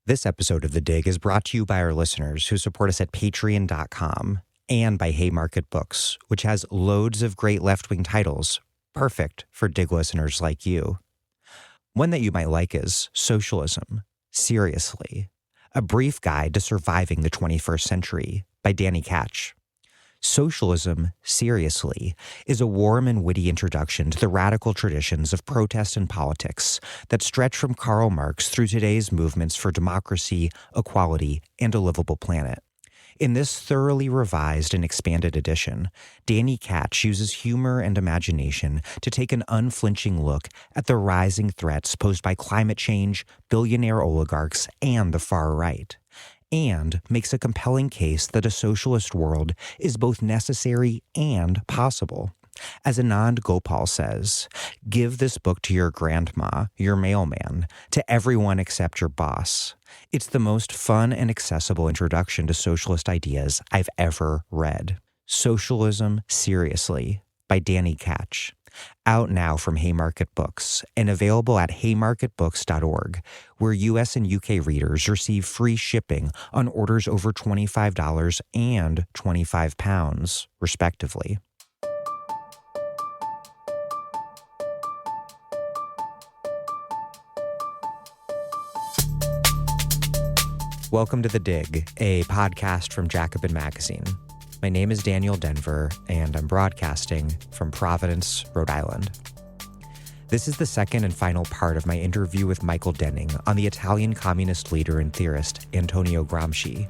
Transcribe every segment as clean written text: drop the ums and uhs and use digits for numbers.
This episode of The Dig is brought to you by our listeners who support us at patreon.com and by Haymarket Books, which has loads of great left-wing titles, perfect for Dig listeners like you. One that you might like is Socialism, Seriously, A Brief Guide to Surviving the 21st Century by Danny Catch. Socialism, Seriously, is a warm and witty introduction to the radical traditions of protest and politics that stretch from Karl Marx through today's movements for democracy, equality, and a livable planet. In this thoroughly revised and expanded edition, Danny Catch uses humor and imagination to take an unflinching look at the rising threats posed by climate change, billionaire oligarchs, and the far right, and makes a compelling case that a socialist world is both necessary and possible. As Anand Gopal says, give this book to your grandma, your mailman, to everyone except your boss. It's the most fun and accessible introduction to socialist ideas I've ever read. Socialism, Seriously, by Danny Catch. Out now from Haymarket Books and available at haymarketbooks.org, where U.S. and U.K. readers receive free shipping on orders over $25 and £25, respectively. Welcome to The Dig, a podcast from Jacobin Magazine. My name is Daniel Denver, and I'm broadcasting from Providence, Rhode Island. This is the second and final part of my interview with Michael Denning on the Italian communist leader and theorist Antonio Gramsci.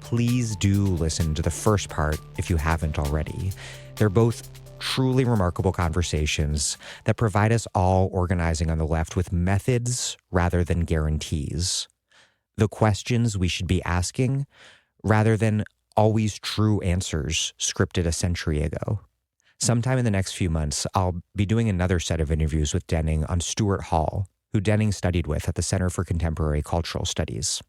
Please do listen to the first part if you haven't already. They're both truly remarkable conversations that provide us all organizing on the left with methods rather than guarantees. The questions we should be asking rather than always true answers scripted a century ago. Sometime in the next few months, I'll be doing another set of interviews with Denning on Stuart Hall, who Denning studied with at the Center for Contemporary Cultural Studies.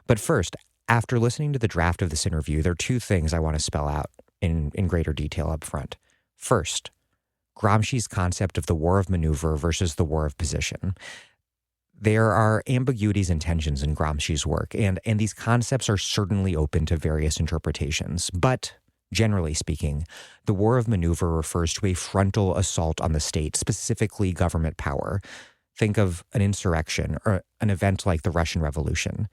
But first, after listening to the draft of this interview, there are two things I want to spell out in greater detail up front. First, Gramsci's concept of the war of maneuver versus the war of position. There are ambiguities and tensions in Gramsci's work, and these concepts are certainly open to various interpretations. But, generally speaking, the war of maneuver refers to a frontal assault on the state, specifically government power. Think of an insurrection or an event like the Russian Revolution.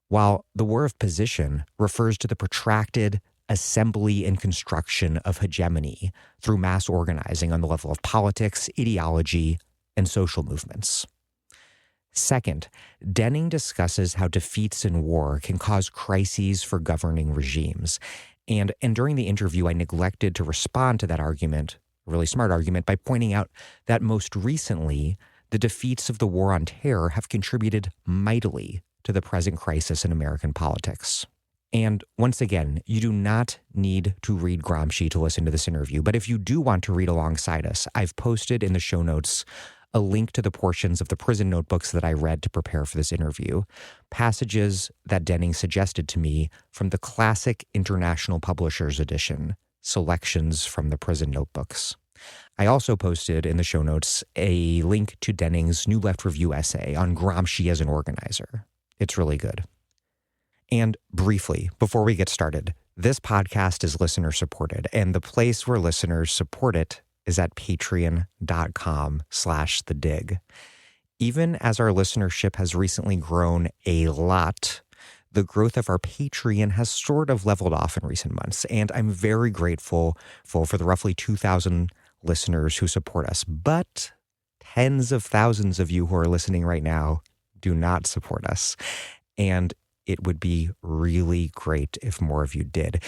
While the war of position refers to the protracted assembly and construction of hegemony through mass organizing on the level of politics, ideology, and social movements. Second, Denning discusses how defeats in war can cause crises for governing regimes. And during the interview, I neglected to respond to that argument, a really smart argument, by pointing out that most recently, the defeats of the war on terror have contributed mightily to the present crisis in American politics. And once again, you do not need to read Gramsci to listen to this interview, but if you do want to read alongside us, I've posted in the show notes a link to the portions of the prison notebooks that I read to prepare for this interview, passages that Denning suggested to me from the classic International Publishers edition, Selections from the Prison Notebooks. I also posted in the show notes a link to Denning's New Left Review essay on Gramsci as an organizer. It's really good. And briefly, before we get started, this podcast is listener supported, and the place where listeners support it is at patreon.com/thedig. Even as our listenership has recently grown a lot, the growth of our Patreon has sort of leveled off in recent months, and I'm very grateful for the roughly 2,000 listeners who support us. But tens of thousands of you who are listening right now do not support us, and it would be really great if more of you did.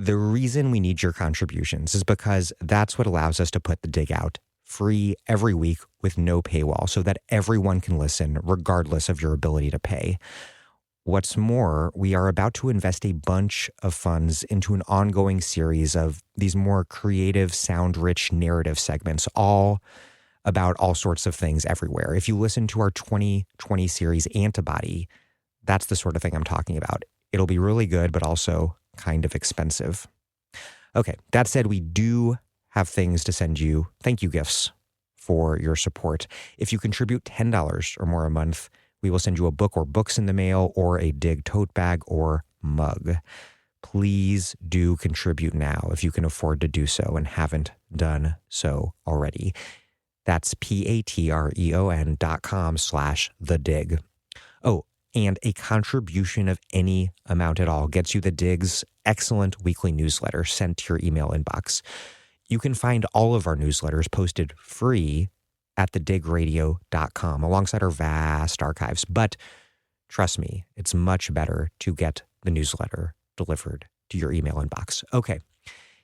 The reason we need your contributions is because that's what allows us to put The Dig out free every week with no paywall so that everyone can listen regardless of your ability to pay. What's more, we are about to invest a bunch of funds into an ongoing series of these more creative, sound-rich narrative segments, all about all sorts of things everywhere. If you listen to our 2020 series Antibody, that's the sort of thing I'm talking about. It'll be really good, but also kind of expensive. Okay, that said, we do have things to send you, thank you gifts for your support. If you contribute $10 or more a month, We will send you a book or books in the mail or a Dig tote bag or mug. Please do contribute now if you can afford to do so and haven't done so already. That's patreon.com/thedig. Oh, and a contribution of any amount at all gets you the Dig's excellent weekly newsletter sent to your email inbox. You can find all of our newsletters posted free at thedigradio.com alongside our vast archives. But trust me, it's much better to get the newsletter delivered to your email inbox. Okay,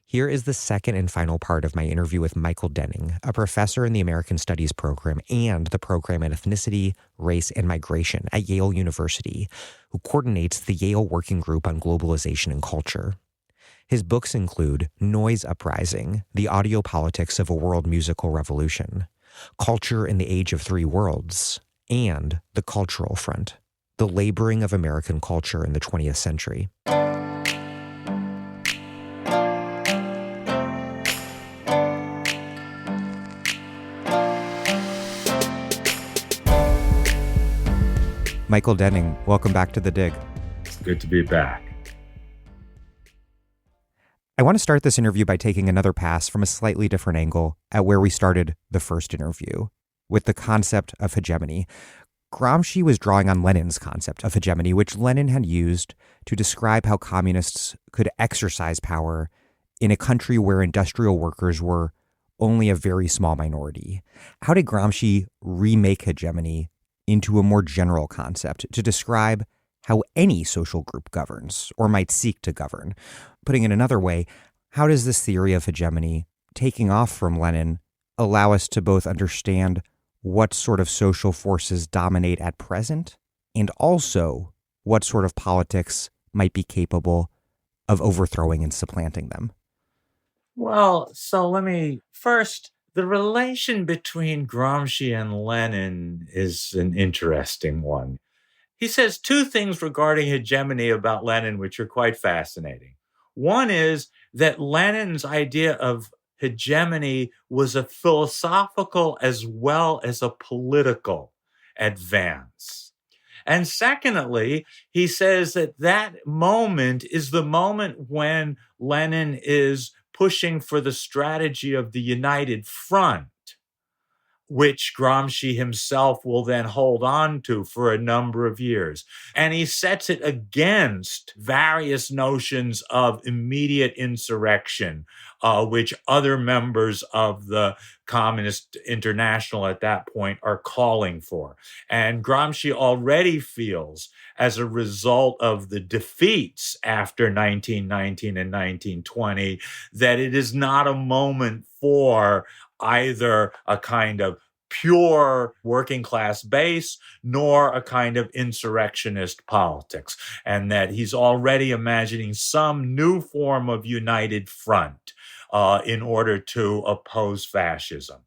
here is the second and final part of my interview with Michael Denning, a professor in the American Studies program and the program in Ethnicity, Race, and Migration at Yale University, who coordinates the Yale Working Group on Globalization and Culture. His books include Noise Uprising, The Audio Politics of a World Musical Revolution, Culture in the Age of Three Worlds, and The Cultural Front, The Laboring of American Culture in the 20th Century. Michael Denning, welcome back to The Dig. It's good to be back. I want to start this interview by taking another pass from a slightly different angle at where we started the first interview, with the concept of hegemony. Gramsci was drawing on Lenin's concept of hegemony, which Lenin had used to describe how communists could exercise power in a country where industrial workers were only a very small minority. How did Gramsci remake hegemony into a more general concept to describe how any social group governs or might seek to govern? Putting it another way, how does this theory of hegemony, taking off from Lenin, allow us to both understand what sort of social forces dominate at present and also what sort of politics might be capable of overthrowing and supplanting them? Well, so let me first, the relation between Gramsci and Lenin is an interesting one. He says two things regarding hegemony about Lenin, which are quite fascinating. One is that Lenin's idea of hegemony was a philosophical as well as a political advance. And secondly, he says that that moment is the moment when Lenin is pushing for the strategy of the United Front, which Gramsci himself will then hold on to for a number of years. And he sets it against various notions of immediate insurrection, which other members of the Communist International at that point are calling for. And Gramsci already feels, as a result of the defeats after 1919 and 1920, that it is not a moment for either a kind of pure working class base nor a kind of insurrectionist politics, and that he's already imagining some new form of united front in order to oppose fascism.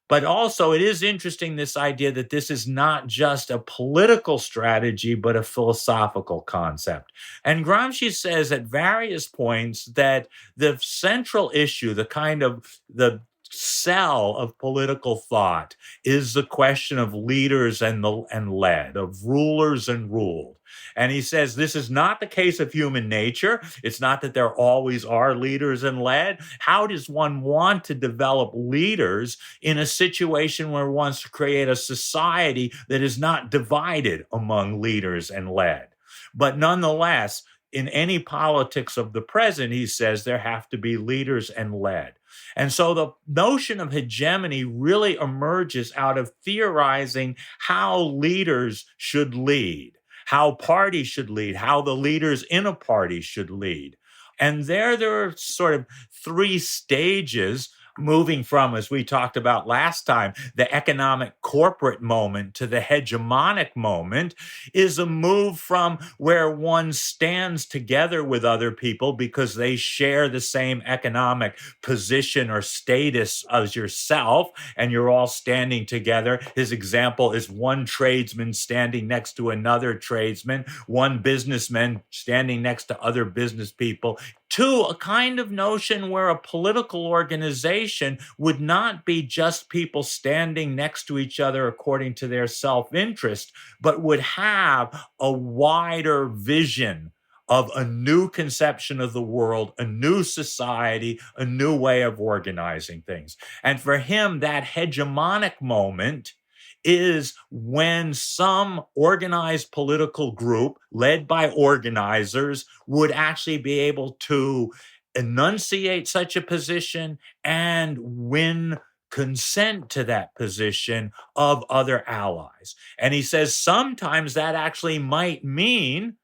But also, it is interesting, this idea that this is not just a political strategy, but a philosophical concept. And Gramsci says at various points that the central issue, the cell of political thought, is the question of leaders and led, of rulers and ruled. And he says this is not the case of human nature. It's not that there always are leaders and led. How does one want to develop leaders in a situation where one wants to create a society that is not divided among leaders and led? But nonetheless, in any politics of the present, he says there have to be leaders and led. And so the notion of hegemony really emerges out of theorizing how leaders should lead, how parties should lead, how the leaders in a party should lead. And there are sort of three stages, moving from, as we talked about last time, the economic corporate moment to the hegemonic moment, is a move from where one stands together with other people because they share the same economic position or status as yourself, and you're all standing together. His example is one tradesman standing next to another tradesman, one businessman standing next to other business people, to a kind of notion where a political organization would not be just people standing next to each other according to their self-interest, but would have a wider vision of a new conception of the world, a new society, a new way of organizing things. And for him, that hegemonic moment is when some organized political group led by organizers would actually be able to enunciate such a position and win consent to that position of other allies. And he says sometimes that actually might mean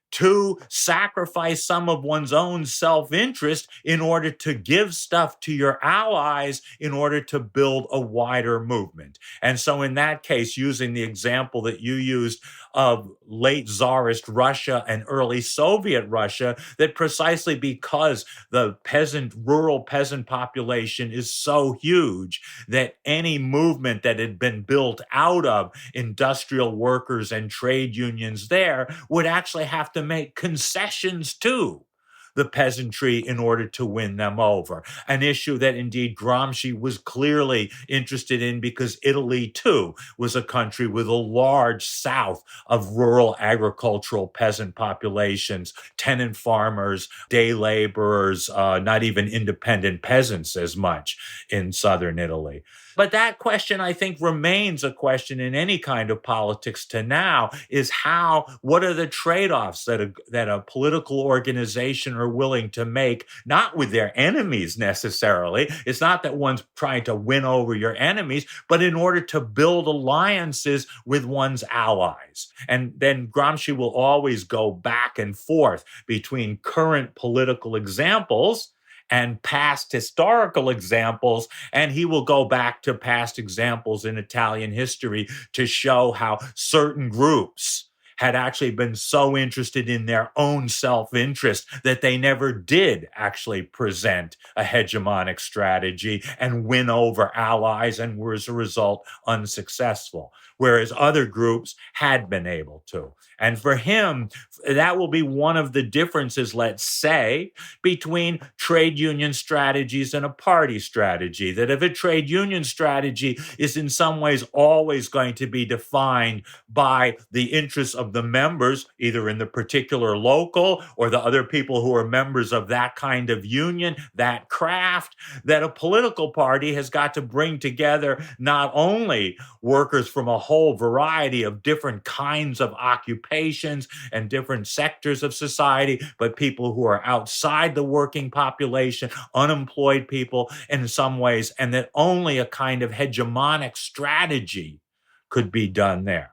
to sacrifice some of one's own self-interest in order to give stuff to your allies in order to build a wider movement. And so in that case, using the example that you used of late Tsarist Russia and early Soviet Russia, that precisely because the rural peasant population is so huge that any movement that had been built out of industrial workers and trade unions there would actually have to make concessions to the peasantry in order to win them over. An issue that indeed Gramsci was clearly interested in because Italy, too, was a country with a large south of rural agricultural peasant populations, tenant farmers, day laborers, not even independent peasants as much in southern Italy. But that question, I think, remains a question in any kind of politics to now, is what are the trade-offs that a political organization are willing to make, not with their enemies necessarily. It's not that one's trying to win over your enemies, but in order to build alliances with one's allies. And then Gramsci will always go back and forth between current political examples and past historical examples, and he will go back to past examples in Italian history to show how certain groups had actually been so interested in their own self-interest that they never did actually present a hegemonic strategy and win over allies and were as a result unsuccessful, whereas other groups had been able to. And for him, that will be one of the differences, let's say, between trade union strategies and a party strategy. That if a trade union strategy is in some ways always going to be defined by the interests of the members, either in the particular local or the other people who are members of that kind of union, that craft, that a political party has got to bring together not only workers from a whole variety of different kinds of occupations and different sectors of society, but people who are outside the working population, unemployed people in some ways, and that only a kind of hegemonic strategy could be done there.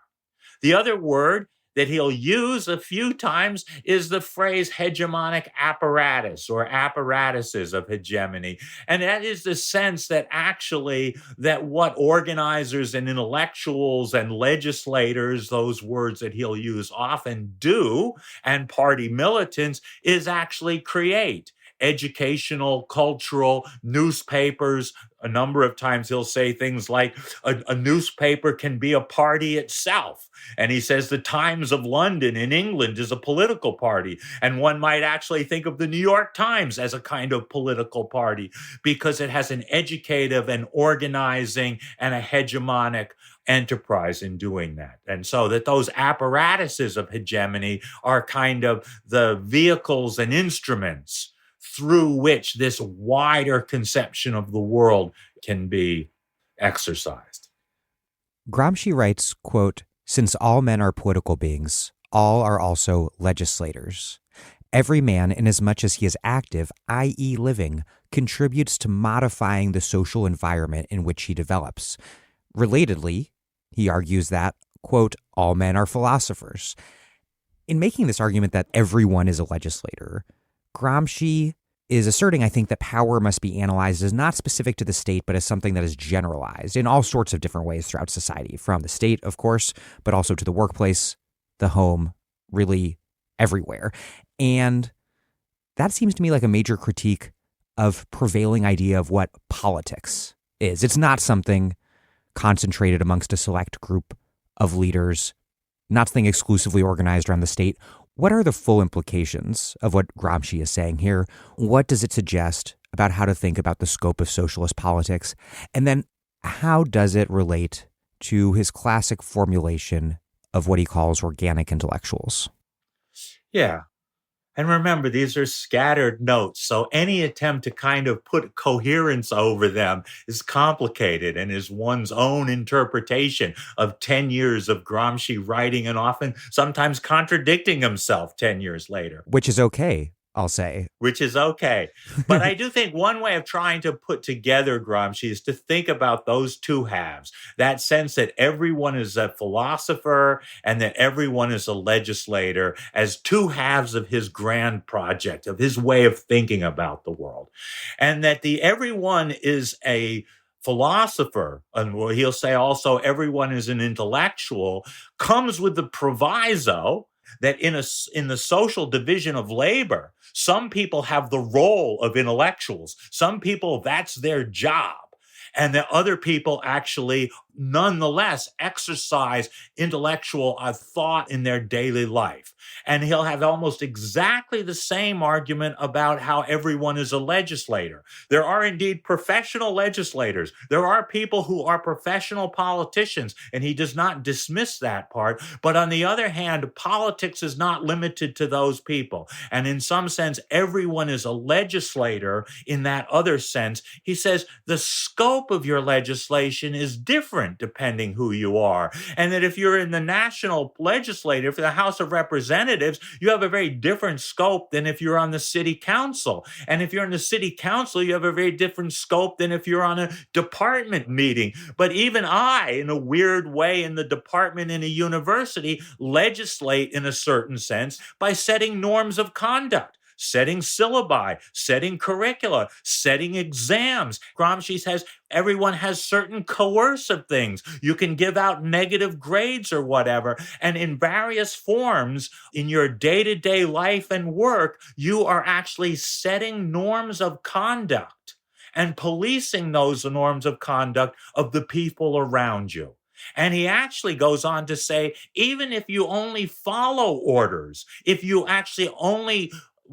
The other word that he'll use a few times is the phrase hegemonic apparatus or apparatuses of hegemony. And that is the sense that actually that what organizers and intellectuals and legislators, those words that he'll use often do, and party militants, is actually create educational, cultural, newspapers. A number of times he'll say things like a newspaper can be a party itself. And he says the Times of London in England is a political party. And one might actually think of the New York Times as a kind of political party because it has an educative and organizing and a hegemonic enterprise in doing that. And so that those apparatuses of hegemony are kind of the vehicles and instruments through which this wider conception of the world can be exercised. Gramsci writes, quote, "Since all men are political beings, all are also legislators. Every man, inasmuch as he is active, i.e. living, contributes to modifying the social environment in which he develops. Relatedly, he argues that, quote, all men are philosophers." In making this argument that everyone is a legislator, Gramsci is asserting, I think, that power must be analyzed as not specific to the state, but as something that is generalized in all sorts of different ways throughout society, from the state, of course, but also to the workplace, the home, really everywhere. And that seems to me like a major critique of prevailing idea of what politics is. It's not something concentrated amongst a select group of leaders, not something exclusively organized around the state. What are the full implications of what Gramsci is saying here? What does it suggest about how to think about the scope of socialist politics? And then how does it relate to his classic formulation of what he calls organic intellectuals? Yeah. And remember, these are scattered notes, so any attempt to kind of put coherence over them is complicated and is one's own interpretation of 10 years of Gramsci writing and often sometimes contradicting himself 10 years later. Which is okay, I'll say. Which is okay. But I do think one way of trying to put together Gramsci is to think about those two halves, that sense that everyone is a philosopher and that everyone is a legislator as two halves of his grand project, of his way of thinking about the world. And that the everyone is a philosopher, and he'll say also everyone is an intellectual, comes with the proviso that in the social division of labor, some people have the role of intellectuals. Some people, that's their job. And that other people actually nonetheless exercise intellectual thought in their daily life. And he'll have almost exactly the same argument about how everyone is a legislator. There are indeed professional legislators. There are people who are professional politicians, and he does not dismiss that part. But on the other hand, politics is not limited to those people. And in some sense, everyone is a legislator in that other sense. He says the scope of your legislation is different depending who you are. And that if you're in the national legislature, for the House of Representatives, you have a very different scope than if you're on the city council. And if you're in the city council, you have a very different scope than if you're on a department meeting. But even I, in a weird way, in the department in a university, legislate in a certain sense by setting norms of conduct, setting syllabi, setting curricula, setting exams. Gramsci says everyone has certain coercive things. You can give out negative grades or whatever. And in various forms in your day-to-day life and work, you are actually setting norms of conduct and policing those norms of conduct of the people around you. And he actually goes on to say, even if you only follow orders, if you actually only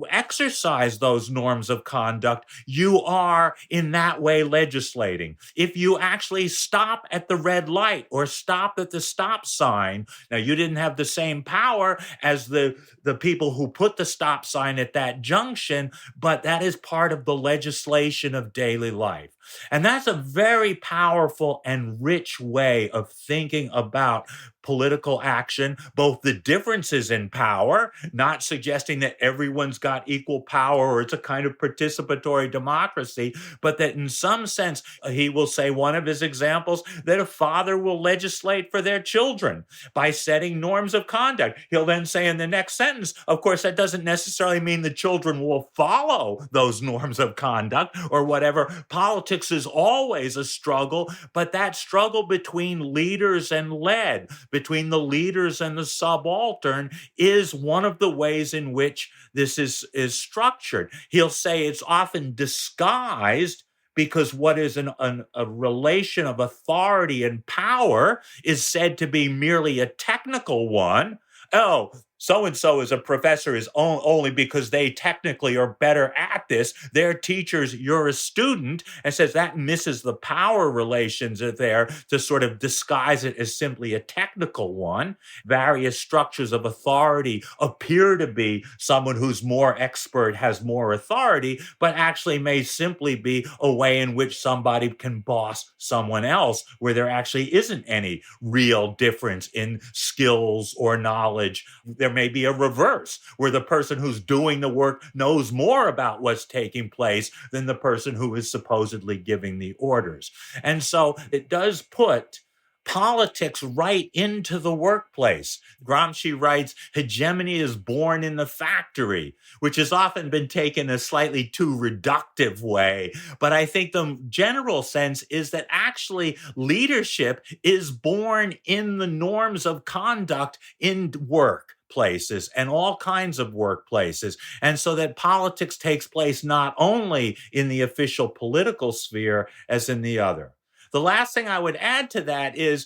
exercise those norms of conduct, you are in that way legislating. If you actually stop at the red light or stop at the stop sign, now you didn't have the same power as the people who put the stop sign at that junction, but that is part of the legislation of daily life. And that's a very powerful and rich way of thinking about political action, both the differences in power, not suggesting that everyone's got equal power or it's a kind of participatory democracy, but that in some sense, he will say one of his examples that a father will legislate for their children by setting norms of conduct. He'll then say in the next sentence, of course, that doesn't necessarily mean the children will follow those norms of conduct or whatever. Politics is always a struggle, but that struggle between leaders and led, between the leaders and the subaltern, is one of the ways in which this is structured. He'll say it's often disguised because what is a relation of authority and power is said to be merely a technical one. Oh, so-and-so is a professor is only because they technically are better at this. They're teachers, you're a student, and says that misses the power relations are there to sort of disguise it as simply a technical one. Various structures of authority appear to be someone who's more expert has more authority, but actually may simply be a way in which somebody can boss someone else where there actually isn't any real difference in skills or knowledge. There may be a reverse where the person who's doing the work knows more about what's taking place than the person who is supposedly giving the orders. And so it does put politics right into the workplace. Gramsci writes, hegemony is born in the factory, which has often been taken a slightly too reductive way. But I think the general sense is that actually leadership is born in the norms of conduct in work places and all kinds of workplaces. And so that politics takes place not only in the official political sphere as in the other. The last thing I would add to that is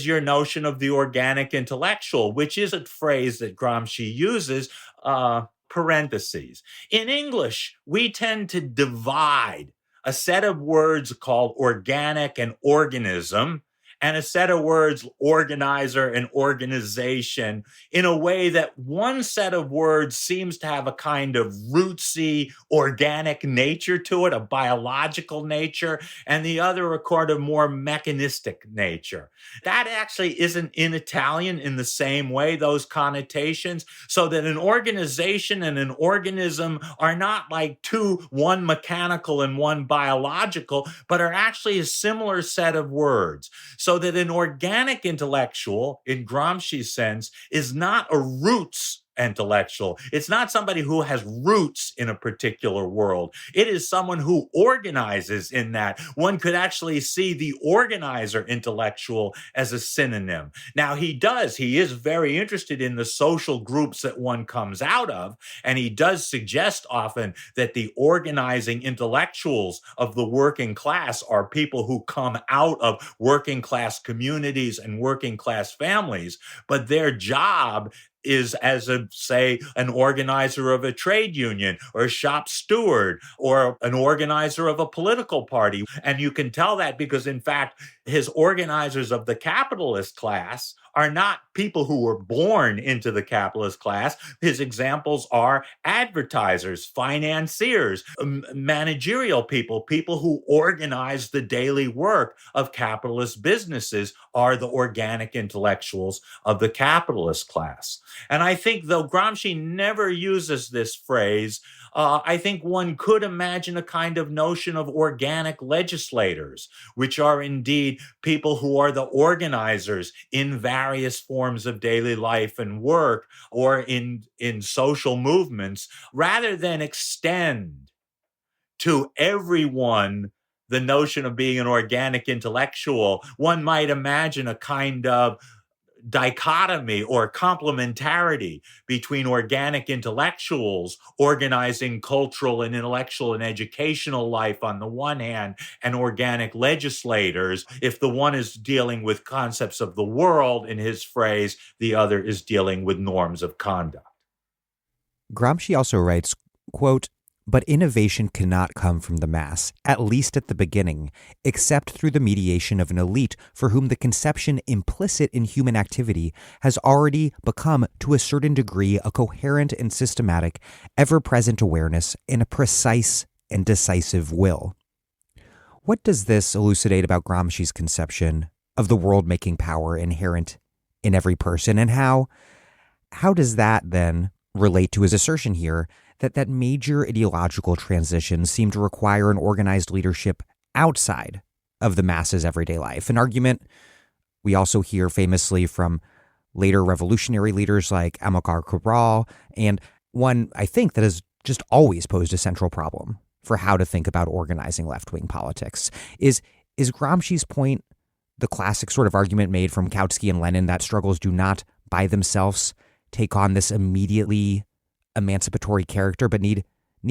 your notion of the organic intellectual, which is a phrase that Gramsci uses, parentheses. In English, we tend to divide a set of words called organic and organism, and a set of words, organizer and organization, in a way that one set of words seems to have a kind of rootsy, organic nature to it, a biological nature, and the other a kind of more mechanistic nature. That actually isn't in Italian in the same way, those connotations, so that an organization and an organism are not like two, one mechanical and one biological, but are actually a similar set of words. So that an organic intellectual, in Gramsci's sense, is not a roots intellectual. It's not somebody who has roots in a particular world. It is someone who organizes in that. One could actually see the organizer intellectual as a synonym. Now, he is very interested in the social groups that one comes out of, and he does suggest often that the organizing intellectuals of the working class are people who come out of working class communities and working class families, but their job is as say, an organizer of a trade union or a shop steward or an organizer of a political party. And you can tell that because, in fact, his organizers of the capitalist class are not people who were born into the capitalist class. His examples are advertisers, financiers, managerial people, people who organize the daily work of capitalist businesses are the organic intellectuals of the capitalist class. And I think, though Gramsci never uses this phrase, I think one could imagine a kind of notion of organic legislators, which are indeed people who are the organizers in various forms of daily life and work or in social movements, rather than extend to everyone the notion of being an organic intellectual. One might imagine a kind of dichotomy or complementarity between organic intellectuals organizing cultural and intellectual and educational life on the one hand, and organic legislators. If the one is dealing with concepts of the world, in his phrase, the other is dealing with norms of conduct. Gramsci also writes, quote, "But innovation cannot come from the mass, at least at the beginning, except through the mediation of an elite for whom the conception implicit in human activity has already become, to a certain degree, a coherent and systematic, ever-present awareness and a precise and decisive will." What does this elucidate about Gramsci's conception of the world-making power inherent in every person, and how does that then relate to his assertion here that major ideological transitions seem to require an organized leadership outside of the masses' everyday life? An argument we also hear famously from later revolutionary leaders like Amilcar Cabral, and one I think that has just always posed a central problem for how to think about organizing left-wing politics. Is Gramsci's point the classic sort of argument made from Kautsky and Lenin that struggles do not by themselves take on this immediately emancipatory character, but need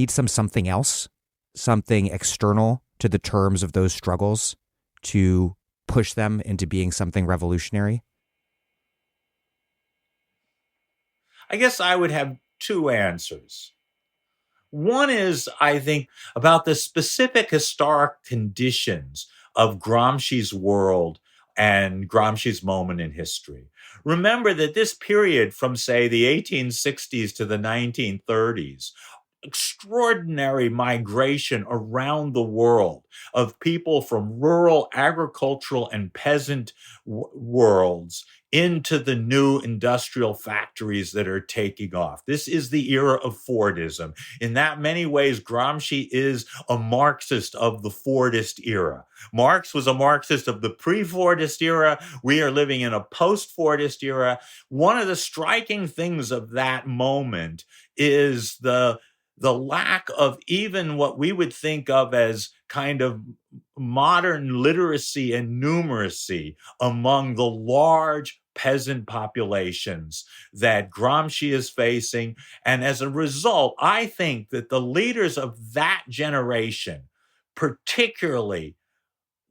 something else, something external to the terms of those struggles to push them into being something revolutionary? I guess I would have two answers. One is, I think, about the specific historic conditions of Gramsci's world and Gramsci's moment in history. Remember that this period from, say, the 1860s to the 1930s, extraordinary migration around the world of people from rural agricultural and peasant worlds into the new industrial factories that are taking off. This is the era of Fordism. In that many ways, Gramsci is a Marxist of the Fordist era. Marx was a Marxist of the pre-Fordist era. We are living in a post-Fordist era. One of the striking things of that moment is the lack of even what we would think of as kind of modern literacy and numeracy among the large peasant populations that Gramsci is facing. And as a result, I think that the leaders of that generation, particularly,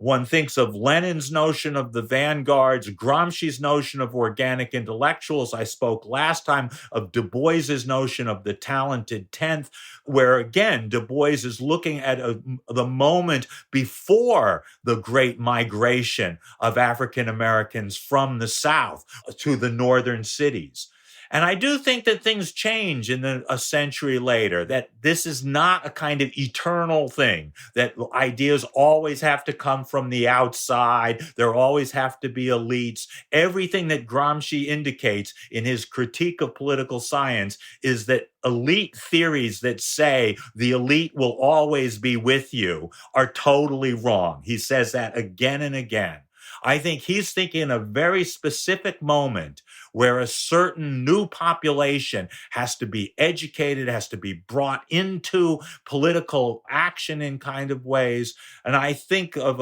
One thinks of Lenin's notion of the vanguards, Gramsci's notion of organic intellectuals. I spoke last time of Du Bois's notion of the talented 10th, where again, Du Bois is looking at the moment before the great migration of African Americans from the South to the northern cities. And I do think that things change a century later, that this is not a kind of eternal thing, that ideas always have to come from the outside. There always have to be elites. Everything that Gramsci indicates in his critique of political science is that elite theories that say the elite will always be with you are totally wrong. He says that again and again. I think he's thinking in a very specific moment where a certain new population has to be educated, has to be brought into political action in kind of ways. And I think of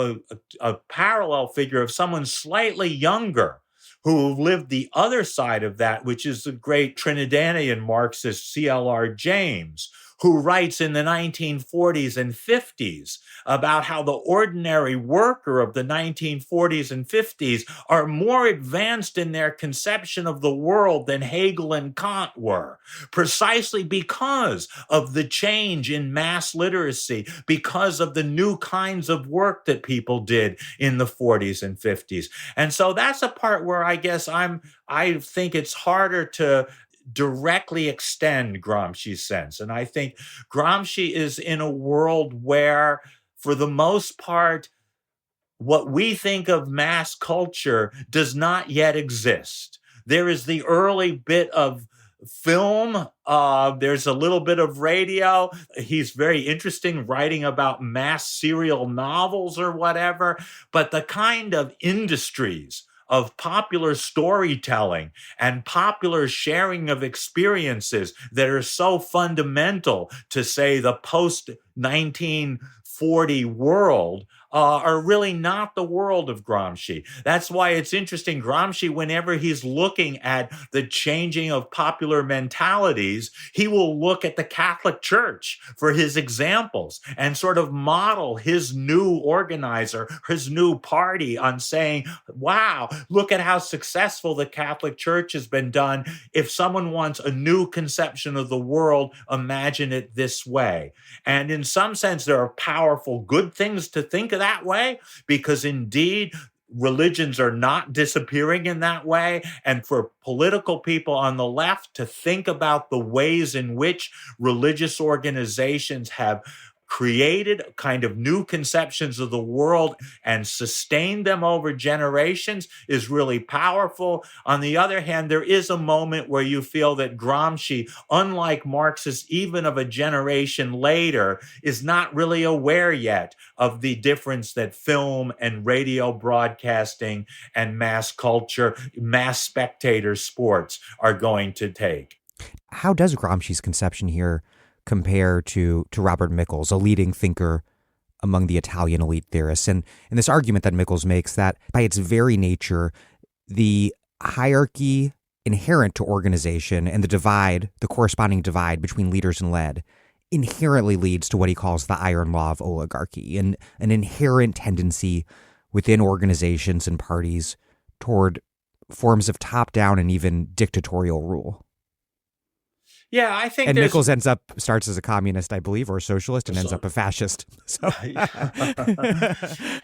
a parallel figure of someone slightly younger who lived the other side of that, which is the great Trinidadian Marxist C.L.R. James, who writes in the 1940s and 50s about how the ordinary worker of the 1940s and 50s are more advanced in their conception of the world than Hegel and Kant were, precisely because of the change in mass literacy, because of the new kinds of work that people did in the 40s and 50s. And so that's a part where I guess I think it's harder to directly extend Gramsci's sense. And I think Gramsci is in a world where, for the most part, what we think of mass culture does not yet exist. There is the early bit of film. There's a little bit of radio. He's very interesting writing about mass serial novels or whatever. But the kind of industries of popular storytelling and popular sharing of experiences that are so fundamental to, say, the post 1940 world are really not the world of Gramsci. That's why it's interesting. Gramsci, whenever he's looking at the changing of popular mentalities, he will look at the Catholic Church for his examples and sort of model his new organizer, his new party on saying, wow, look at how successful the Catholic Church has been done. If someone wants a new conception of the world, imagine it this way. And in some sense, there are powerful good things to think of that way, because indeed, religions are not disappearing in that way. And for political people on the left to think about the ways in which religious organizations have created kind of new conceptions of the world and sustained them over generations is really powerful. On the other hand, there is a moment where you feel that Gramsci, unlike Marxists even of a generation later, is not really aware yet of the difference that film and radio broadcasting and mass culture, mass spectator sports are going to take. How does Gramsci's conception here compare to Robert Michels, a leading thinker among the Italian elite theorists? And this argument that Michels makes, that by its very nature, the hierarchy inherent to organization and the corresponding divide between leaders and led, inherently leads to what he calls the iron law of oligarchy, and an inherent tendency within organizations and parties toward forms of top-down and even dictatorial rule. Yeah, I think. And Michels starts as a communist, I believe, or a socialist, and ends up a fascist. So,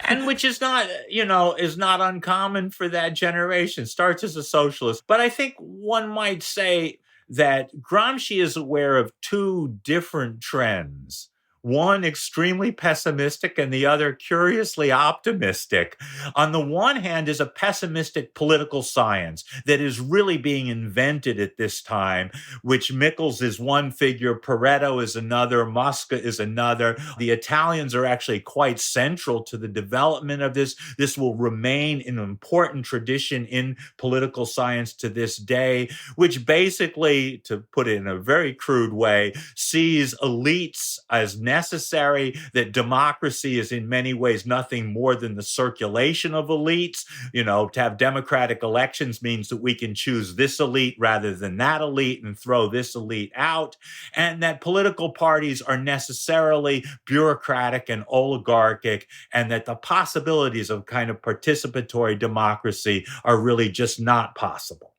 and which is not uncommon for that generation. Starts as a socialist, but I think one might say that Gramsci is aware of two different trends. One extremely pessimistic and the other curiously optimistic. On the one hand is a pessimistic political science that is really being invented at this time, which Michels is one figure, Pareto is another, Mosca is another. The Italians are actually quite central to the development of this. This will remain an important tradition in political science to this day, which basically, to put it in a very crude way, sees elites as necessary, that democracy is in many ways nothing more than the circulation of elites. To have democratic elections means that we can choose this elite rather than that elite and throw this elite out, and that political parties are necessarily bureaucratic and oligarchic, and that the possibilities of kind of participatory democracy are really just not possible.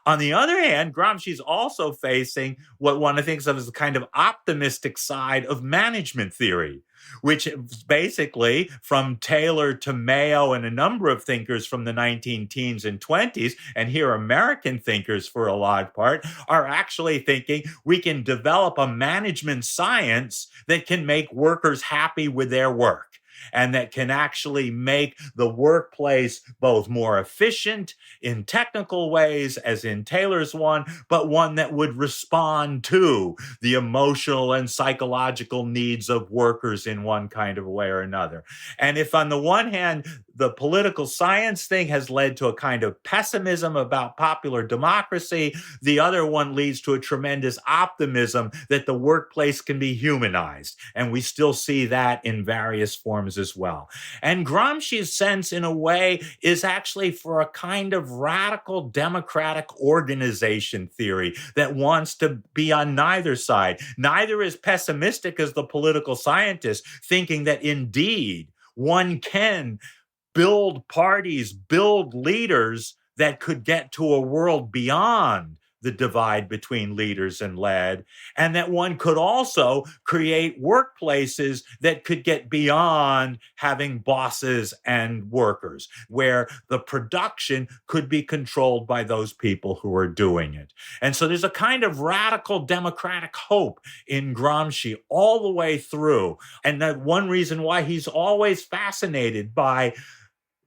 On the other hand, Gramsci's also facing what one thinks of as the kind of optimistic side of management theory, which is basically from Taylor to Mayo and a number of thinkers from the 19 teens and 20s, and here American thinkers for a large part, are actually thinking we can develop a management science that can make workers happy with their work, and that can actually make the workplace both more efficient in technical ways, as in Taylor's one, but one that would respond to the emotional and psychological needs of workers in one kind of way or another. And if on the one hand, the political science thing has led to a kind of pessimism about popular democracy, the other one leads to a tremendous optimism that the workplace can be humanized. And we still see that in various forms as well. And Gramsci's sense, in a way, is actually for a kind of radical democratic organization theory that wants to be on neither side, neither as pessimistic as the political scientists, thinking that indeed one can build parties, build leaders that could get to a world beyond the divide between leaders and led, and that one could also create workplaces that could get beyond having bosses and workers, where the production could be controlled by those people who are doing it. And so there's a kind of radical democratic hope in Gramsci all the way through. And that one reason why he's always fascinated by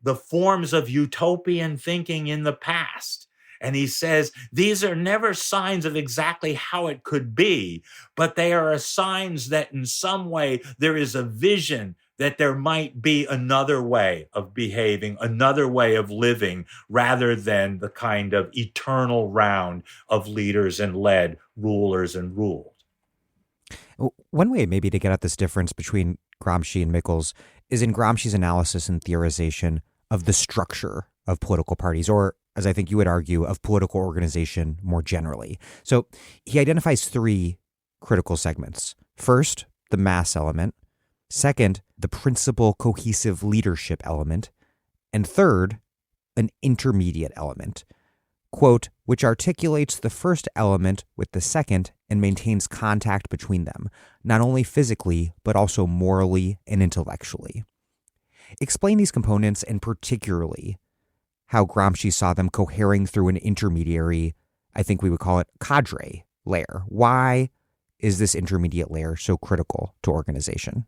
the forms of utopian thinking in the past. And he says, these are never signs of exactly how it could be, but they are signs that in some way there is a vision that there might be another way of behaving, another way of living, rather than the kind of eternal round of leaders and led, rulers and ruled. One way maybe to get at this difference between Gramsci and Michels is in Gramsci's analysis and theorization of the structure of political parties, or as I think you would argue, of political organization more generally. So he identifies three critical segments. First, the mass element. Second, the principal cohesive leadership element. And third, an intermediate element, quote, which articulates the first element with the second and maintains contact between them, not only physically, but also morally and intellectually. Explain these components, and particularly how Gramsci saw them cohering through an intermediary, I think we would call it cadre layer. Why is this intermediate layer so critical to organization?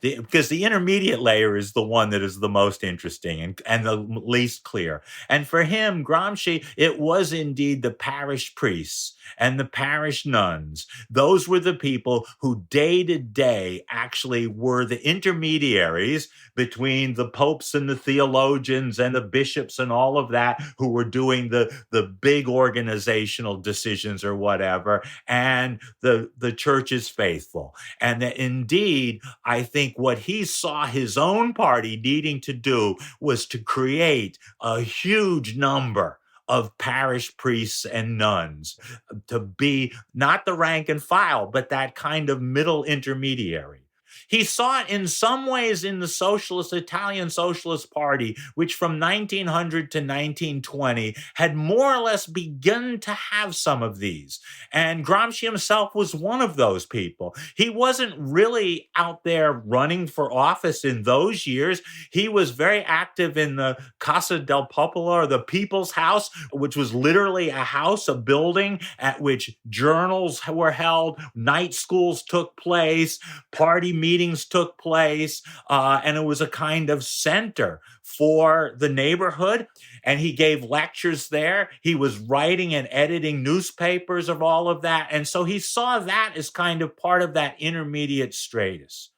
Because the intermediate layer is the one that is the most interesting and the least clear. And for him, Gramsci, it was indeed the parish priests and the parish nuns. Those were the people who day to day actually were the intermediaries between the popes and the theologians and the bishops and all of that, who were doing the big organizational decisions or whatever, and the church's faithful. And that indeed, I think what he saw his own party needing to do was to create a huge number of parish priests and nuns, to be not the rank and file, but that kind of middle intermediary. He saw it in some ways in the Italian Socialist Party, which from 1900 to 1920 had more or less begun to have some of these. And Gramsci himself was one of those people. He wasn't really out there running for office in those years. He was very active in the Casa del Popolo, or the People's House, which was literally a house, a building at which journals were held, night schools took place, party meetings took place, and it was a kind of center for the neighborhood. And he gave lectures there. He was writing and editing newspapers of all of that. And so he saw that as kind of part of that intermediate stratus.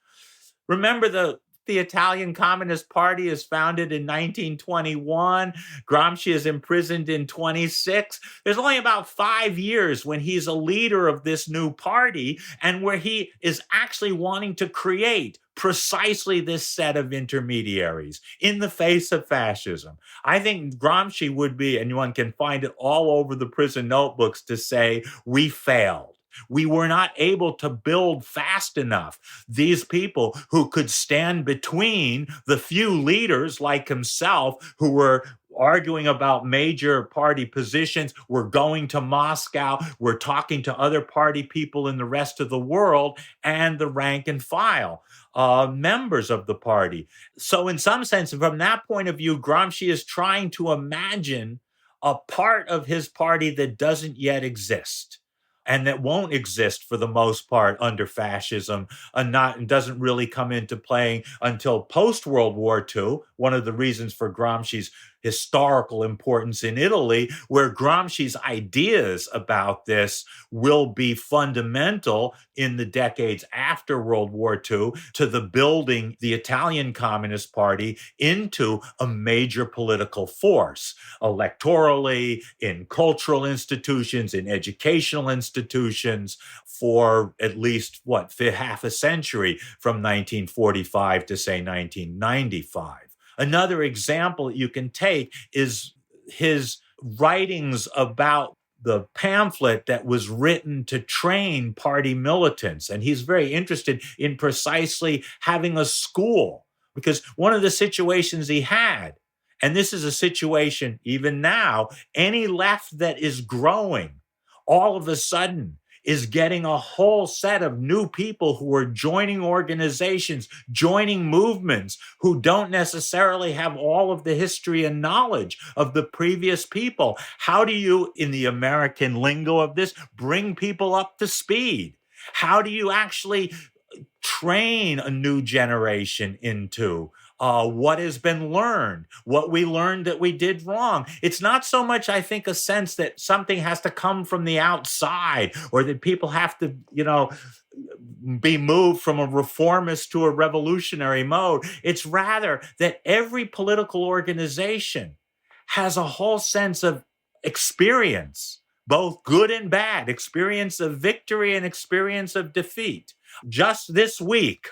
Remember, the The Italian Communist Party is founded in 1921. Gramsci is imprisoned in 26. There's only about 5 years when he's a leader of this new party and where he is actually wanting to create precisely this set of intermediaries in the face of fascism. I think Gramsci would be, and one can find it all over the prison notebooks, to say, we failed. We were not able to build fast enough these people who could stand between the few leaders like himself who were arguing about major party positions. We're going to Moscow. We're talking to other party people in the rest of the world and the rank and file members of the party. So in some sense, from that point of view, Gramsci is trying to imagine a part of his party that doesn't yet exist, and that won't exist for the most part under fascism, and doesn't really come into play until post-World War II. One of the reasons for Gramsci's historical importance in Italy, where Gramsci's ideas about this will be fundamental in the decades after World War II to the building the Italian Communist Party into a major political force, electorally, in cultural institutions, in educational institutions, for at least, half a century, from 1945 to, say, 1995. Another example you can take is his writings about the pamphlet that was written to train party militants. And he's very interested in precisely having a school, because one of the situations he had, and this is a situation even now, any left that is growing all of a sudden is getting a whole set of new people who are joining organizations, joining movements, who don't necessarily have all of the history and knowledge of the previous people. How do you, in the American lingo of this, bring people up to speed? How do you actually train a new generation into what has been learned, what we learned that we did wrong? It's not so much, I think, a sense that something has to come from the outside, or that people have to, be moved from a reformist to a revolutionary mode. It's rather that every political organization has a whole sense of experience, both good and bad, experience of victory and experience of defeat. Just this week,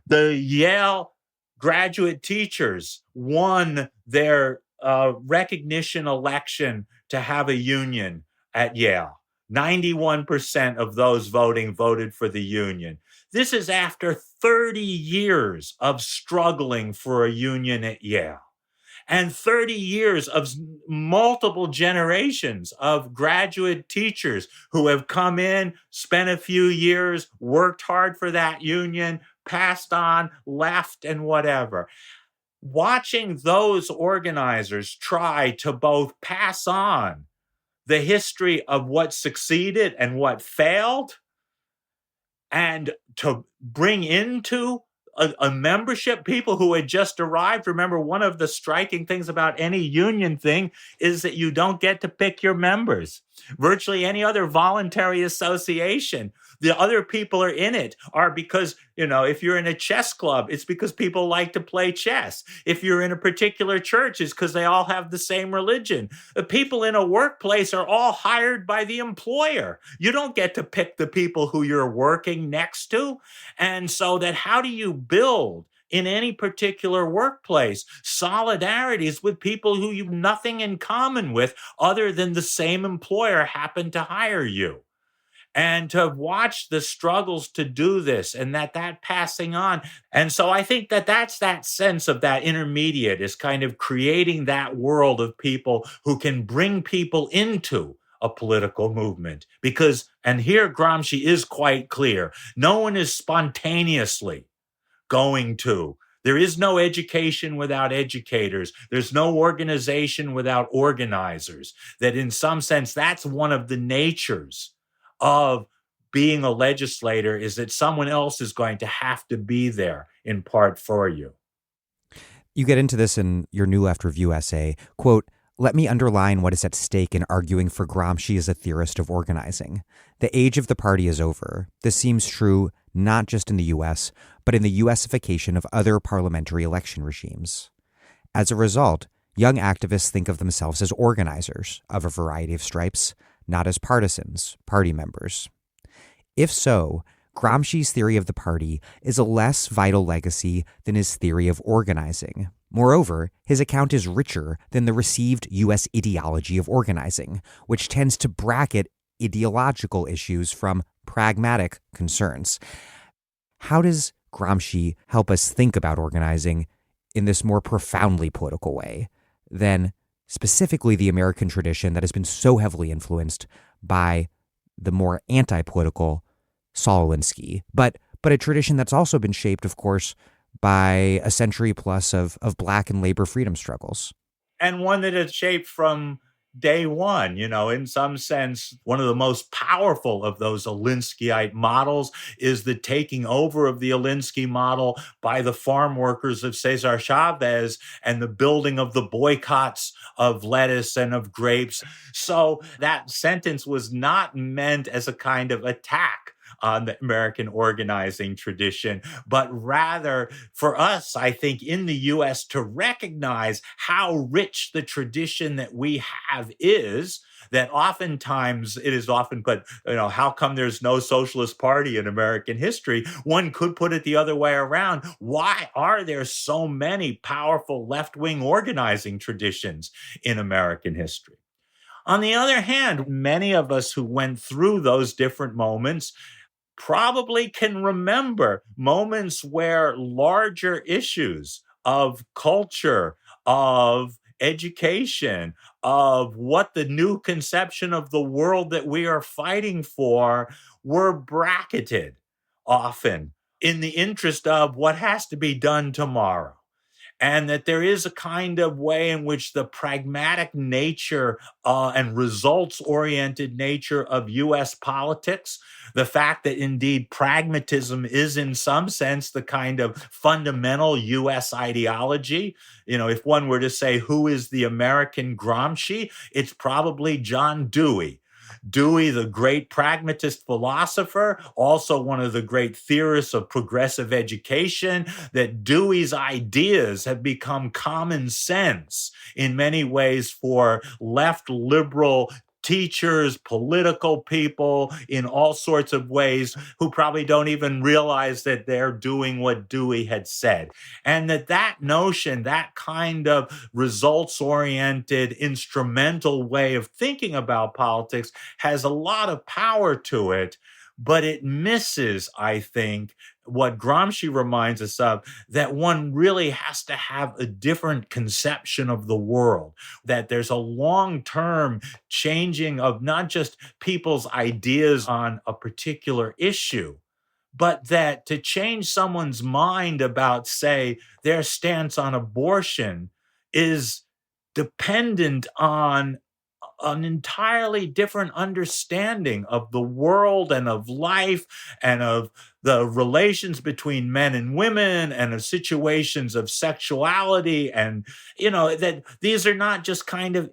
the Yale graduate teachers won their recognition election to have a union at Yale. 91% of those voting voted for the union. This is after 30 years of struggling for a union at Yale, and 30 years of multiple generations of graduate teachers who have come in, spent a few years, worked hard for that union, passed on, left, and whatever. Watching those organizers try to both pass on the history of what succeeded and what failed, and to bring into a membership people who had just arrived. Remember, one of the striking things about any union thing is that you don't get to pick your members. Virtually any other voluntary association, the other people are in it are because, if you're in a chess club, it's because people like to play chess. If you're in a particular church, it's because they all have the same religion. The people in a workplace are all hired by the employer. You don't get to pick the people who you're working next to. And so that, how do you build in any particular workplace solidarities with people who you've nothing in common with other than the same employer happened to hire you? And to watch the struggles to do this, and that passing on. And so I think that's that sense of that intermediate is kind of creating that world of people who can bring people into a political movement. Because, and here Gramsci is quite clear, no one is spontaneously going to. There is no education without educators. There's no organization without organizers. That in some sense, that's one of the natures of being a legislator, is that someone else is going to have to be there in part for you. You get into this in your New Left Review essay. Quote, Let me underline what is at stake in arguing for Gramsci as a theorist of organizing. The age of the party is over. This seems true not just in the US, but in the USification of other parliamentary election regimes. As a result, young activists think of themselves as organizers of a variety of stripes, not as partisans, party members. If so, Gramsci's theory of the party is a less vital legacy than his theory of organizing. Moreover, his account is richer than the received U.S. ideology of organizing, which tends to bracket ideological issues from pragmatic concerns. How does Gramsci help us think about organizing in this more profoundly political way than specifically the American tradition that has been so heavily influenced by the more anti-political Saul Alinsky, but a tradition that's also been shaped, of course, by a century plus of Black and labor freedom struggles? And one that is shaped from day one, in some sense, one of the most powerful of those Alinskyite models is the taking over of the Alinsky model by the farm workers of Cesar Chavez and the building of the boycotts of lettuce and of grapes. So that sentence was not meant as a kind of attack on the American organizing tradition, but rather for us, I think, in the US to recognize how rich the tradition that we have is, that oftentimes it is often put, how come there's no socialist party in American history? One could put it the other way around. Why are there so many powerful left-wing organizing traditions in American history? On the other hand, many of us who went through those different moments probably can remember moments where larger issues of culture, of education, of what the new conception of the world that we are fighting for were bracketed often in the interest of what has to be done tomorrow. And that there is a kind of way in which the pragmatic nature and results-oriented nature of U.S. politics, the fact that indeed pragmatism is in some sense the kind of fundamental U.S. ideology. If one were to say who is the American Gramsci, it's probably John Dewey. Dewey, the great pragmatist philosopher, also one of the great theorists of progressive education, that Dewey's ideas have become common sense in many ways for left liberal teachers, political people in all sorts of ways who probably don't even realize that they're doing what Dewey had said. And that notion, that kind of results-oriented, instrumental way of thinking about politics has a lot of power to it, but it misses, I think, what Gramsci reminds us of, that one really has to have a different conception of the world, that there's a long-term changing of not just people's ideas on a particular issue, but that to change someone's mind about, say, their stance on abortion is dependent on an entirely different understanding of the world and of life and of the relations between men and women and of situations of sexuality. And, that these are not just kind of,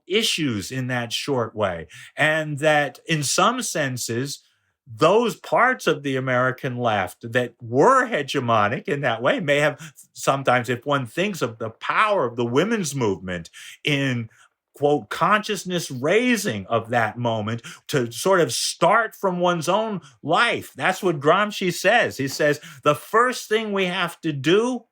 issues in that short way. And that in some senses, those parts of the American left that were hegemonic in that way may have sometimes, if one thinks of the power of the women's movement in quote, consciousness raising of that moment to sort of start from one's own life. That's what Gramsci says. He says, the first thing we have to do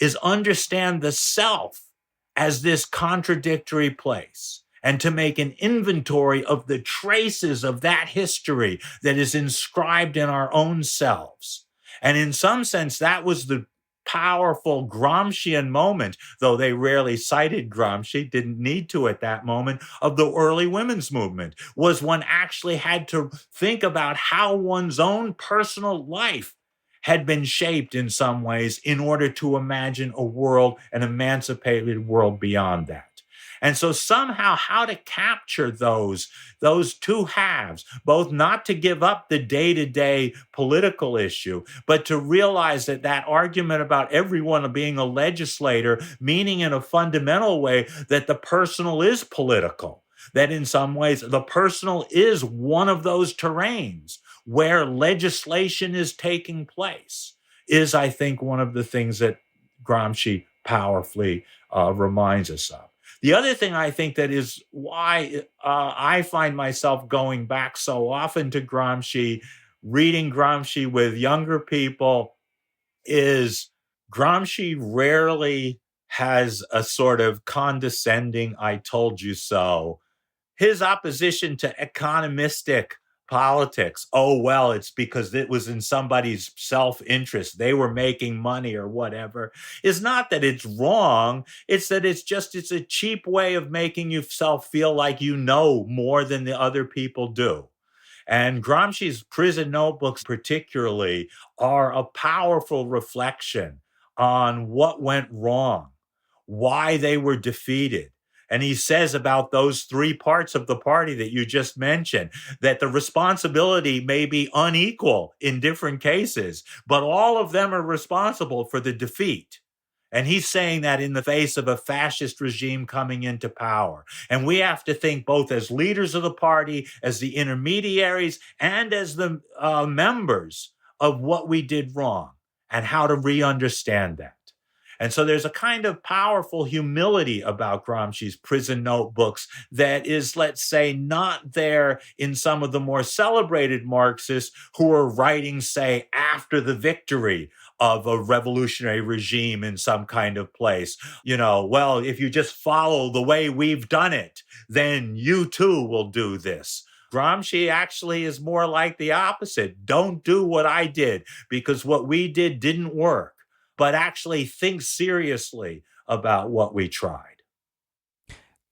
is understand the self as this contradictory place, and to make an inventory of the traces of that history that is inscribed in our own selves. And in some sense, that was the powerful Gramscian moment, though they rarely cited Gramsci, didn't need to at that moment, of the early women's movement, was one actually had to think about how one's own personal life had been shaped in some ways in order to imagine a world, an emancipated world beyond that. And so somehow how to capture those two halves, both not to give up the day-to-day political issue, but to realize that that argument about everyone being a legislator, meaning in a fundamental way that the personal is political, that in some ways the personal is one of those terrains where legislation is taking place, is, I think, one of the things that Gramsci powerfully reminds us of. The other thing I think that is why I find myself going back so often to Gramsci, reading Gramsci with younger people, is Gramsci rarely has a sort of condescending, I told you so. His opposition to economistic politics, oh, well, it's because it was in somebody's self-interest. They were making money or whatever, is not that it's wrong. It's that it's a cheap way of making yourself feel like you know more than the other people do. And Gramsci's prison notebooks, particularly, are a powerful reflection on what went wrong, why they were defeated. And he says about those three parts of the party that you just mentioned, that the responsibility may be unequal in different cases, but all of them are responsible for the defeat. And he's saying that in the face of a fascist regime coming into power. And we have to think both as leaders of the party, as the intermediaries, and as the members of what we did wrong and how to re-understand that. And so there's a kind of powerful humility about Gramsci's prison notebooks that is, let's say, not there in some of the more celebrated Marxists who are writing, say, after the victory of a revolutionary regime in some kind of place. You know, well, if you just follow the way we've done it, then you too will do this. Gramsci actually is more like the opposite. Don't do what I did because what we did didn't work, but actually think seriously about what we tried.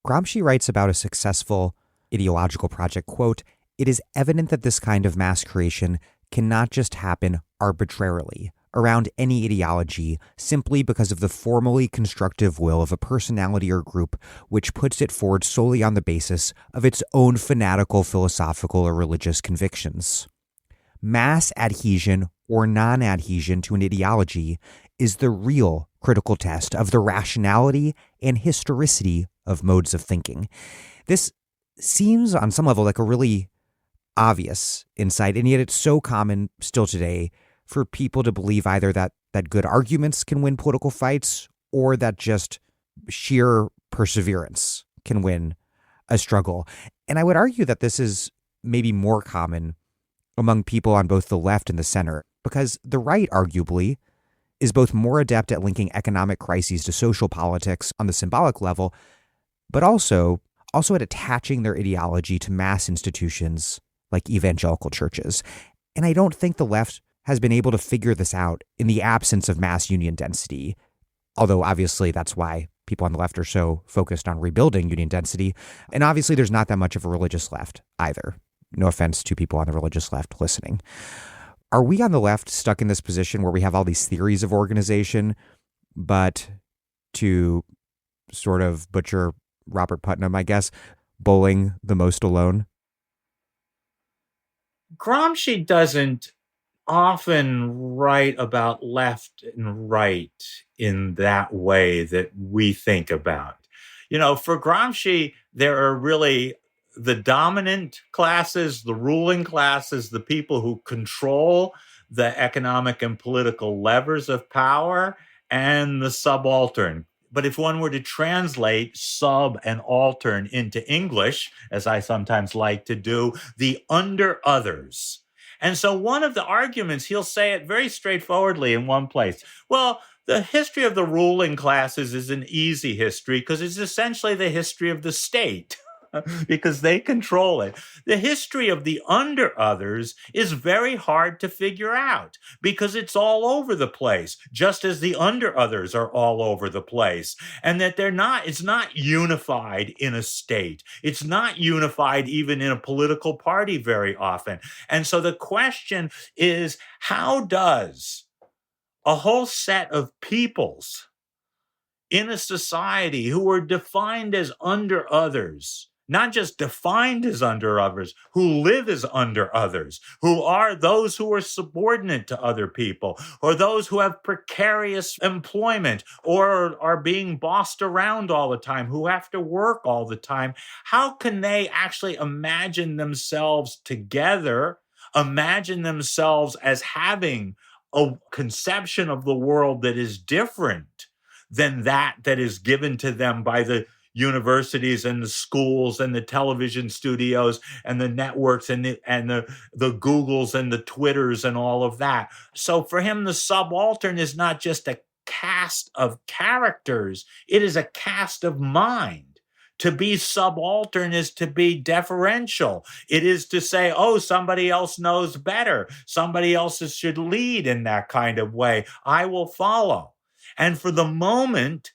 Gramsci writes about a successful ideological project, quote, "It is evident that this kind of mass creation cannot just happen arbitrarily around any ideology simply because of the formally constructive will of a personality or group which puts it forward solely on the basis of its own fanatical philosophical or religious convictions. Mass adhesion or non-adhesion to an ideology is the real critical test of the rationality and historicity of modes of thinking." This seems on some level like a really obvious insight, and yet it's so common still today for people to believe either that good arguments can win political fights or that just sheer perseverance can win a struggle. And I would argue that this is maybe more common among people on both the left and the center, because the right, arguably, is both more adept at linking economic crises to social politics on the symbolic level, but also at attaching their ideology to mass institutions like evangelical churches. And I don't think the left has been able to figure this out in the absence of mass union density, although obviously that's why people on the left are so focused on rebuilding union density. And obviously there's not that much of a religious left either. No offense to people on the religious left listening. Are we on the left stuck in this position where we have all these theories of organization, but to sort of butcher Robert Putnam, I guess, bowling the most alone? Gramsci doesn't often write about left and right in that way that we think about. You know, for Gramsci, there are really the dominant classes, the ruling classes, the people who control the economic and political levers of power, and the subaltern. But if one were to translate sub and altern into English, as I sometimes like to do, the under others. And so one of the arguments, he'll say it very straightforwardly in one place. Well, the history of the ruling classes is an easy history because it's essentially the history of the state. Because they control it. The history of the under others is very hard to figure out because it's all over the place, just as the under others are all over the place. And that it's not unified in a state. It's not unified even in a political party very often. And so the question is, how does a whole set of peoples in a society who are defined as under others, not just defined as under others, who live as under others, who are those who are subordinate to other people, or those who have precarious employment, or are being bossed around all the time, who have to work all the time. How can they actually imagine themselves together, imagine themselves as having a conception of the world that is different than that is given to them by the universities and the schools and the television studios and the networks and the Googles and the Twitters and all of that? So for him, the subaltern is not just a cast of characters, it is a cast of mind. To be subaltern is to be deferential. It is to say, oh, somebody else knows better. Somebody else should lead in that kind of way. I will follow. And for the moment,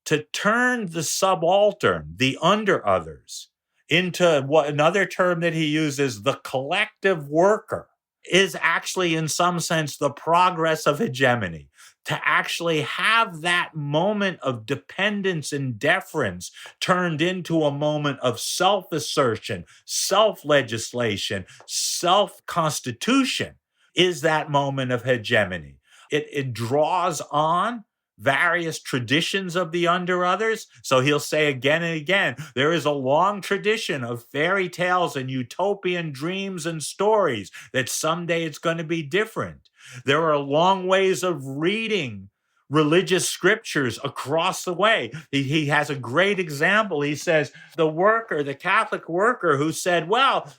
to turn the subaltern, the under others, into what another term that he uses, the collective worker, is actually in some sense the progress of hegemony. To actually have that moment of dependence and deference turned into a moment of self-assertion, self-legislation, self-constitution is that moment of hegemony. It draws on various traditions of the under others. So he'll say again and again, there is a long tradition of fairy tales and utopian dreams and stories that someday it's going to be different. There are long ways of reading religious scriptures across the way. He has a great example. He says, the Catholic worker who said, well,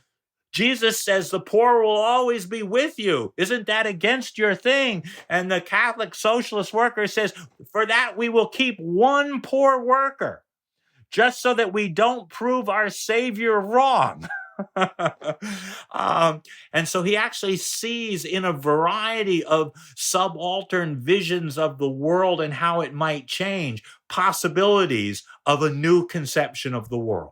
Jesus says the poor will always be with you. Isn't that against your thing? And the Catholic socialist worker says, for that we will keep one poor worker, just so that we don't prove our Savior wrong. And so he actually sees in a variety of subaltern visions of the world and how it might change, possibilities of a new conception of the world.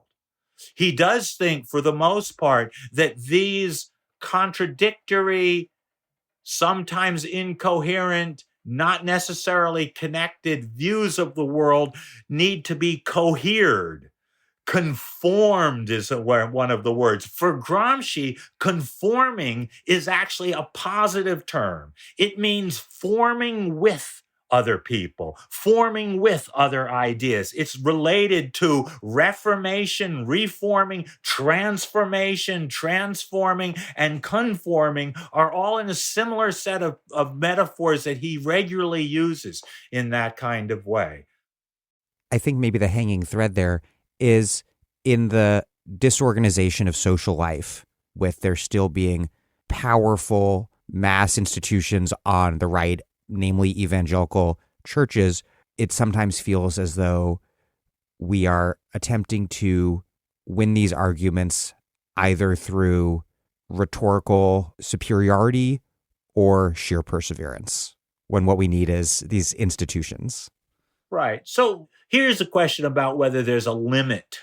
He does think, for the most part, that these contradictory, sometimes incoherent, not necessarily connected views of the world need to be cohered. Conformed is one of the words. For Gramsci, conforming is actually a positive term. It means forming with other people, forming with other ideas. It's related to reformation, reforming, transformation, transforming, and conforming are all in a similar set of metaphors that he regularly uses in that kind of way. I think maybe the hanging thread there is in the disorganization of social life, with there still being powerful mass institutions on the right, namely evangelical churches. It sometimes feels as though we are attempting to win these arguments either through rhetorical superiority or sheer perseverance, when what we need is these institutions. Right. So here's a question about whether there's a limit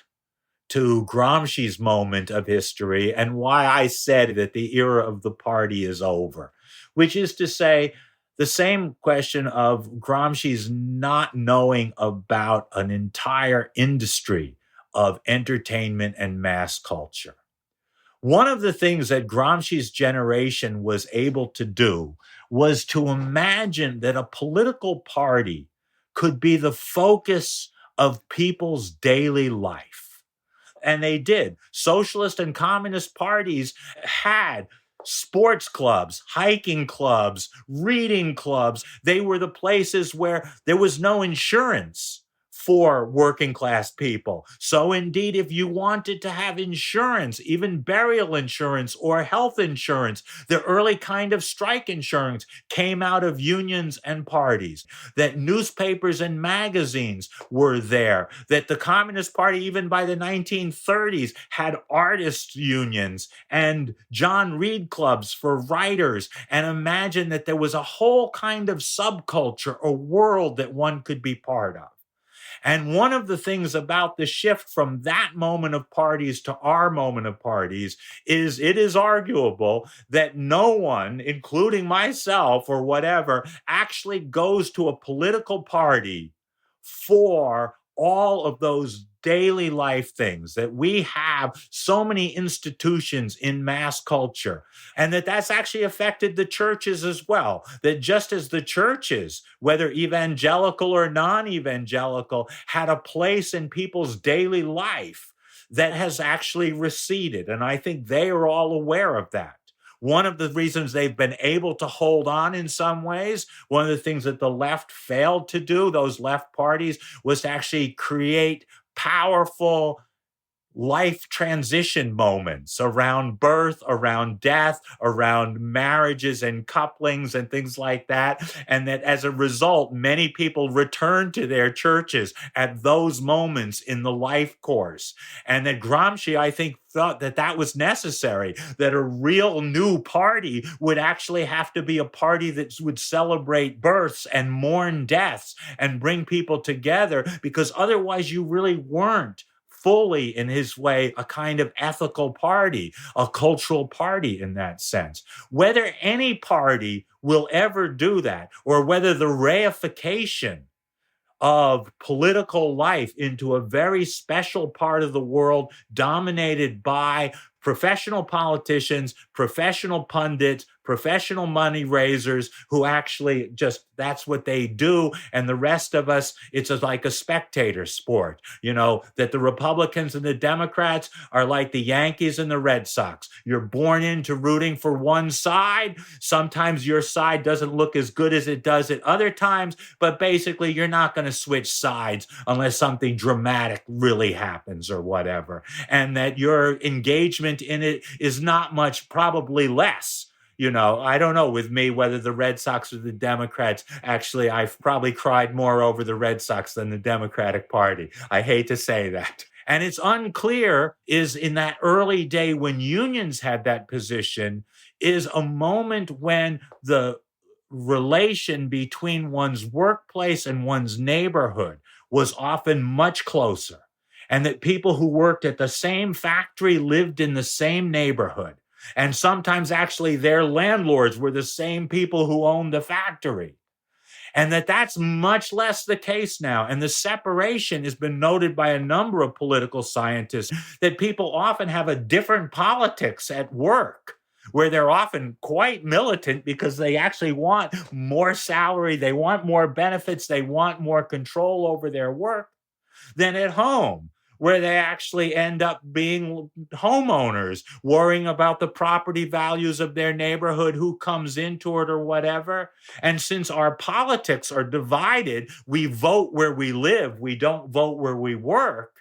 to Gramsci's moment of history and why I said that the era of the party is over, which is to say, the same question of Gramsci's not knowing about an entire industry of entertainment and mass culture. One of the things that Gramsci's generation was able to do was to imagine that a political party could be the focus of people's daily life. And they did. Socialist and communist parties had sports clubs, hiking clubs, reading clubs. They were the places where there was no insurance for working class people. So indeed, if you wanted to have insurance, even burial insurance or health insurance, the early kind of strike insurance came out of unions and parties, that newspapers and magazines were there, that the Communist Party, even by the 1930s, had artists unions and John Reed clubs for writers, and imagine that there was a whole kind of subculture or world that one could be part of. And one of the things about the shift from that moment of parties to our moment of parties is it is arguable that no one, including myself or whatever, actually goes to a political party for all of those daily life things, that we have so many institutions in mass culture, and that's actually affected the churches as well. That just as the churches, whether evangelical or non-evangelical, had a place in people's daily life, that has actually receded. And I think they are all aware of that. One of the reasons they've been able to hold on in some ways, one of the things that the left failed to do, those left parties, was to actually create powerful life transition moments around birth, around death, around marriages and couplings and things like that. And that as a result, many people return to their churches at those moments in the life course. And that Gramsci, I think, thought that that was necessary, that a real new party would actually have to be a party that would celebrate births and mourn deaths and bring people together, because otherwise you really weren't fully, in his way, a kind of ethical party, a cultural party in that sense. Whether any party will ever do that, or whether the reification of political life into a very special part of the world dominated by professional politicians, professional pundits, professional money raisers who actually just, that's what they do. And the rest of us, it's like a spectator sport, that the Republicans and the Democrats are like the Yankees and the Red Sox. You're born into rooting for one side. Sometimes your side doesn't look as good as it does at other times, but basically you're not going to switch sides unless something dramatic really happens or whatever. And that your engagement in it is not much, probably less. I don't know with me whether the Red Sox or the Democrats. Actually, I've probably cried more over the Red Sox than the Democratic Party. I hate to say that. And it's unclear, is in that early day when unions had that position, is a moment when the relation between one's workplace and one's neighborhood was often much closer. And that people who worked at the same factory lived in the same neighborhood. And sometimes actually their landlords were the same people who owned the factory. And that's much less the case now. And the separation has been noted by a number of political scientists, that people often have a different politics at work, where they're often quite militant because they actually want more salary, they want more benefits, they want more control over their work, than at home, where they actually end up being homeowners, worrying about the property values of their neighborhood, who comes into it or whatever. And since our politics are divided, we vote where we live, we don't vote where we work,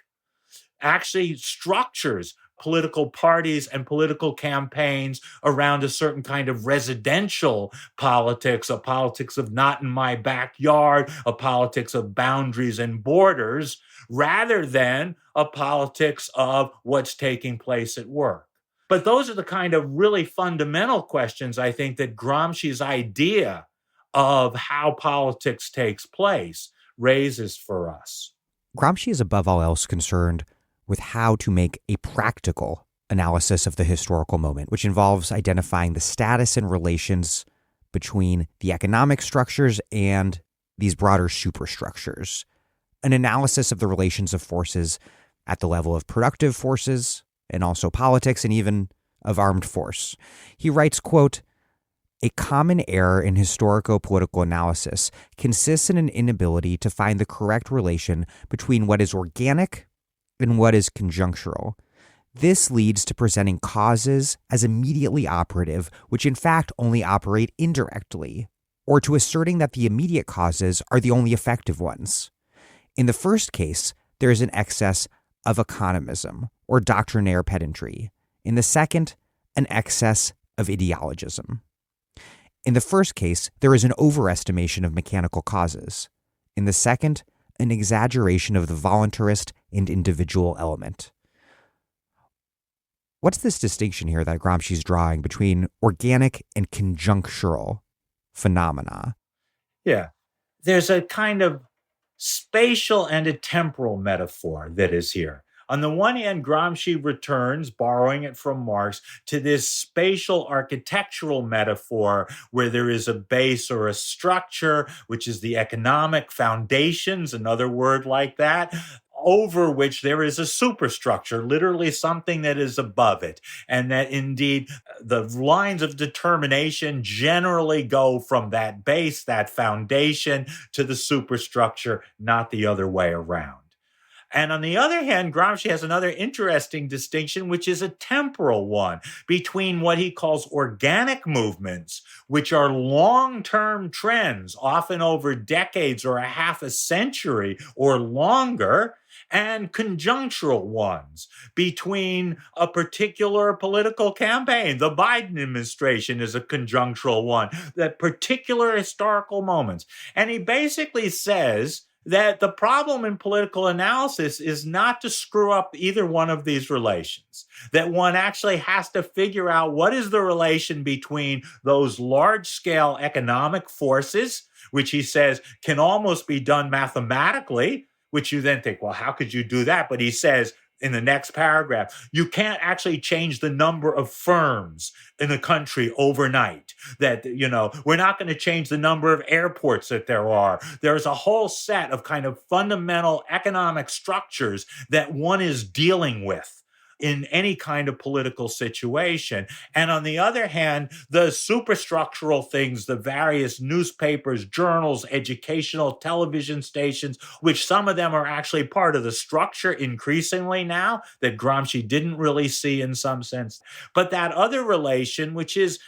actually structures political parties and political campaigns around a certain kind of residential politics, a politics of not in my backyard, a politics of boundaries and borders, rather than a politics of what's taking place at work. But those are the kind of really fundamental questions, I think, that Gramsci's idea of how politics takes place raises for us. Gramsci is above all else concerned with how to make a practical analysis of the historical moment, which involves identifying the status and relations between the economic structures and these broader superstructures. An analysis of the relations of forces at the level of productive forces and also politics and even of armed force. He writes, quote, "A common error in historico-political analysis consists in an inability to find the correct relation between what is organic and what is conjunctural. This leads to presenting causes as immediately operative, which in fact only operate indirectly, or to asserting that the immediate causes are the only effective ones. In the first case, there is an excess of economism or doctrinaire pedantry. In the second, an excess of ideologism. In the first case, there is an overestimation of mechanical causes. In the second, an exaggeration of the voluntarist and individual element." What's this distinction here that Gramsci's drawing between organic and conjunctural phenomena? Yeah, there's a kind of spatial and a temporal metaphor that is here. On the one hand, Gramsci returns, borrowing it from Marx, to this spatial architectural metaphor where there is a base or a structure, which is the economic foundations, another word like that, over which there is a superstructure, literally something that is above it. And that indeed the lines of determination generally go from that base, that foundation, to the superstructure, not the other way around. And on the other hand, Gramsci has another interesting distinction, which is a temporal one between what he calls organic movements, which are long term trends, often over decades or a half a century or longer, and conjunctural ones between a particular political campaign. The Biden administration is a conjunctural one, that particular historical moments. And he basically says that the problem in political analysis is not to screw up either one of these relations, that one actually has to figure out what is the relation between those large-scale economic forces, which he says can almost be done mathematically, which you then think, well, how could you do that? But he says in the next paragraph, you can't actually change the number of firms in the country overnight. That, we're not going to change the number of airports that there are. There's a whole set of kind of fundamental economic structures that one is dealing with in any kind of political situation. And on the other hand, the superstructural things, the various newspapers, journals, educational television stations, which some of them are actually part of the structure increasingly now that Gramsci didn't really see in some sense. But that other relation, which is,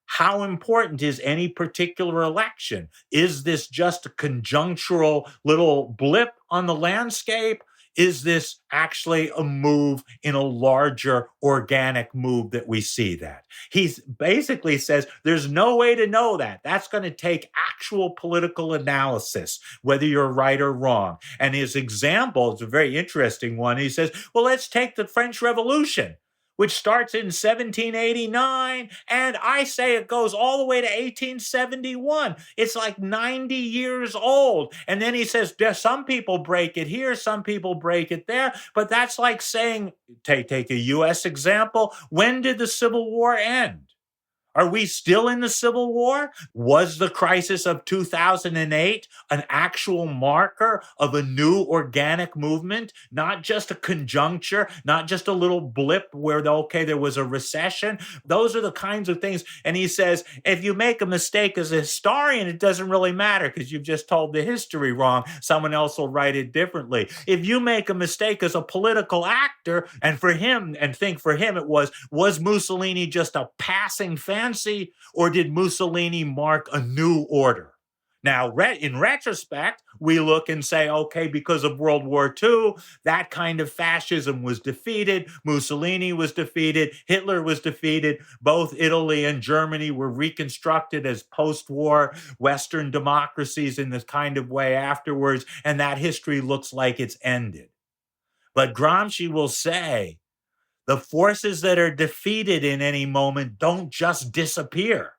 how important is any particular election? Is this just a conjunctural little blip on the landscape? Is this actually a move in a larger organic move that we see that? He basically says there's no way to know that. That's going to take actual political analysis, whether you're right or wrong. And his example is a very interesting one. He says, well, let's take the French Revolution, which starts in 1789, and I say it goes all the way to 1871. It's like 90 years old. And then he says, some people break it here, some people break it there, but that's like saying, take a U.S. example, when did the Civil War end? Are we still in the Civil War? Was the crisis of 2008 an actual marker of a new organic movement, not just a conjuncture, not just a little blip where, there was a recession? Those are the kinds of things. And he says, if you make a mistake as a historian, it doesn't really matter because you've just told the history wrong. Someone else will write it differently. If you make a mistake as a political actor, and for him it was Mussolini just a passing fancy, or did Mussolini mark a new order? Now, in retrospect, we look and say, okay, because of World War II, that kind of fascism was defeated. Mussolini was defeated. Hitler was defeated. Both Italy and Germany were reconstructed as post-war Western democracies in this kind of way afterwards, and that history looks like it's ended. But Gramsci will say, the forces that are defeated in any moment don't just disappear.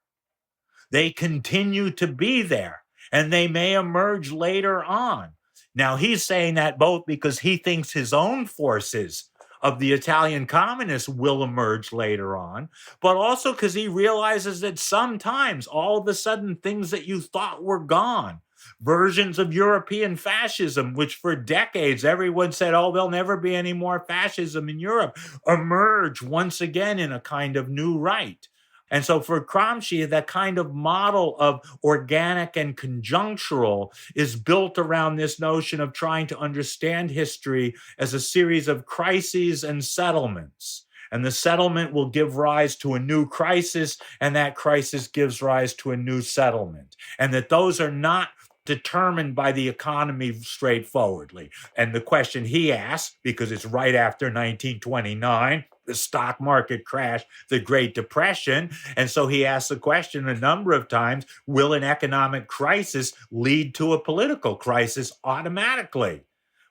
They continue to be there, and they may emerge later on. Now, he's saying that both because he thinks his own forces of the Italian communists will emerge later on, but also because he realizes that sometimes all of a sudden things that you thought were gone, versions of European fascism, which for decades everyone said, there'll never be any more fascism in Europe, emerge once again in a kind of new right. And so for Gramsci, that kind of model of organic and conjunctural is built around this notion of trying to understand history as a series of crises and settlements. And the settlement will give rise to a new crisis, and that crisis gives rise to a new settlement. And that those are not determined by the economy straightforwardly. And the question he asks, because it's right after 1929, the stock market crash, the Great Depression. And so he asks the question a number of times, will an economic crisis lead to a political crisis automatically?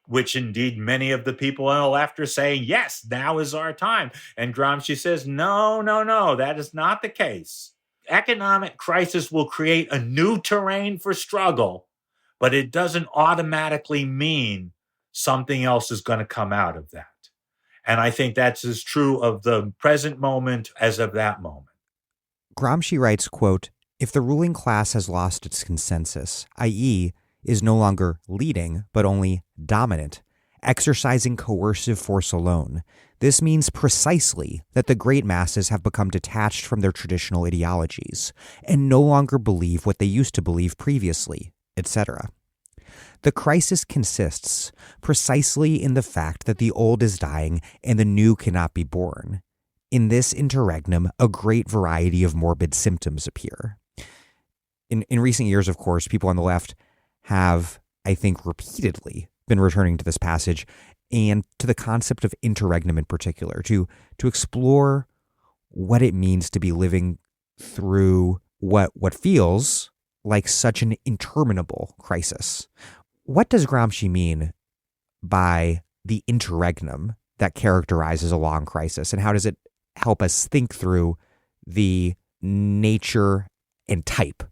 Which indeed many of the people on the left are saying, yes, now is our time. And Gramsci says, no, that is not the case. Economic crisis will create a new terrain for struggle, but it doesn't automatically mean something else is going to come out of that. And I think that's as true of the present moment as of that moment. Gramsci writes, quote, "If the ruling class has lost its consensus, i.e., is no longer leading, but only dominant, exercising coercive force alone, this means precisely that the great masses have become detached from their traditional ideologies and no longer believe what they used to believe previously, etc. The crisis consists precisely in the fact that the old is dying and the new cannot be born. In this interregnum, a great variety of morbid symptoms appear." In recent years, of course, people on the left have, I think, repeatedly been returning to this passage and to the concept of interregnum in particular, to explore what it means to be living through what feels like such an interminable crisis. What does Gramsci mean by the interregnum that characterizes a long crisis, and how does it help us think through the nature and type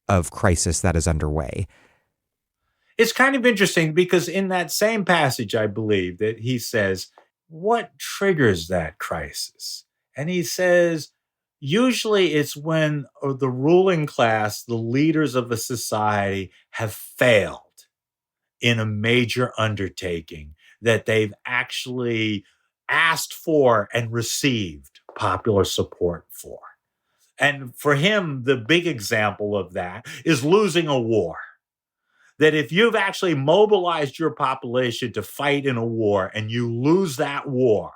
of crisis that is underway? It's kind of interesting because in that same passage, I believe that he says, what triggers that crisis? And he says, usually it's when the ruling class, the leaders of a society, have failed in a major undertaking that they've actually asked for and received popular support for. And for him, the big example of that is losing a war. That if you've actually mobilized your population to fight in a war and you lose that war,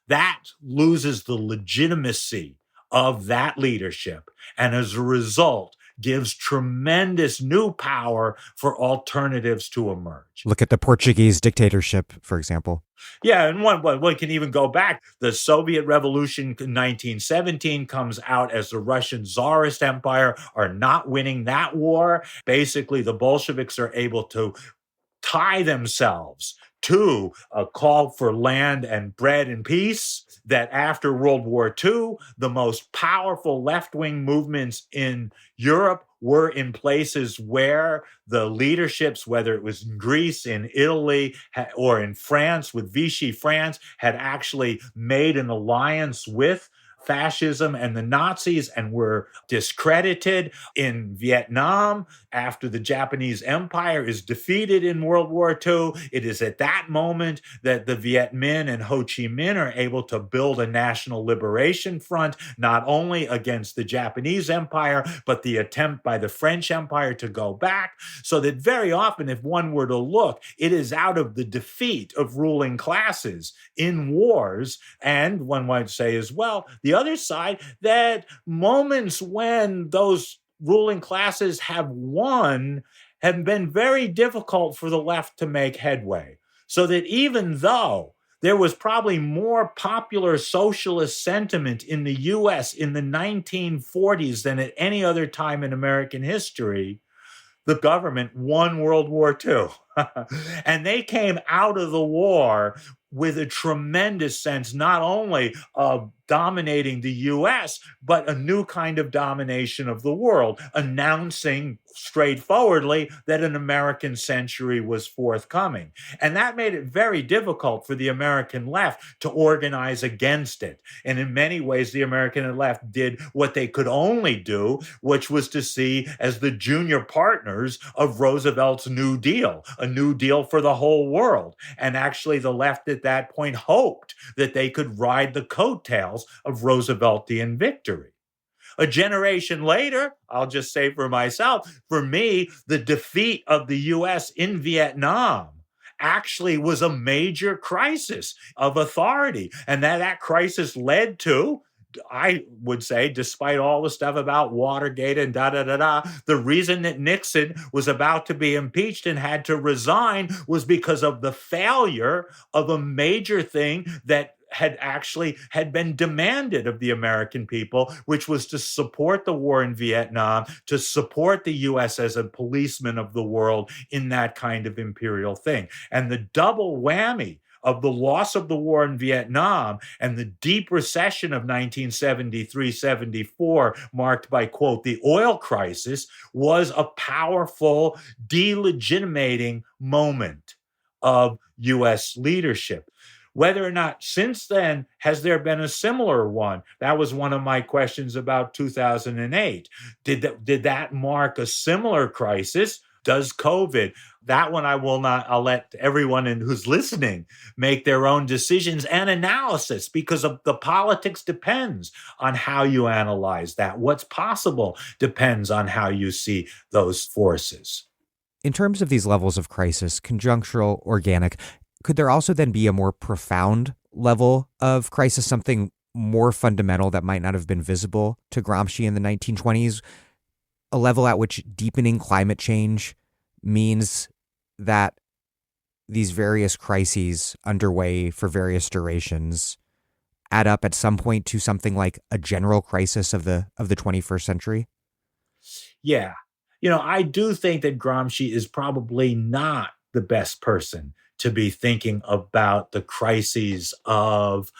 that loses the legitimacy of that leadership. And as a result, gives tremendous new power for alternatives to emerge. Look at the Portuguese dictatorship, for example. Yeah, and one can even go back. The Soviet Revolution in 1917 comes out as the Russian Tsarist Empire are not winning that war. Basically, the Bolsheviks are able to tie themselves to a call for land and bread and peace, that after World War II, the most powerful left-wing movements in Europe were in places where the leaderships, whether it was in Greece, in Italy, or in France with Vichy France, had actually made an alliance with fascism and the Nazis and were discredited. In Vietnam, after the Japanese Empire is defeated in World War II, it is at that moment that the Viet Minh and Ho Chi Minh are able to build a national liberation front, not only against the Japanese Empire, but the attempt by the French Empire to go back. So that very often, if one were to look, it is out of the defeat of ruling classes in wars, and one might say as well, the other side, that moments when those ruling classes have won have been very difficult for the left to make headway. So that even though there was probably more popular socialist sentiment in the US in the 1940s than at any other time in American history, the government won World War II. And they came out of the war with a tremendous sense, not only of dominating the US, but a new kind of domination of the world, announcing straightforwardly that an American century was forthcoming. And that made it very difficult for the American left to organize against it. And in many ways, the American left did what they could only do, which was to see as the junior partners of Roosevelt's New Deal, a New Deal for the whole world. And actually, the left at that point hoped that they could ride the coattails of Rooseveltian victory. A generation later, I'll just say for myself, for me, the defeat of the US in Vietnam actually was a major crisis of authority. And that crisis led to, I would say, despite all the stuff about Watergate and the reason that Nixon was about to be impeached and had to resign was because of the failure of a major thing that had been demanded of the American people, which was to support the war in Vietnam, to support the US as a policeman of the world in that kind of imperial thing. And the double whammy of the loss of the war in Vietnam and the deep recession of 1973-74, marked by, quote, the oil crisis, was a powerful delegitimating moment of U.S. leadership. Whether or not since then has there been a similar one? That was one of my questions about 2008. Did that mark a similar crisis? Does COVID? That one I'll let everyone who's listening make their own decisions and analysis, because of the politics depends on how you analyze that. What's possible depends on how you see those forces. In terms of these levels of crisis, conjunctural, organic, could there also then be a more profound level of crisis, something more fundamental that might not have been visible to Gramsci in the 1920s, a level at which deepening climate change means that these various crises underway for various durations add up at some point to something like a general crisis of the 21st century? Yeah. I do think that Gramsci is probably not the best person to be thinking about the crises of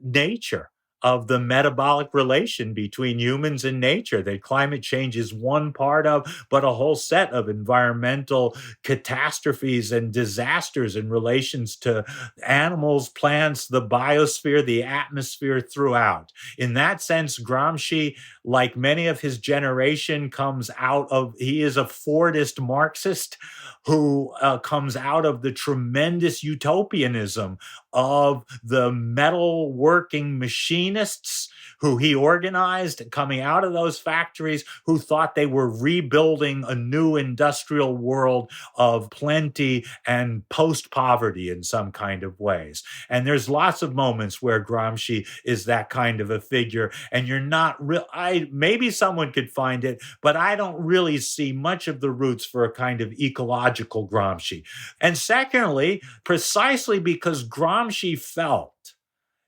nature, of the metabolic relation between humans and nature that climate change is one part of, but a whole set of environmental catastrophes and disasters in relations to animals, plants, the biosphere, the atmosphere throughout. In that sense, Gramsci, like many of his generation, he is a Fordist Marxist who comes out of the tremendous utopianism of the metal working machinists who he organized coming out of those factories, who thought they were rebuilding a new industrial world of plenty and post-poverty in some kind of ways. And there's lots of moments where Gramsci is that kind of a figure, and you're not real. Maybe someone could find it, but I don't really see much of the roots for a kind of ecological Gramsci. And secondly, precisely because Gramsci felt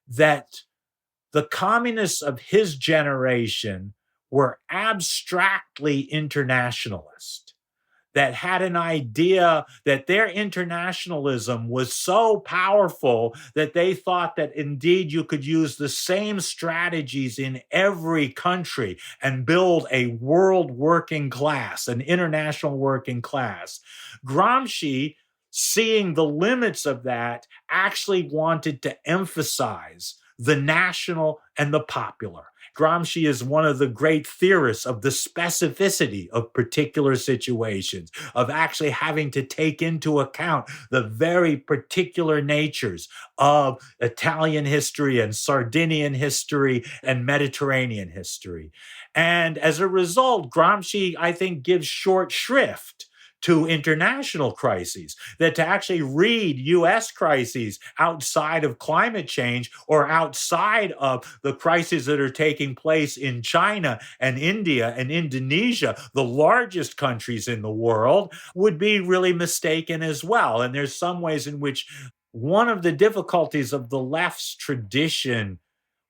that the communists of his generation were abstractly internationalist, that had an idea that their internationalism was so powerful that they thought that indeed you could use the same strategies in every country and build a world working class, an international working class. Gramsci, seeing the limits of that, actually wanted to emphasize the national and the popular. Gramsci is one of the great theorists of the specificity of particular situations, of actually having to take into account the very particular natures of Italian history and Sardinian history and Mediterranean history. And as a result, Gramsci, I think, gives short shrift to international crises, that to actually read US crises outside of climate change or outside of the crises that are taking place in China and India and Indonesia, the largest countries in the world, would be really mistaken as well. And there's some ways in which one of the difficulties of the left's tradition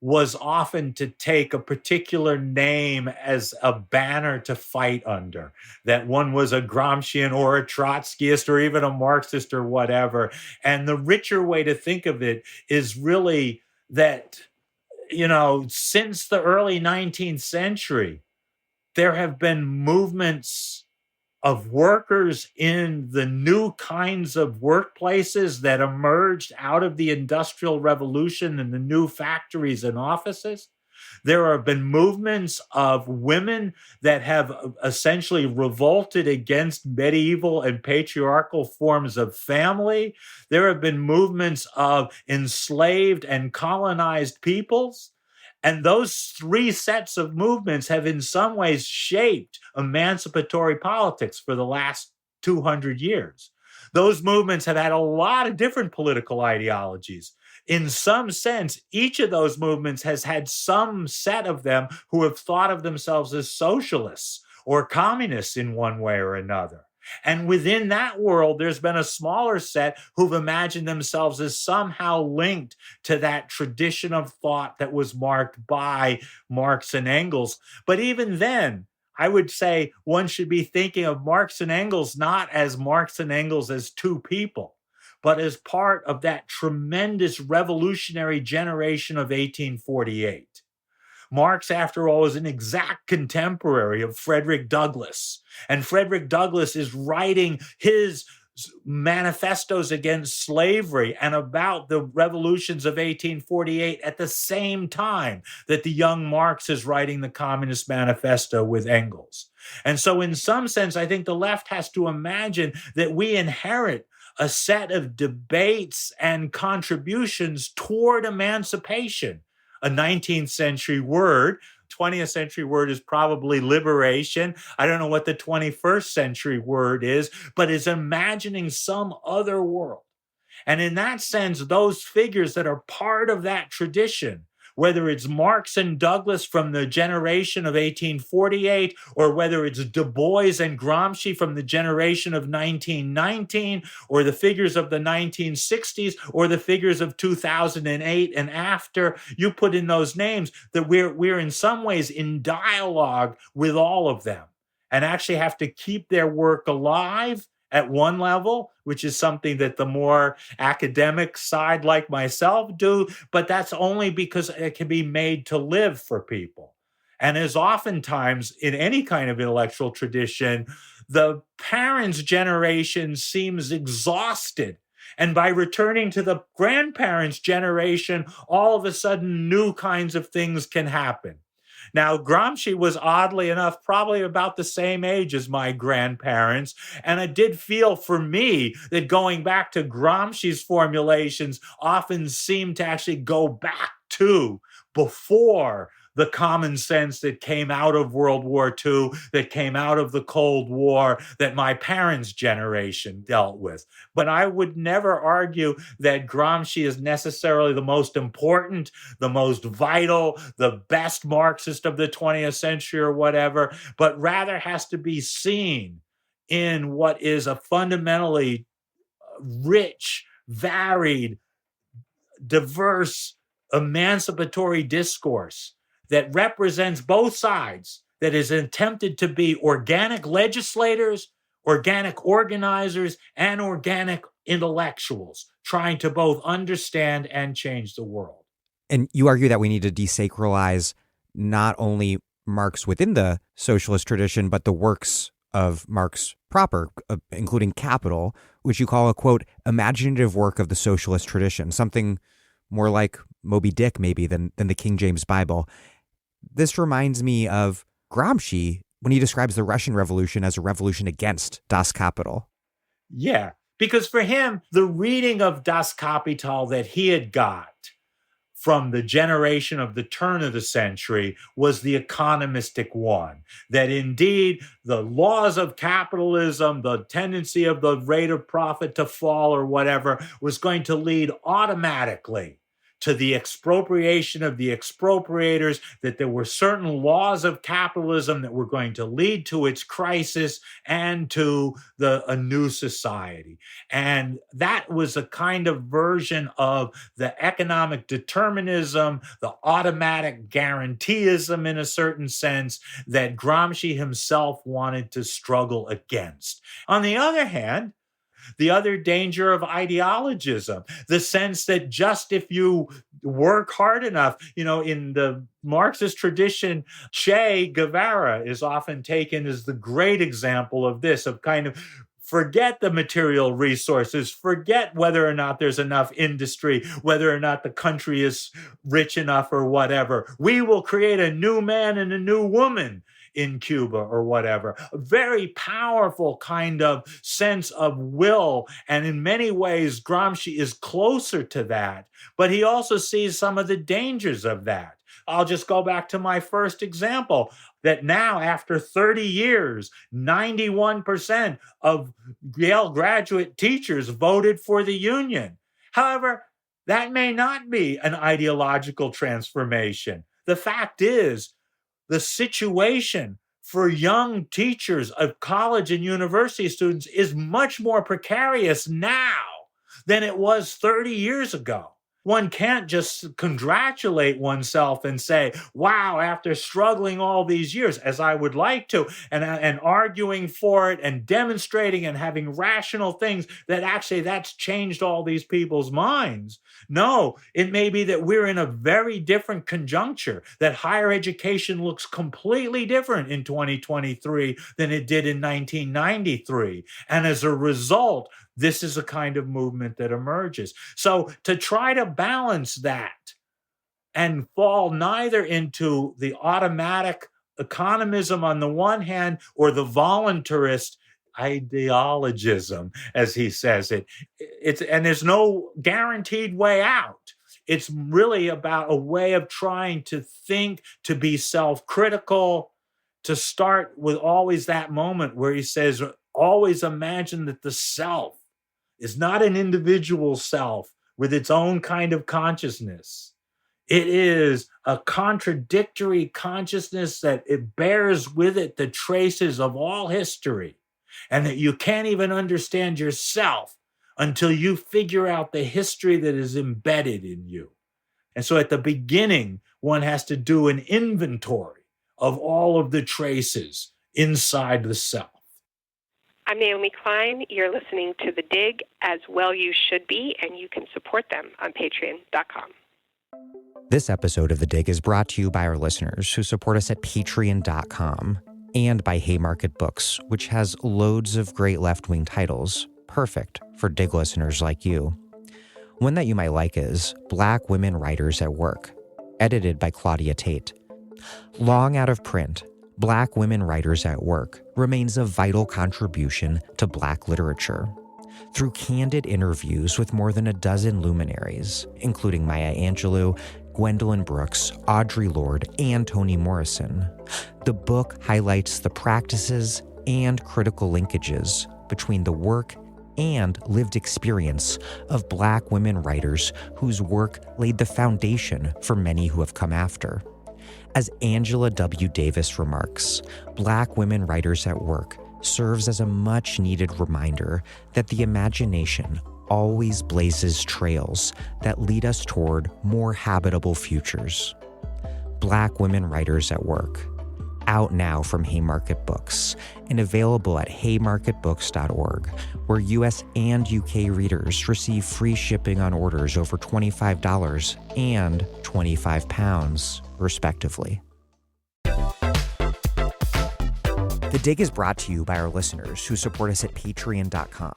was often to take a particular name as a banner to fight under, that one was a Gramscian or a Trotskyist or even a Marxist or whatever. And the richer way to think of it is really that, since the early 19th century, there have been movements of workers in the new kinds of workplaces that emerged out of the Industrial Revolution and the new factories and offices. There have been movements of women that have essentially revolted against medieval and patriarchal forms of family. There have been movements of enslaved and colonized peoples. And those three sets of movements have in some ways shaped emancipatory politics for the last 200 years. Those movements have had a lot of different political ideologies. In some sense, each of those movements has had some set of them who have thought of themselves as socialists or communists in one way or another. And within that world, there's been a smaller set who've imagined themselves as somehow linked to that tradition of thought that was marked by Marx and Engels. But even then, I would say one should be thinking of Marx and Engels not as Marx and Engels as two people, but as part of that tremendous revolutionary generation of 1848. Marx, after all, is an exact contemporary of Frederick Douglass. And Frederick Douglass is writing his manifestos against slavery and about the revolutions of 1848 at the same time that the young Marx is writing the Communist Manifesto with Engels. And so, in some sense, I think the left has to imagine that we inherit a set of debates and contributions toward emancipation. A 19th century word, 20th century word is probably liberation. I don't know what the 21st century word is, but it's imagining some other world. And in that sense, those figures that are part of that tradition, whether it's Marx and Douglas from the generation of 1848, or whether it's Du Bois and Gramsci from the generation of 1919, or the figures of the 1960s, or the figures of 2008 and after, you put in those names, that we're in some ways in dialogue with all of them and actually have to keep their work alive at one level, which is something that the more academic side like myself do, but that's only because it can be made to live for people. And as oftentimes in any kind of intellectual tradition, the parents' generation seems exhausted. And by returning to the grandparents' generation, all of a sudden new kinds of things can happen. Now, Gramsci was oddly enough probably about the same age as my grandparents. And it did feel for me that going back to Gramsci's formulations often seemed to actually go back to before the common sense that came out of World War II, that came out of the Cold War, that my parents' generation dealt with. But I would never argue that Gramsci is necessarily the most important, the most vital, the best Marxist of the 20th century or whatever, but rather has to be seen in what is a fundamentally rich, varied, diverse, emancipatory discourse that represents both sides, that is attempted to be organic legislators, organic organizers, and organic intellectuals, trying to both understand and change the world. And you argue that we need to desacralize not only Marx within the socialist tradition, but the works of Marx proper, including Capital, which you call a, quote, imaginative work of the socialist tradition, something more like Moby Dick maybe than the King James Bible. This reminds me of Gramsci when he describes the Russian Revolution as a revolution against Das Kapital. Yeah, because for him, the reading of Das Kapital that he had got from the generation of the turn of the century was the economistic one, that indeed the laws of capitalism, the tendency of the rate of profit to fall or whatever, was going to lead automatically to the expropriation of the expropriators, that there were certain laws of capitalism that were going to lead to its crisis and to a new society. And that was a kind of version of the economic determinism, the automatic guaranteeism in a certain sense, that Gramsci himself wanted to struggle against. On the other hand, the other danger of ideologism, the sense that just if you work hard enough, in the Marxist tradition, Che Guevara is often taken as the great example of this, of kind of forget the material resources, forget whether or not there's enough industry, whether or not the country is rich enough or whatever. We will create a new man and a new woman in Cuba or whatever. A very powerful kind of sense of will. And in many ways, Gramsci is closer to that, but he also sees some of the dangers of that. I'll just go back to my first example, that now after 30 years, 91% of Yale graduate teachers voted for the union. However, that may not be an ideological transformation. The fact is, the situation for young teachers of college and university students is much more precarious now than it was 30 years ago. One can't just congratulate oneself and say, wow, after struggling all these years, as I would like to, and arguing for it and demonstrating and having rational things, that actually that's changed all these people's minds. No, it may be that we're in a very different conjuncture, that higher education looks completely different in 2023 than it did in 1993. And as a result, this is a kind of movement that emerges. So to try to balance that and fall neither into the automatic economism on the one hand or the voluntarist ideologism, as he says it. And there's no guaranteed way out. It's really about a way of trying to think, to be self-critical, to start with always that moment where he says, always imagine that the self is not an individual self with its own kind of consciousness. It is a contradictory consciousness that it bears with it the traces of all history, and that you can't even understand yourself until you figure out the history that is embedded in you. And so at the beginning, one has to do an inventory of all of the traces inside the self. I'm Naomi Klein. You're listening to The Dig, as well you should be, and you can support them on patreon.com. This episode of The Dig is brought to you by our listeners who support us at patreon.com and by Haymarket Books, which has loads of great left-wing titles, perfect for Dig listeners like you. One that you might like is Black Women Writers at Work, edited by Claudia Tate. Long out of print, Black Women Writers at Work remains a vital contribution to Black literature. Through candid interviews with more than a dozen luminaries, including Maya Angelou, Gwendolyn Brooks, Audre Lorde, and Toni Morrison, the book highlights the practices and critical linkages between the work and lived experience of Black women writers whose work laid the foundation for many who have come after. As Angela W. Davis remarks, Black Women Writers at Work serves as a much-needed reminder that the imagination always blazes trails that lead us toward more habitable futures. Black Women Writers at Work, out now from Haymarket Books and available at haymarketbooks.org, where US and UK readers receive free shipping on orders over $25 and £25, respectively. The Dig is brought to you by our listeners who support us at patreon.com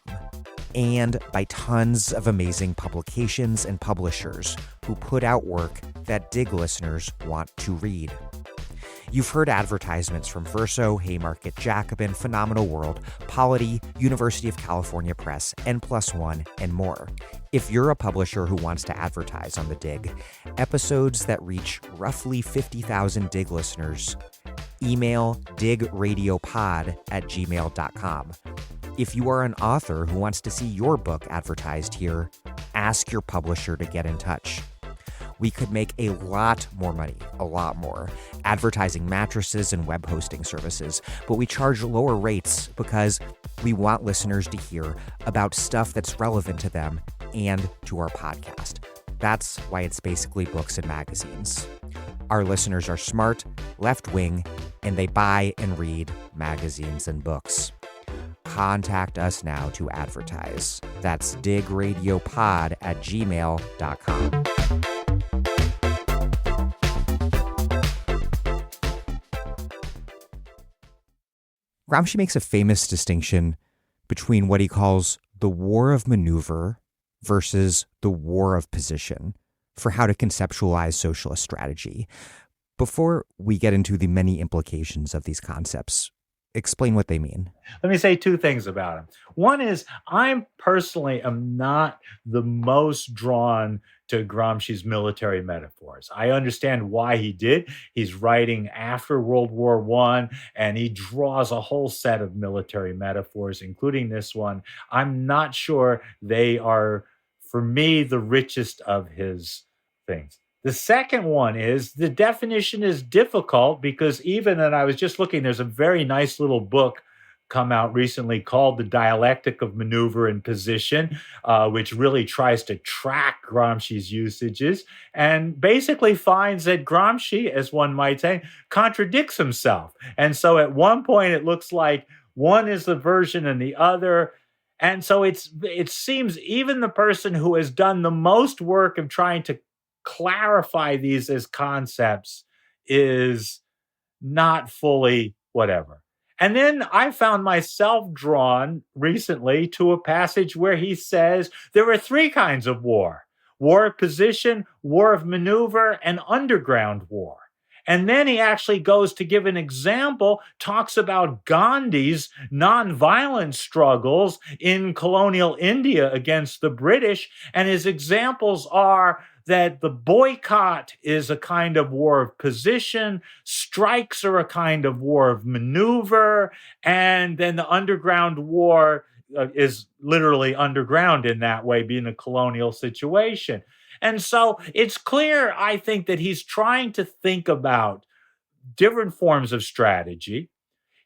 and by tons of amazing publications and publishers who put out work that Dig listeners want to read. You've heard advertisements from Verso, Haymarket, Jacobin, Phenomenal World, Polity, University of California Press, N+1, and more. If you're a publisher who wants to advertise on The Dig, episodes that reach roughly 50,000 Dig listeners, email digradiopod@gmail.com. If you are an author who wants to see your book advertised here, ask your publisher to get in touch. We could make a lot more money, a lot more, advertising mattresses and web hosting services, but we charge lower rates because we want listeners to hear about stuff that's relevant to them and to our podcast. That's why it's basically books and magazines. Our listeners are smart, left-wing, and they buy and read magazines and books. Contact us now to advertise. That's digradiopod@gmail.com. Gramsci makes a famous distinction between what he calls the war of maneuver versus the war of position for how to conceptualize socialist strategy. Before we get into the many implications of these concepts, explain what they mean. Let me say two things about him. One is I personally am not the most drawn to Gramsci's military metaphors. I understand why he did. He's writing after World War I, and he draws a whole set of military metaphors, including this one. I'm not sure they are, for me, the richest of his things. The second one is the definition is difficult because and I was just looking, there's a very nice little book come out recently called The Dialectic of Maneuver and Position, which really tries to track Gramsci's usages and basically finds that Gramsci, as one might say, contradicts himself. And so at one point, it looks like one is the version and the other. And so it seems even the person who has done the most work of trying to clarify these as concepts is not fully whatever. And then I found myself drawn recently to a passage where he says there are three kinds of war: war of position, war of maneuver, and underground war. And then he actually goes to give an example, talks about Gandhi's nonviolent struggles in colonial India against the British. And his examples are that the boycott is a kind of war of position, strikes are a kind of war of maneuver, and then the underground war is literally underground in that way, being a colonial situation. And so it's clear, I think, that he's trying to think about different forms of strategy.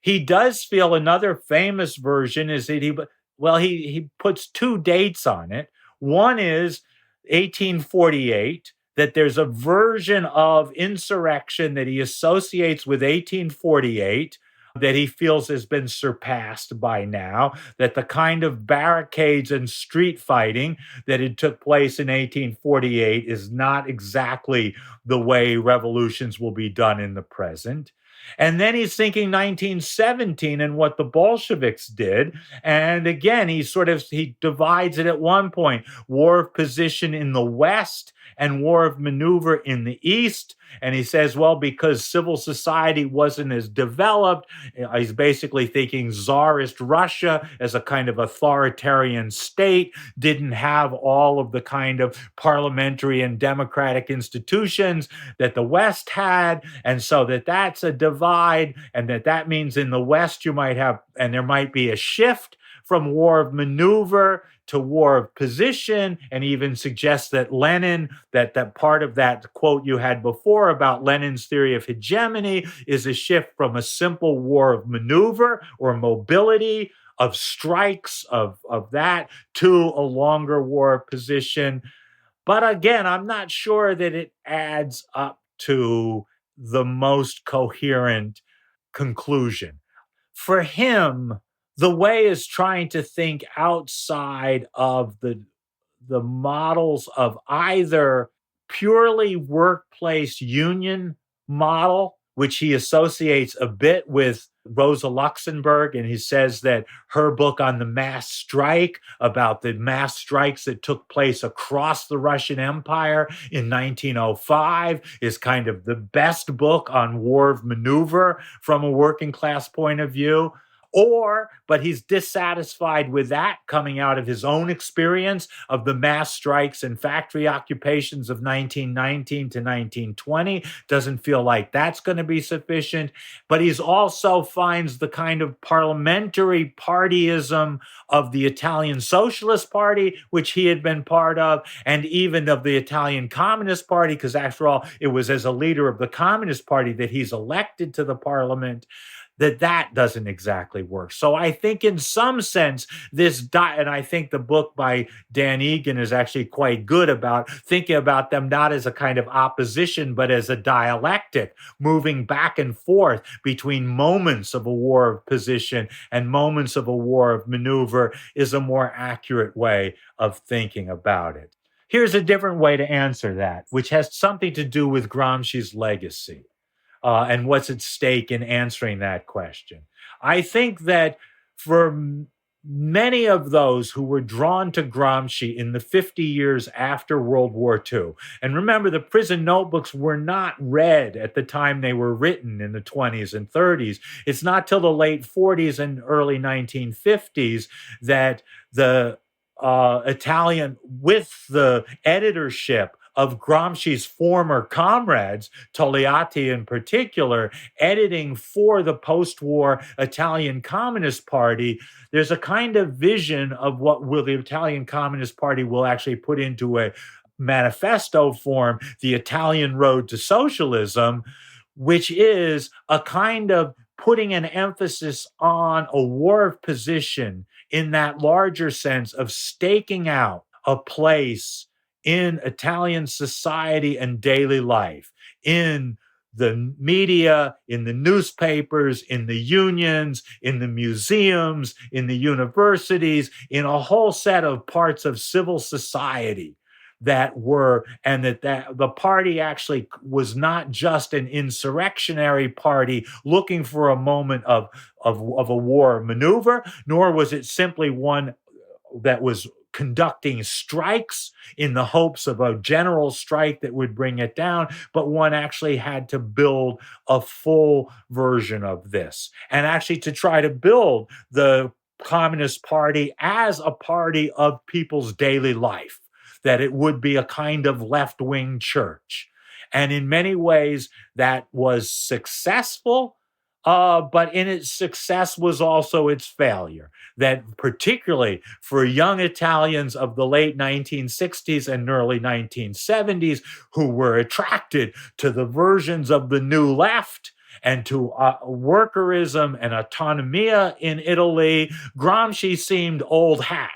He does feel another famous version is that he puts two dates on it. One is 1848, that there's a version of insurrection that he associates with 1848 that he feels has been surpassed by now, that the kind of barricades and street fighting that had took place in 1848 is not exactly the way revolutions will be done in the present. And then he's thinking 1917 and what the Bolsheviks did. And again, he divides it at one point: war of position in the West and war of maneuver in the East. And he says, well, because civil society wasn't as developed, he's basically thinking Tsarist Russia as a kind of authoritarian state didn't have all of the kind of parliamentary and democratic institutions that the West had. And so that's a divide, and that means in the West you might have, and there might be a shift from war of maneuver to war of position, and even suggests that Lenin, that part of that quote you had before about Lenin's theory of hegemony is a shift from a simple war of maneuver or mobility, of strikes, of that, to a longer war of position. But again, I'm not sure that it adds up to the most coherent conclusion. For him, the way is trying to think outside of the models of either purely workplace union model, which he associates a bit with Rosa Luxemburg. And he says that her book on the mass strike, about the mass strikes that took place across the Russian Empire in 1905, is kind of the best book on war of maneuver from a working class point of view. But he's dissatisfied with that coming out of his own experience of the mass strikes and factory occupations of 1919 to 1920. Doesn't feel like that's going to be sufficient. But he's also finds the kind of parliamentary partyism of the Italian Socialist Party, which he had been part of, and even of the Italian Communist Party, because after all, it was as a leader of the Communist Party that he's elected to the parliament, that doesn't exactly work. So I think in some sense, and I think the book by Dan Egan is actually quite good about thinking about them not as a kind of opposition, but as a dialectic, moving back and forth between moments of a war of position and moments of a war of maneuver is a more accurate way of thinking about it. Here's a different way to answer that, which has something to do with Gramsci's legacy. And what's at stake in answering that question. I think that for many of those who were drawn to Gramsci in the 50 years after World War II, and remember, the prison notebooks were not read at the time they were written in the 20s and 30s. It's not till the late 40s and early 1950s that the Italian, with the editorship of Gramsci's former comrades, Togliatti in particular, editing for the post-war Italian Communist Party, there's a kind of vision of what the Italian Communist Party will actually put into a manifesto form, the Italian Road to Socialism, which is a kind of putting an emphasis on a war of position in that larger sense of staking out a place in Italian society and daily life, in the media, in the newspapers, in the unions, in the museums, in the universities, in a whole set of parts of civil society that were, and that the party actually was not just an insurrectionary party looking for a moment of a war maneuver, nor was it simply one that was conducting strikes in the hopes of a general strike that would bring it down, but one actually had to build a full version of this, and actually to try to build the Communist Party as a party of people's daily life, that it would be a kind of left-wing church. And in many ways, that was successful, but in its success was also its failure. That particularly for young Italians of the late 1960s and early 1970s who were attracted to the versions of the New Left and to workerism and autonomia in Italy, Gramsci seemed old hat.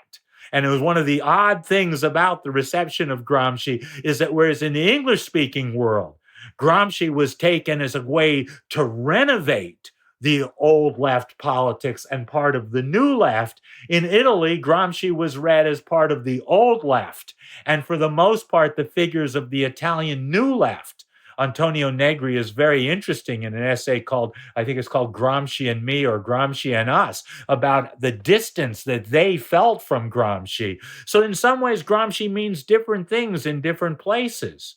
And it was one of the odd things about the reception of Gramsci is that whereas in the English-speaking world, Gramsci was taken as a way to renovate the old left politics and part of the new left. In Italy, Gramsci was read as part of the old left. And for the most part, the figures of the Italian new left, Antonio Negri is very interesting in an essay called, I think it's called Gramsci and Me or Gramsci and Us, about the distance that they felt from Gramsci. So in some ways, Gramsci means different things in different places.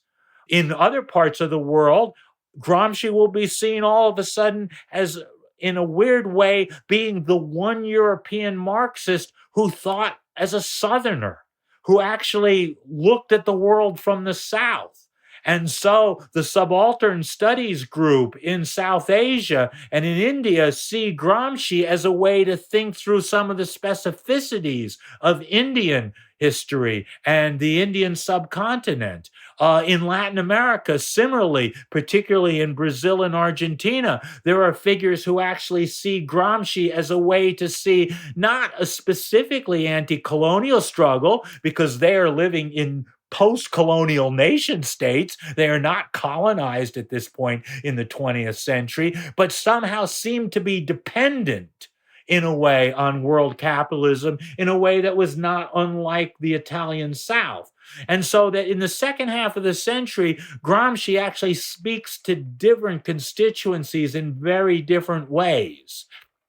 In other parts of the world, Gramsci will be seen all of a sudden as, in a weird way, being the one European Marxist who thought as a Southerner, who actually looked at the world from the South. And so the subaltern studies group in South Asia and in India see Gramsci as a way to think through some of the specificities of Indian history and the Indian subcontinent. In Latin America, similarly, particularly in Brazil and Argentina, there are figures who actually see Gramsci as a way to see not a specifically anti-colonial struggle, because they are living in post-colonial nation states. They are not colonized at this point in the 20th century, but somehow seem to be dependent in a way on world capitalism in a way that was not unlike the Italian South. And so that in the second half of the century, Gramsci actually speaks to different constituencies in very different ways.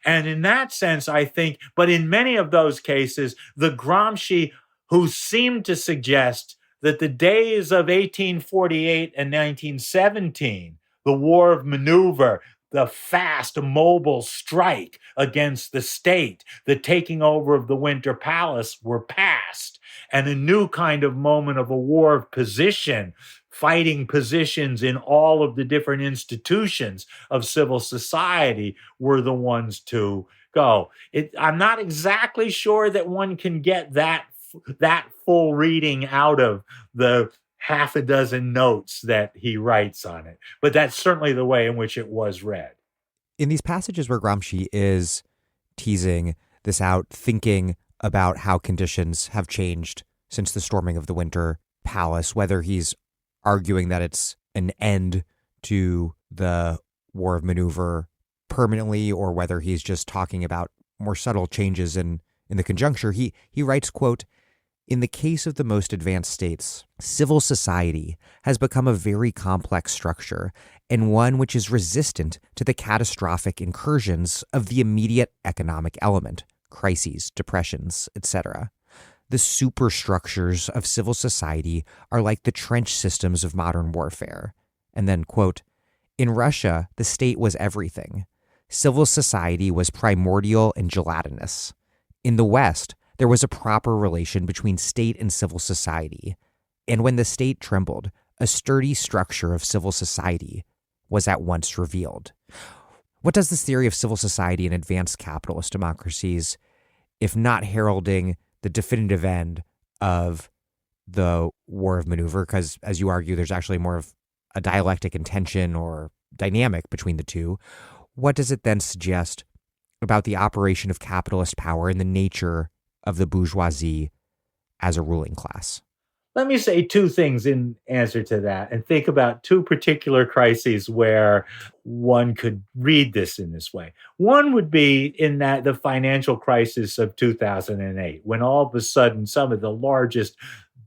And in that sense, I think, but in many of those cases, the Gramsci who seemed to suggest that the days of 1848 and 1917, the war of maneuver, the fast, mobile strike against the state, the taking over of the Winter Palace were past, and a new kind of moment of a war of position, fighting positions in all of the different institutions of civil society were the ones to go. I'm not exactly sure that one can get that full reading out of the half a dozen notes that he writes on it. But that's certainly the way in which it was read. In these passages where Gramsci is teasing this out, thinking about how conditions have changed since the storming of the Winter Palace, whether he's arguing that it's an end to the war of maneuver permanently, or whether he's just talking about more subtle changes in the conjuncture, he writes, quote, "In the case of the most advanced states, civil society has become a very complex structure and one which is resistant to the catastrophic incursions of the immediate economic element, crises, depressions, etc. The superstructures of civil society are like the trench systems of modern warfare." And then, quote, "In Russia, the state was everything. Civil society was primordial and gelatinous. In the West, there was a proper relation between state and civil society, and when the state trembled, a sturdy structure of civil society was at once revealed." What does this theory of civil society in advanced capitalist democracies, if not heralding the definitive end of the war of maneuver, because as you argue, there's actually more of a dialectic intention or dynamic between the two, what does it then suggest about the operation of capitalist power and the nature of the bourgeoisie as a ruling class? Let me say two things in answer to that and think about two particular crises where one could read this in this way. One would be in that the financial crisis of 2008, when all of a sudden some of the largest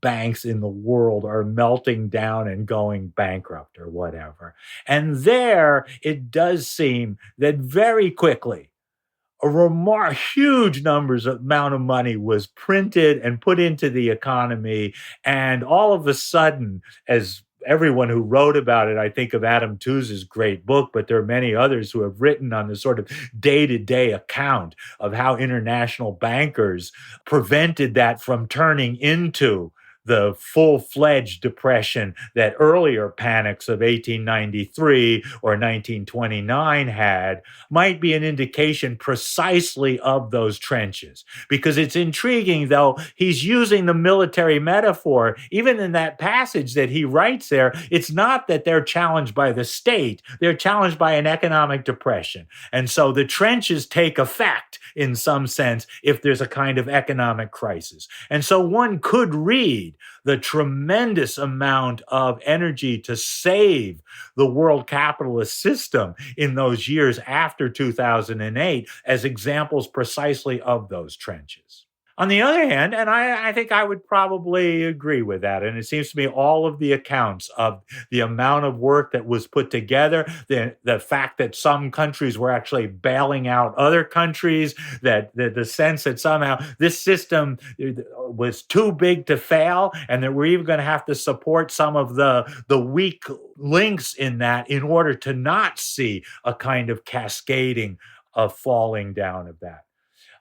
banks in the world are melting down and going bankrupt or whatever. And there it does seem that very quickly huge numbers of amount of money was printed and put into the economy, and all of a sudden, as everyone who wrote about it, I think of Adam Tooze's great book, but there are many others who have written on the sort of day-to-day account of how international bankers prevented that from turning into the full-fledged depression that earlier panics of 1893 or 1929 had, might be an indication precisely of those trenches. Because it's intriguing, though, he's using the military metaphor. Even in that passage that he writes there, it's not that they're challenged by the state, they're challenged by an economic depression. And so the trenches take effect in some sense if there's a kind of economic crisis. And so one could read the tremendous amount of energy to save the world capitalist system in those years after 2008 as examples precisely of those trenches. On the other hand, and I think I would probably agree with that, and it seems to me all of the accounts of the amount of work that was put together, the fact that some countries were actually bailing out other countries, that the sense that somehow this system was too big to fail, and that we're even going to have to support some of the weak links in that in order to not see a kind of cascading of falling down of that.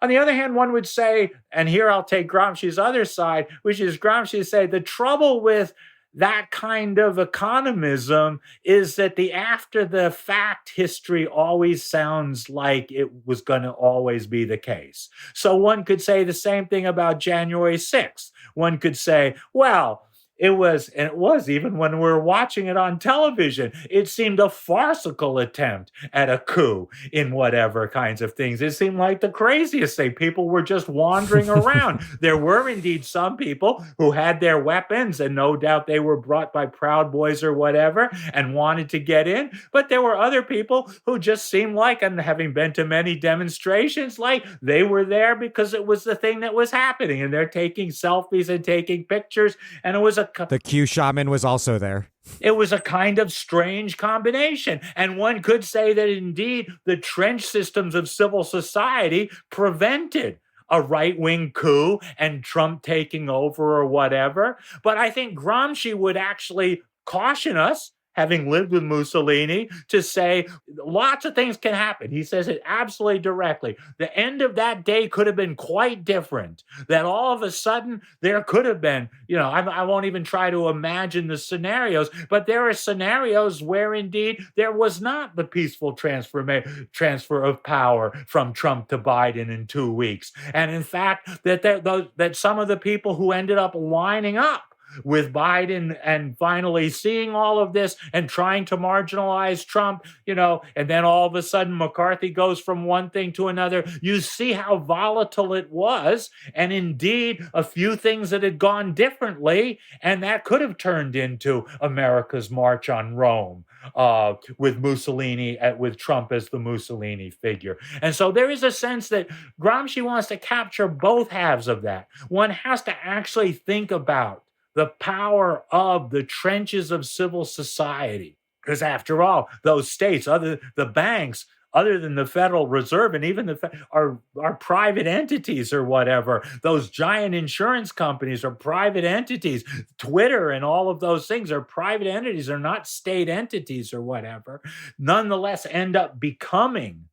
On the other hand, one would say, and here I'll take Gramsci's other side, which is Gramsci say the trouble with that kind of economism is that the after the fact history always sounds like it was going to always be the case. So one could say the same thing about January 6th. One could say, well, it was even when we were watching it on television, it seemed a farcical attempt at a coup in whatever kinds of things. It seemed like the craziest thing. People were just wandering around. There were indeed some people who had their weapons, and no doubt they were brought by Proud Boys or whatever and wanted to get in. But there were other people who just seemed like, and having been to many demonstrations, like they were there because it was the thing that was happening, and they're taking selfies and taking pictures, and it was the Q shaman was also there. It was a kind of strange combination. And one could say that indeed the trench systems of civil society prevented a right-wing coup and Trump taking over or whatever. But I think Gramsci would actually caution us, having lived with Mussolini, to say lots of things can happen. He says it absolutely directly. The end of that day could have been quite different. That all of a sudden there could have been, I won't even try to imagine the scenarios, but there are scenarios where indeed there was not the peaceful transfer of power from Trump to Biden in 2 weeks. And in fact, that some of the people who ended up lining up with Biden and finally seeing all of this and trying to marginalize Trump, and then all of a sudden McCarthy goes from one thing to another. You see how volatile it was, and indeed a few things that had gone differently, and that could have turned into America's March on Rome, with Mussolini, with Trump as the Mussolini figure. And so there is a sense that Gramsci wants to capture both halves of that. One has to actually think about the power of the trenches of civil society. Because after all, those states, the banks, other than the Federal Reserve and even are private entities or whatever. Those giant insurance companies are private entities. Twitter and all of those things are private entities. They're not state entities or whatever. Nonetheless, end up becoming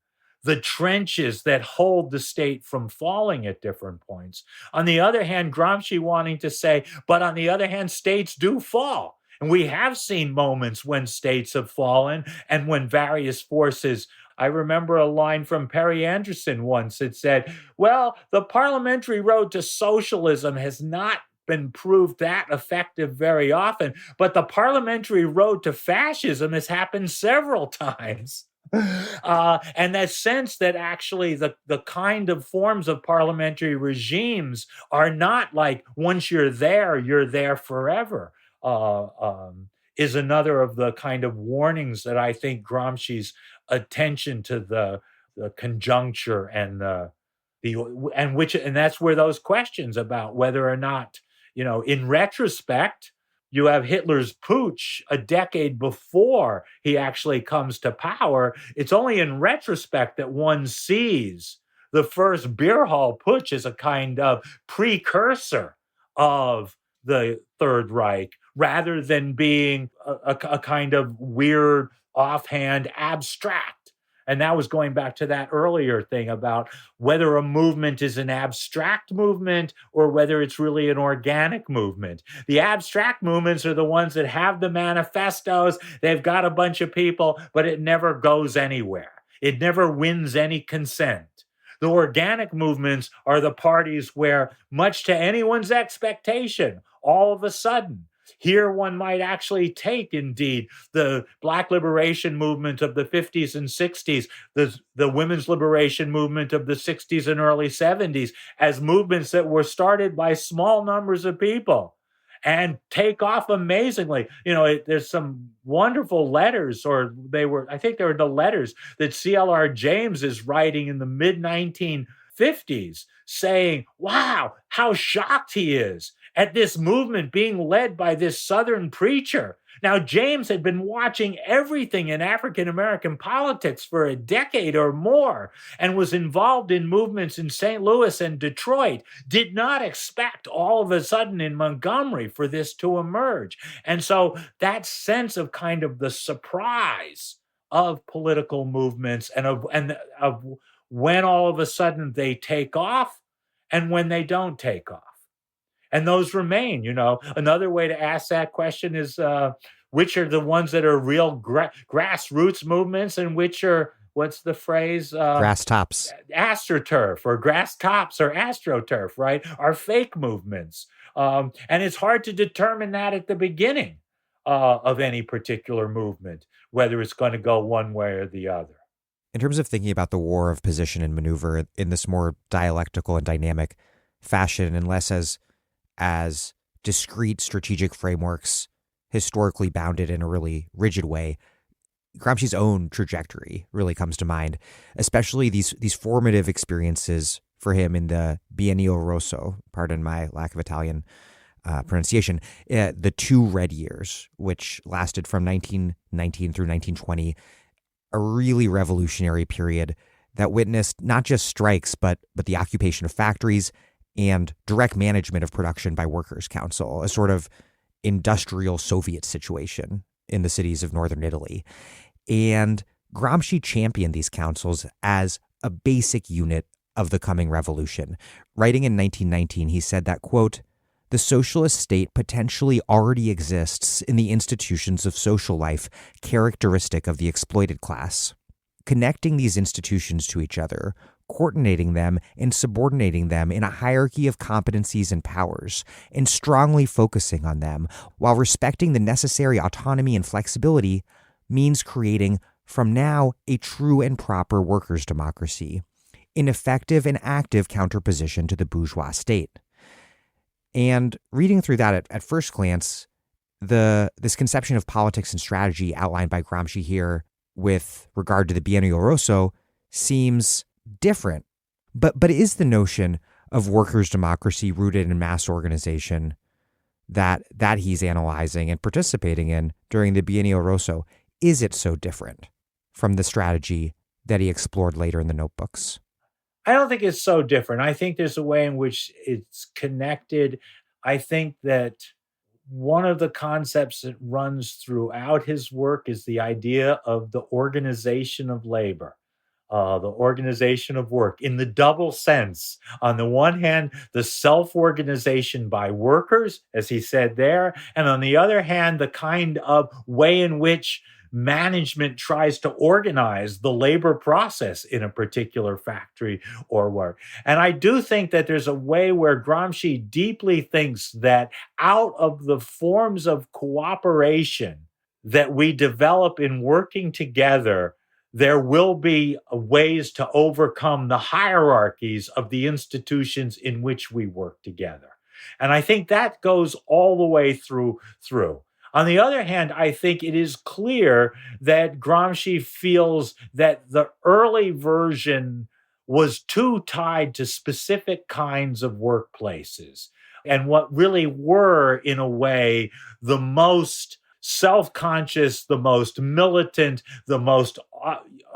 the trenches that hold the state from falling at different points. On the other hand, Gramsci wanting to say, but on the other hand, states do fall. And we have seen moments when states have fallen and when various forces. I remember a line from Perry Anderson once that said, well, the parliamentary road to socialism has not been proved that effective very often, but the parliamentary road to fascism has happened several times. And that sense that actually the kind of forms of parliamentary regimes are not like once you're there forever, is another of the kind of warnings that I think Gramsci's attention to the conjuncture and that's where those questions about whether or not In retrospect, you have Hitler's putsch a decade before he actually comes to power. It's only in retrospect that one sees the first beer hall putsch as a kind of precursor of the Third Reich, rather than being a kind of weird, offhand, abstract. And that was going back to that earlier thing about whether a movement is an abstract movement or whether it's really an organic movement. The abstract movements are the ones that have the manifestos, they've got a bunch of people, but it never goes anywhere. It never wins any consent. The organic movements are the parties where, much to anyone's expectation, all of a sudden, here one might actually take, indeed, the Black liberation movement of the 50s and 60s, the women's liberation movement of the 60s and early 70s, as movements that were started by small numbers of people and take off amazingly. There's some wonderful letters, I think they were the letters that C.L.R. James is writing in the mid 1950s saying, wow, how shocked he is at this movement being led by this Southern preacher. Now, James had been watching everything in African American politics for a decade or more and was involved in movements in St. Louis and Detroit, did not expect all of a sudden in Montgomery for this to emerge. And so that sense of kind of the surprise of political movements and of when all of a sudden they take off and when they don't take off. And those remain. Another way to ask that question is which are the ones that are real grassroots movements and which are, what's the phrase? Grass tops. AstroTurf or grass tops or AstroTurf, right? Are fake movements. And it's hard to determine that at the beginning of any particular movement, whether it's going to go one way or the other. In terms of thinking about the war of position and maneuver in this more dialectical and dynamic fashion, and less as discrete strategic frameworks historically bounded in a really rigid way, Gramsci's own trajectory really comes to mind, especially these formative experiences for him in the Biennio Rosso, pardon my lack of Italian pronunciation, the 2 red years, which lasted from 1919 through 1920, a really revolutionary period that witnessed not just strikes, but the occupation of factories and direct management of production by workers' council, a sort of industrial Soviet situation in the cities of northern Italy. And Gramsci championed these councils as a basic unit of the coming revolution. Writing in 1919, he said that, quote, "The socialist state potentially already exists in the institutions of social life characteristic of the exploited class. Connecting these institutions to each other, coordinating them and subordinating them in a hierarchy of competencies and powers, and strongly focusing on them while respecting the necessary autonomy and flexibility means creating from now a true and proper workers' democracy, an effective and active counterposition to the bourgeois state." And reading through that at first glance, this conception of politics and strategy outlined by Gramsci here with regard to the Biennio Rosso seems different. But is the notion of workers' democracy rooted in mass organization that he's analyzing and participating in during the Biennio Rosso, is it so different from the strategy that he explored later in the notebooks? I don't think it's so different. I think there's a way in which it's connected. I think that one of the concepts that runs throughout his work is the idea of the organization of labor, the organization of work in the double sense. On the one hand, the self-organization by workers, as he said there, and on the other hand, the kind of way in which management tries to organize the labor process in a particular factory or work. And I do think that there's a way where Gramsci deeply thinks that out of the forms of cooperation that we develop in working together, there will be ways to overcome the hierarchies of the institutions in which we work together. And I think that goes all the way through. On the other hand, I think it is clear that Gramsci feels that the early version was too tied to specific kinds of workplaces. and what really were, in a way, the most self-conscious, the most militant, the most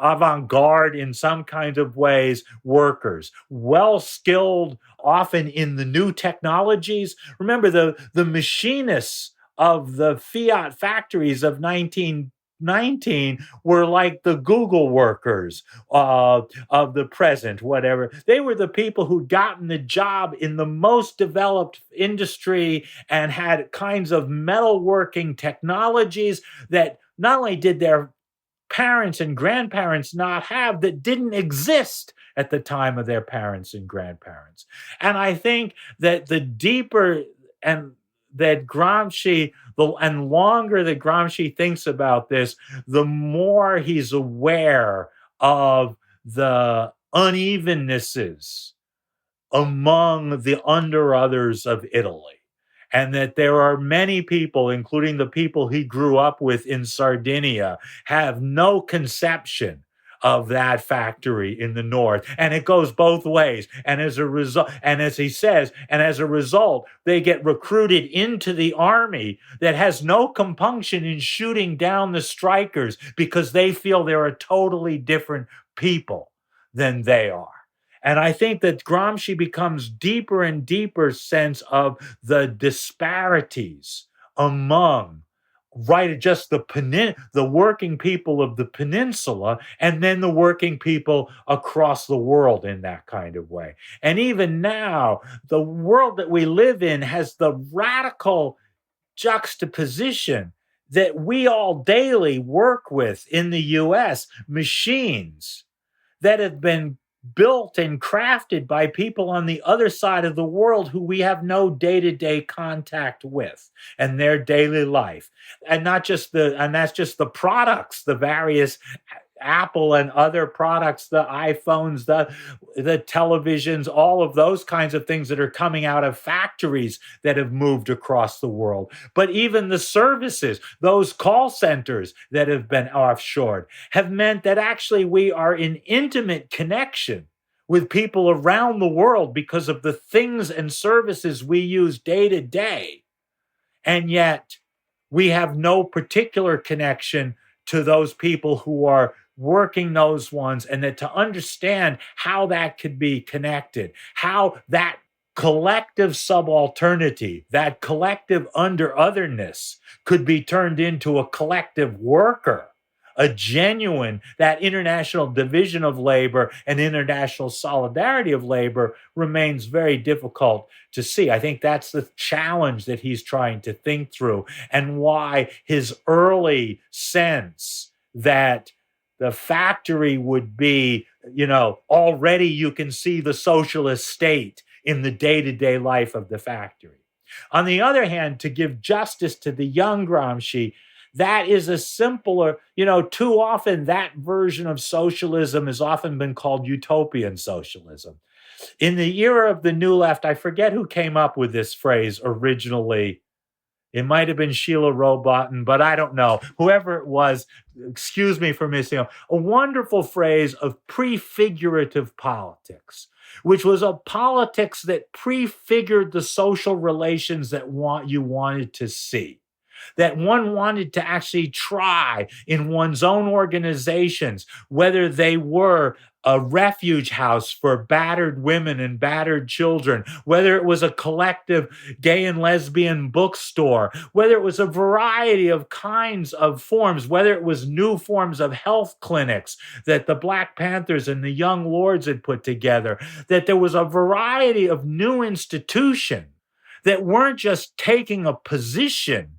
avant-garde in some kind of ways workers, well-skilled, often in the new technologies. Remember, the machinists of the Fiat factories of 1919 were like the Google workers of the present, whatever. They were the people who'd gotten the job in the most developed industry and had kinds of metalworking technologies that not only did their parents and grandparents not have, that didn't exist at the time of their parents and grandparents. And I think that the deeper and that Gramsci, and longer that Gramsci thinks about this, the more he's aware of the unevennesses among the under others of Italy. And that there are many people, including the people he grew up with in Sardinia, have no conception of that factory in the north. And it goes both ways. And as a result, and as he says, and as a result, they get recruited into the army that has no compunction in shooting down the strikers because they feel they're a totally different people than they are. And I think that Gramsci becomes deeper and deeper sense of the disparities among just the working people of the peninsula, and then the working people across the world in that kind of way. And even now, the world that we live in has the radical juxtaposition that we all daily work with in the US, machines that have been built and crafted by people on the other side of the world who we have no day-to-day contact with and their daily life. And that's just the products, the various Apple and other products, the iPhones, the televisions, all of those kinds of things that are coming out of factories that have moved across the world. But even the services, those call centers that have been offshored, have meant that actually we are in intimate connection with people around the world because of the things and services we use day to day. And yet we have no particular connection to those people who are working those ones, and that to understand how that could be connected, how that collective subalternity, that collective under otherness could be turned into a collective worker, a genuine, that international division of labor and international solidarity of labor remains very difficult to see. I think that's the challenge that he's trying to think through, and why his early sense that the factory would be, already you can see the socialist state in the day-to-day life of the factory. On the other hand, to give justice to the young Gramsci, that is a simpler, too often that version of socialism has often been called utopian socialism. In the era of the New Left, I forget who came up with this phrase originally. It might have been Sheila Robotham, but I don't know. Whoever it was, excuse me for missing out. A wonderful phrase of prefigurative politics, which was a politics that prefigured the social relations that you wanted to see, that one wanted to actually try in one's own organizations, whether they were a refuge house for battered women and battered children, whether it was a collective gay and lesbian bookstore, whether it was a variety of kinds of forms, whether it was new forms of health clinics that the Black Panthers and the Young Lords had put together, that there was a variety of new institutions that weren't just taking a position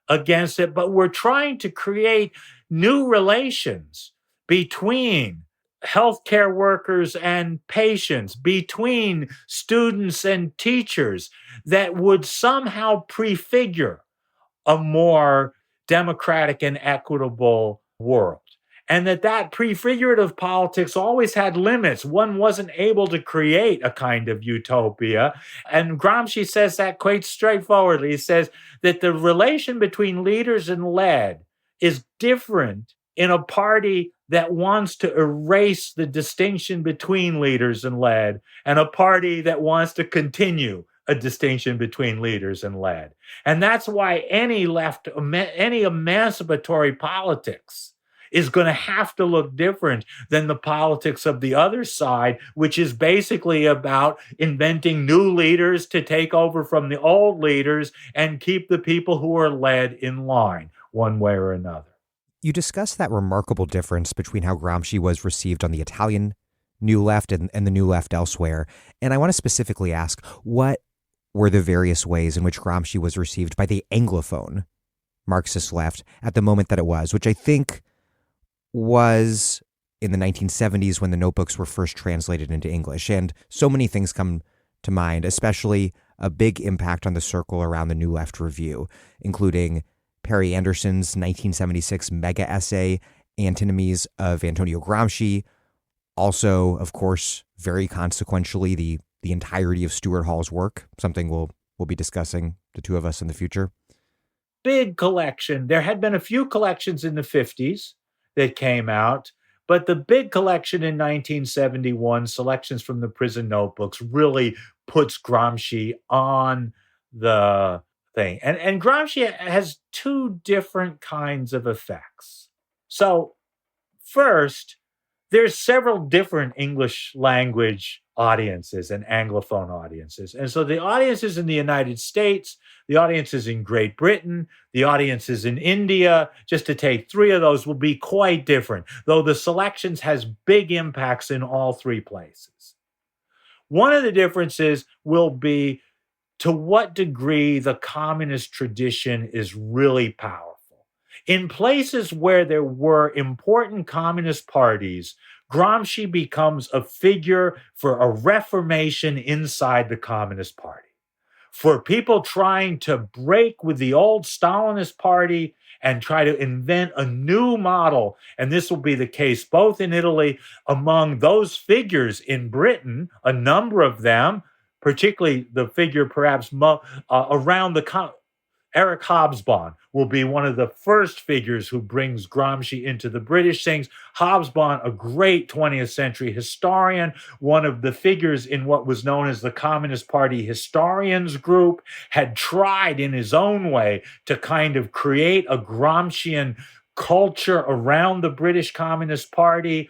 against it, but were trying to create new relations between healthcare workers and patients, between students and teachers, that would somehow prefigure a more democratic and equitable world. And that prefigurative politics always had limits. One wasn't able to create a kind of utopia. And Gramsci says that quite straightforwardly. He says that the relation between leaders and led is different in a party that wants to erase the distinction between leaders and led, and a party that wants to continue a distinction between leaders and led. And that's why any emancipatory politics is going to have to look different than the politics of the other side, which is basically about inventing new leaders to take over from the old leaders and keep the people who are led in line one way or another. You discussed that remarkable difference between how Gramsci was received on the Italian New Left and the New Left elsewhere. And I want to specifically ask, what were the various ways in which Gramsci was received by the Anglophone Marxist left at the moment that it was, which I think was in the 1970s when the notebooks were first translated into English. And so many things come to mind, especially a big impact on the circle around the New Left Review, including Perry Anderson's 1976 mega essay, Antinomies of Antonio Gramsci. Also, of course, very consequentially, the entirety of Stuart Hall's work, something we'll be discussing, the two of us, in the future. Big collection. There had been a few collections in the 50s that came out, but the big collection in 1971, Selections from the Prison Notebooks, really puts Gramsci on the thing. And Gramsci has two different kinds of effects. So first, there's several different English language audiences and Anglophone audiences. And so the audiences in the United States, the audiences in Great Britain, the audiences in India, just to take three of those, will be quite different, though the selections has big impacts in all three places. One of the differences will be to what degree the communist tradition is really powerful. In places where there were important communist parties, Gramsci becomes a figure for a reformation inside the Communist Party. For people trying to break with the old Stalinist party and try to invent a new model, and this will be the case both in Italy, among those figures in Britain, a number of them, particularly the figure perhaps around the Eric Hobsbawm will be one of the first figures who brings Gramsci into the British things. Hobsbawm, a great 20th century historian, one of the figures in what was known as the Communist Party Historians Group, had tried in his own way to kind of create a Gramscian culture around the British Communist Party.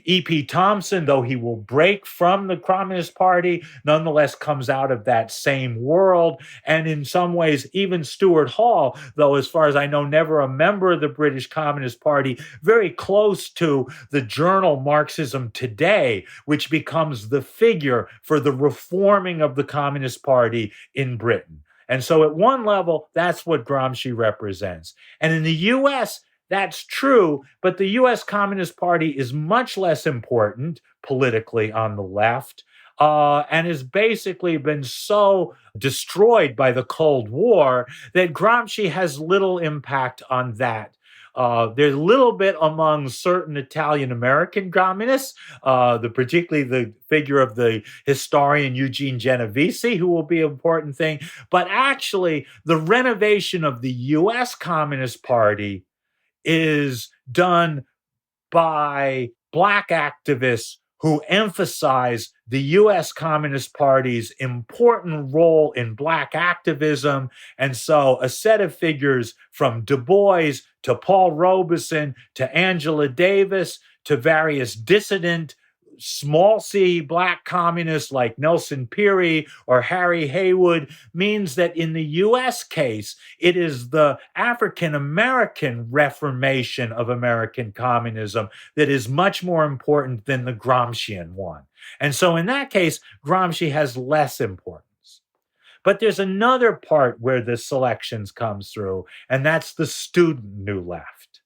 E.P. Thompson, though he will break from the Communist Party, nonetheless comes out of that same world. And in some ways, even Stuart Hall, though as far as I know, never a member of the British Communist Party, very close to the journal Marxism Today, which becomes the figure for the reforming of the Communist Party in Britain. And so at one level, that's what Gramsci represents. And in the U.S., that's true, but the U.S. Communist Party is much less important politically on the left and has basically been so destroyed by the Cold War that Gramsci has little impact on that. There's a little bit among certain Italian-American communists, particularly the figure of the historian Eugene Genovese, who will be an important thing. But actually, the renovation of the U.S. Communist Party is done by Black activists who emphasize the U.S. Communist Party's important role in Black activism. And so a set of figures from Du Bois to Paul Robeson to Angela Davis to various dissident small c Black communists like Nelson Peary or Harry Haywood means that in the U.S. case, it is the African-American reformation of American communism that is much more important than the Gramscian one. And so in that case, Gramsci has less importance. But there's another part where the selections comes through, and that's the student New Left.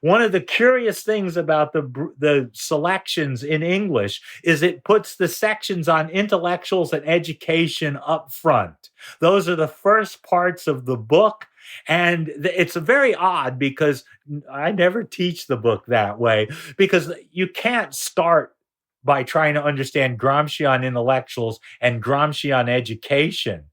One of the curious things about the selections in English is it puts the sections on intellectuals and education up front. Those are the first parts of the book. And it's very odd because I never teach the book that way, because you can't start by trying to understand Gramsci on intellectuals and Gramsci on education,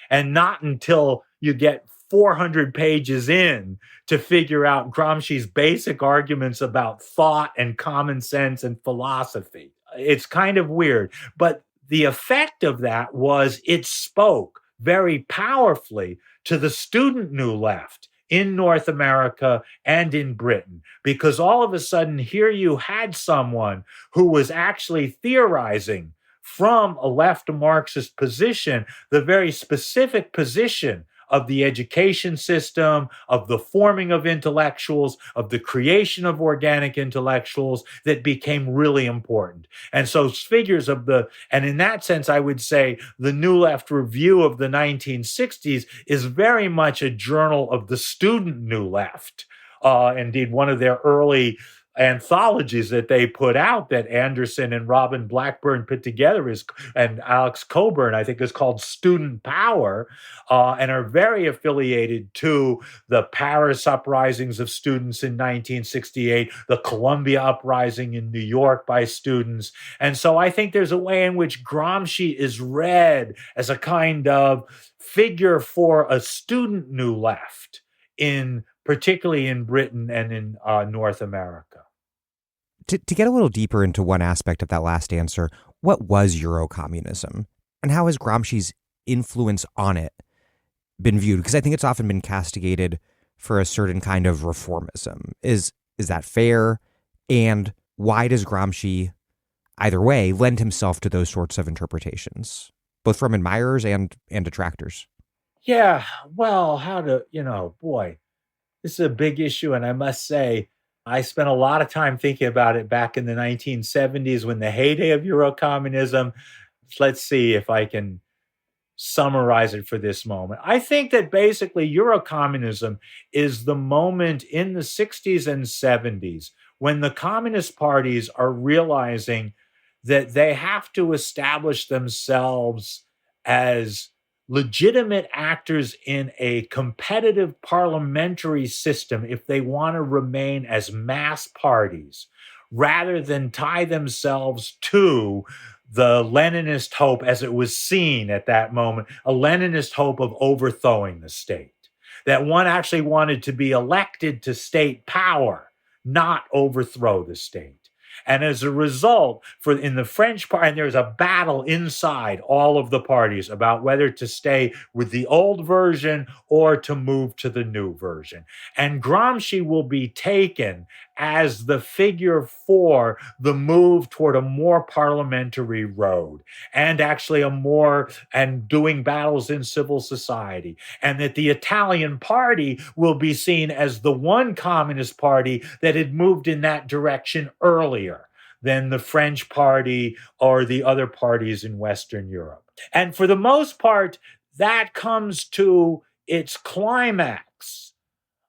and not until you get 400 pages in to figure out Gramsci's basic arguments about thought and common sense and philosophy. It's kind of weird, but the effect of that was it spoke very powerfully to the student New Left in North America and in Britain, because all of a sudden here you had someone who was actually theorizing from a left Marxist position, the very specific position of the education system, of the forming of intellectuals, of the creation of organic intellectuals that became really important. And so figures of and in that sense, I would say the New Left Review of the 1960s is very much a journal of the student New Left. Indeed, one of their early anthologies that they put out that Anderson and Robin Blackburn put together and Alex Coburn, I think, is called Student Power, and are very affiliated to the Paris uprisings of students in 1968, the Columbia uprising in New York by students. And so I think there's a way in which Gramsci is read as a kind of figure for a student New Left, particularly in Britain and in North America. To get a little deeper into one aspect of that last answer, what was Eurocommunism? And how has Gramsci's influence on it been viewed? Because I think it's often been castigated for a certain kind of reformism. Is that fair? And why does Gramsci, either way, lend himself to those sorts of interpretations, both from admirers and detractors? Yeah, well, boy, this is a big issue. And I must say, I spent a lot of time thinking about it back in the 1970s when the heyday of Eurocommunism. Let's see if I can summarize it for this moment. I think that basically Eurocommunism is the moment in the 60s and 70s when the communist parties are realizing that they have to establish themselves as legitimate actors in a competitive parliamentary system if they want to remain as mass parties, rather than tie themselves to the Leninist hope as it was seen at that moment, a Leninist hope of overthrowing the state. That one actually wanted to be elected to state power, not overthrow the state. And as a result, in the French party, and there's a battle inside all of the parties about whether to stay with the old version or to move to the new version. And Gramsci will be taken as the figure for the move toward a more parliamentary road, and actually and doing battles in civil society. And that the Italian party will be seen as the one communist party that had moved in that direction earlier than the French party or the other parties in Western Europe. And for the most part, that comes to its climax,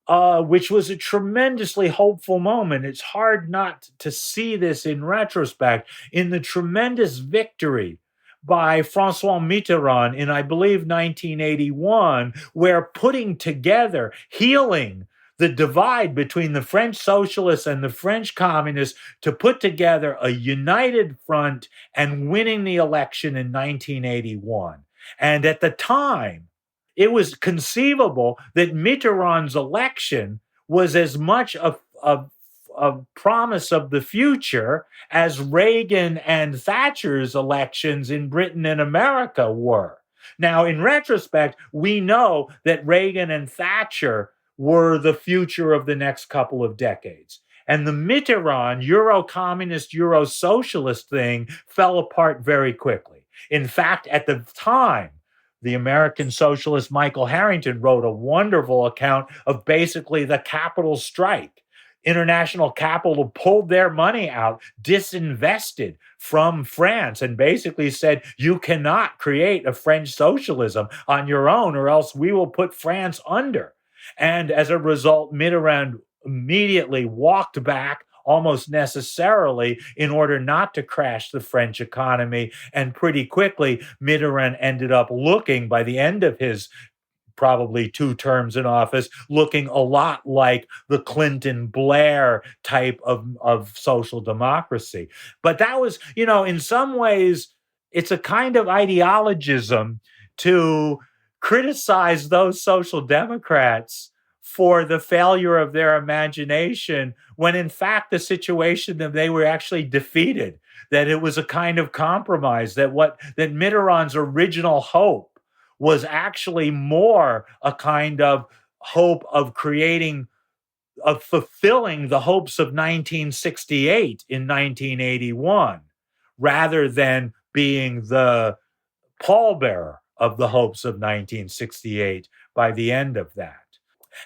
which was a tremendously hopeful moment. It's hard not to see this in retrospect, in the tremendous victory by François Mitterrand in, I believe, 1981, where putting together, healing the divide between the French socialists and the French communists to put together a united front and winning the election in 1981. And at the time, it was conceivable that Mitterrand's election was as much a promise of the future as Reagan and Thatcher's elections in Britain and America were. Now, in retrospect, we know that Reagan and Thatcher were the future of the next couple of decades. And the Mitterrand Euro-communist, Euro-socialist thing fell apart very quickly. In fact, at the time, the American socialist Michael Harrington wrote a wonderful account of basically the capital strike. International capital pulled their money out, disinvested from France, and basically said, you cannot create a French socialism on your own, or else we will put France under. And as a result, Mitterrand immediately walked back almost necessarily in order not to crash the French economy. And pretty quickly, Mitterrand ended up looking, by the end of his probably 2 terms in office, looking a lot like the Clinton-Blair type of social democracy. But that was, in some ways, it's a kind of ideologism to criticize those social democrats for the failure of their imagination, when in fact the situation that they were actually defeated, that it was a kind of compromise, that Mitterrand's original hope was actually more a kind of hope of fulfilling the hopes of 1968 in 1981, rather than being the pallbearer of the hopes of 1968 by the end of that.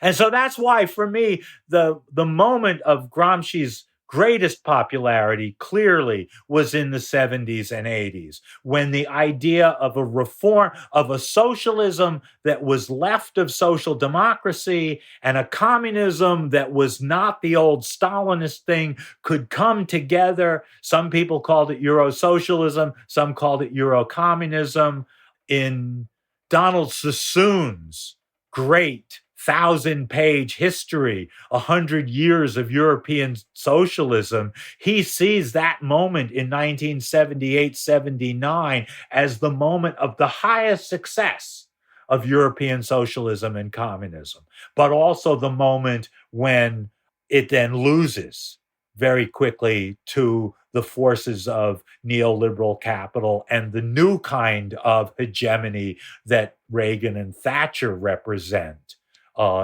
And so that's why, for me, the moment of Gramsci's greatest popularity clearly was in the 70s and 80s, when the idea of a reform, of a socialism that was left of social democracy and a communism that was not the old Stalinist thing could come together. Some people called it Euro-socialism, some called it Euro-communism. In Donald Sassoon's great 1,000-page history, 100 years of European socialism, he sees that moment in 1978-79 as the moment of the highest success of European socialism and communism, but also the moment when it then loses very quickly to the forces of neoliberal capital and the new kind of hegemony that Reagan and Thatcher represent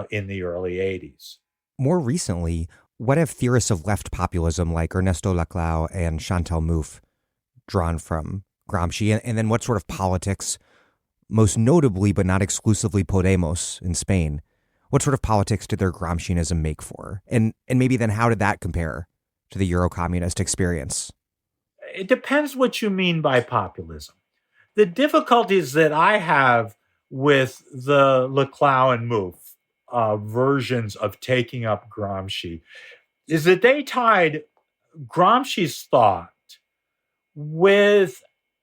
in the early 80s. More recently, what have theorists of left populism like Ernesto Laclau and Chantal Mouffe drawn from Gramsci? And then what sort of politics, most notably but not exclusively Podemos in Spain, what sort of politics did their Gramscianism make for? And maybe then how did that compare to the Euro-communist experience? It depends what you mean by populism. The difficulties that I have with the Laclau and Mouffe versions of taking up Gramsci is that they tied Gramsci's thought with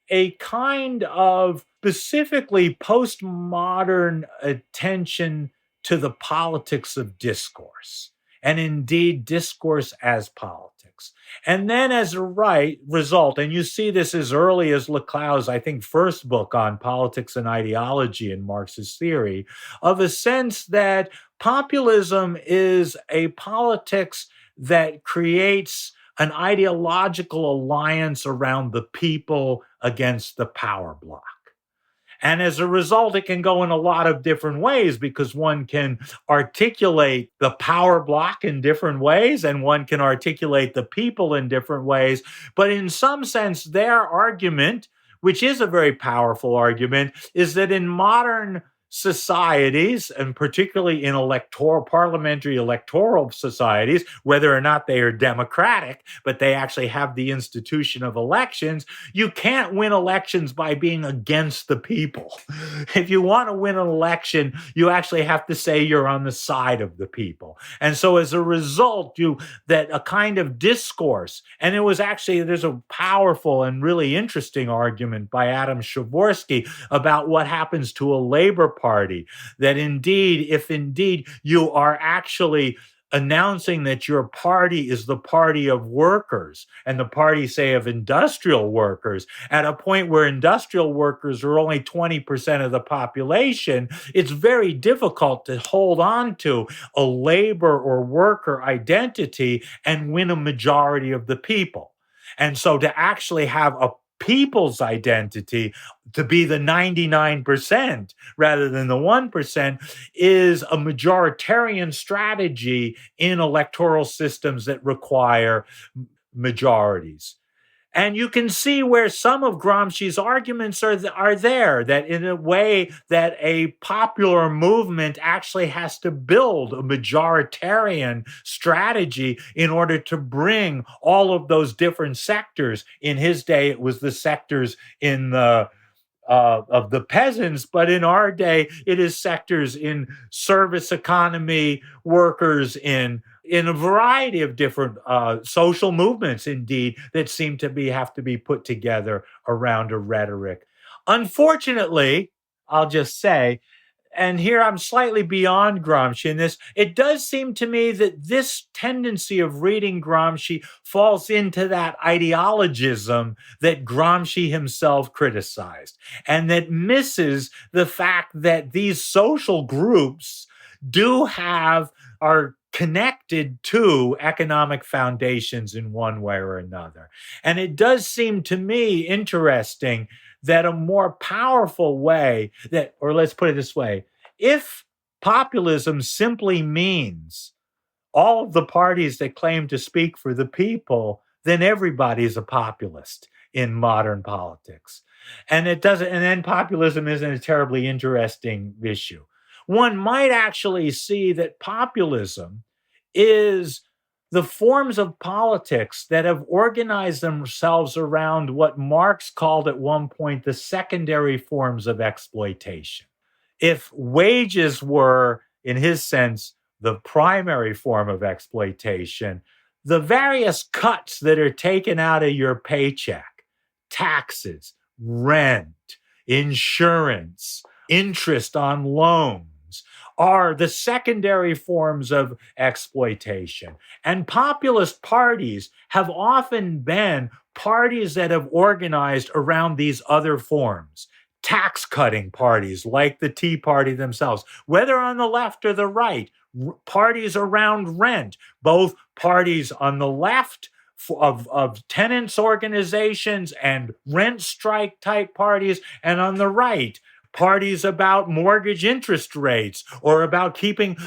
a kind of specifically postmodern attention to the politics of discourse, and indeed discourse as politics. And then as a result, and you see this as early as Laclau's, I think, first book on politics and ideology in Marxist theory, of a sense that populism is a politics that creates an ideological alliance around the people against the power block. And as a result, it can go in a lot of different ways, because one can articulate the power block in different ways and one can articulate the people in different ways. But in some sense, their argument, which is a very powerful argument, is that in modern societies, and particularly in parliamentary electoral societies, whether or not they are democratic, but they actually have the institution of elections, you can't win elections by being against the people. If you want to win an election, you actually have to say you're on the side of the people. And so as a result, that a kind of discourse, and there's a powerful and really interesting argument by Adam Przeworski about what happens to a labor party, that if indeed you are actually announcing that your party is the party of workers and the party, say, of industrial workers, at a point where industrial workers are only 20% of the population, it's very difficult to hold on to a labor or worker identity and win a majority of the people. And so to actually have a people's identity, to be the 99% rather than the 1%, is a majoritarian strategy in electoral systems that require majorities. And you can see where some of Gramsci's arguments are there, that in a way that a popular movement actually has to build a majoritarian strategy in order to bring all of those different sectors. In his day, it was the sectors of the peasants, but in our day, it is sectors in service economy, workers in a variety of different social movements, indeed, that seem to have to be put together around a rhetoric. Unfortunately, I'll just say, and here I'm slightly beyond Gramsci in this, it does seem to me that this tendency of reading Gramsci falls into that ideologism that Gramsci himself criticized, and that misses the fact that these social groups are connected to economic foundations in one way or another. And it does seem to me interesting that a more powerful way or let's put it this way, if populism simply means all of the parties that claim to speak for the people, then everybody's a populist in modern politics. And then populism isn't a terribly interesting issue. One might actually see that populism is the forms of politics that have organized themselves around what Marx called at one point the secondary forms of exploitation. If wages were, in his sense, the primary form of exploitation, the various cuts that are taken out of your paycheck, taxes, rent, insurance, interest on loans, are the secondary forms of exploitation. And populist parties have often been parties that have organized around these other forms. Tax cutting parties like the Tea Party themselves, whether on the left or the right, parties around rent, both parties on the left of tenants organizations and rent strike type parties, and on the right, parties about mortgage interest rates or about keeping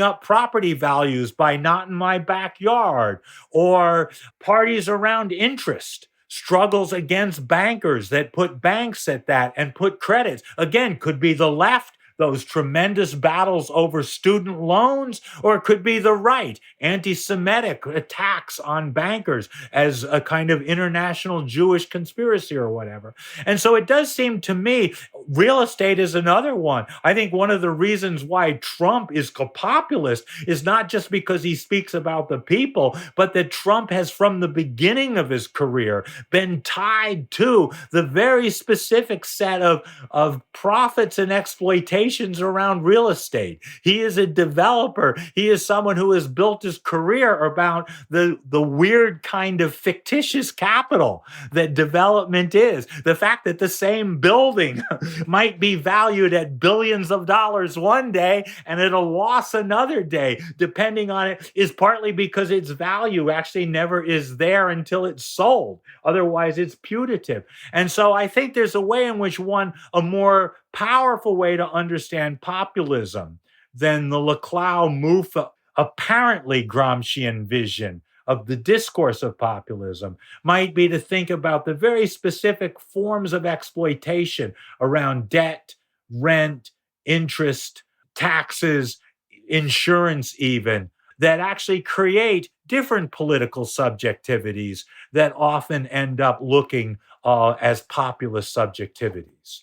up property values by not in my backyard, or parties around interest, struggles against bankers that put banks at that and put credits. Again, could be the left, those tremendous battles over student loans, or it could be the right, anti-Semitic attacks on bankers as a kind of international Jewish conspiracy or whatever. And so it does seem to me, real estate is another one. I think one of the reasons why Trump is populist is not just because he speaks about the people, but that Trump has, from the beginning of his career, been tied to the very specific set of profits and exploitations around real estate. He is a developer. He is someone who has built his career about the weird kind of fictitious capital that development is. The fact that the same building might be valued at billions of dollars one day and at a loss another day, depending on it, is partly because its value actually never is there until it's sold. Otherwise, it's putative. And so I think there's a way in which a more powerful way to understand populism than the Laclau-Mufa, apparently Gramscian vision of the discourse of populism might be to think about the very specific forms of exploitation around debt, rent, interest, taxes, insurance even, that actually create different political subjectivities that often end up looking as populist subjectivities.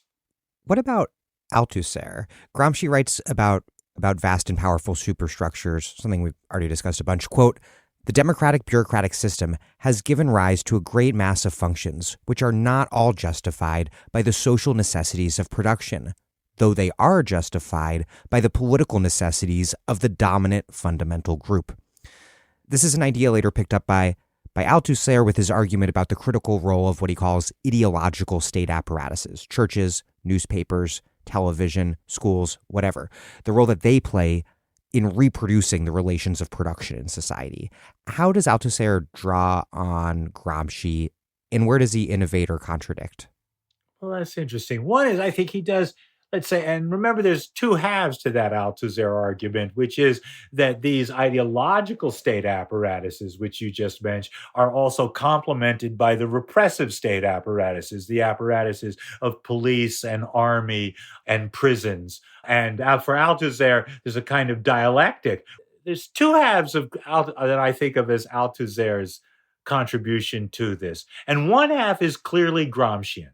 What about Althusser? Gramsci writes about vast and powerful superstructures, something we've already discussed a bunch. Quote, "The democratic bureaucratic system has given rise to a great mass of functions which are not all justified by the social necessities of production, though they are justified by the political necessities of the dominant fundamental group." This is an idea later picked up by Althusser with his argument about the critical role of what he calls ideological state apparatuses, churches, newspapers, television, schools, whatever, the role that they play in reproducing the relations of production in society. How does Althusser draw on Gramsci, and where does he innovate or contradict? Well, that's interesting. One is, I think he does, let's say, and remember, there's two halves to that Althusser argument, which is that these ideological state apparatuses, which you just mentioned, are also complemented by the repressive state apparatuses, the apparatuses of police and army and prisons. And for Althusser, there's a kind of dialectic. There's two halves that I think of as Althusser's contribution to this. And one half is clearly Gramscian.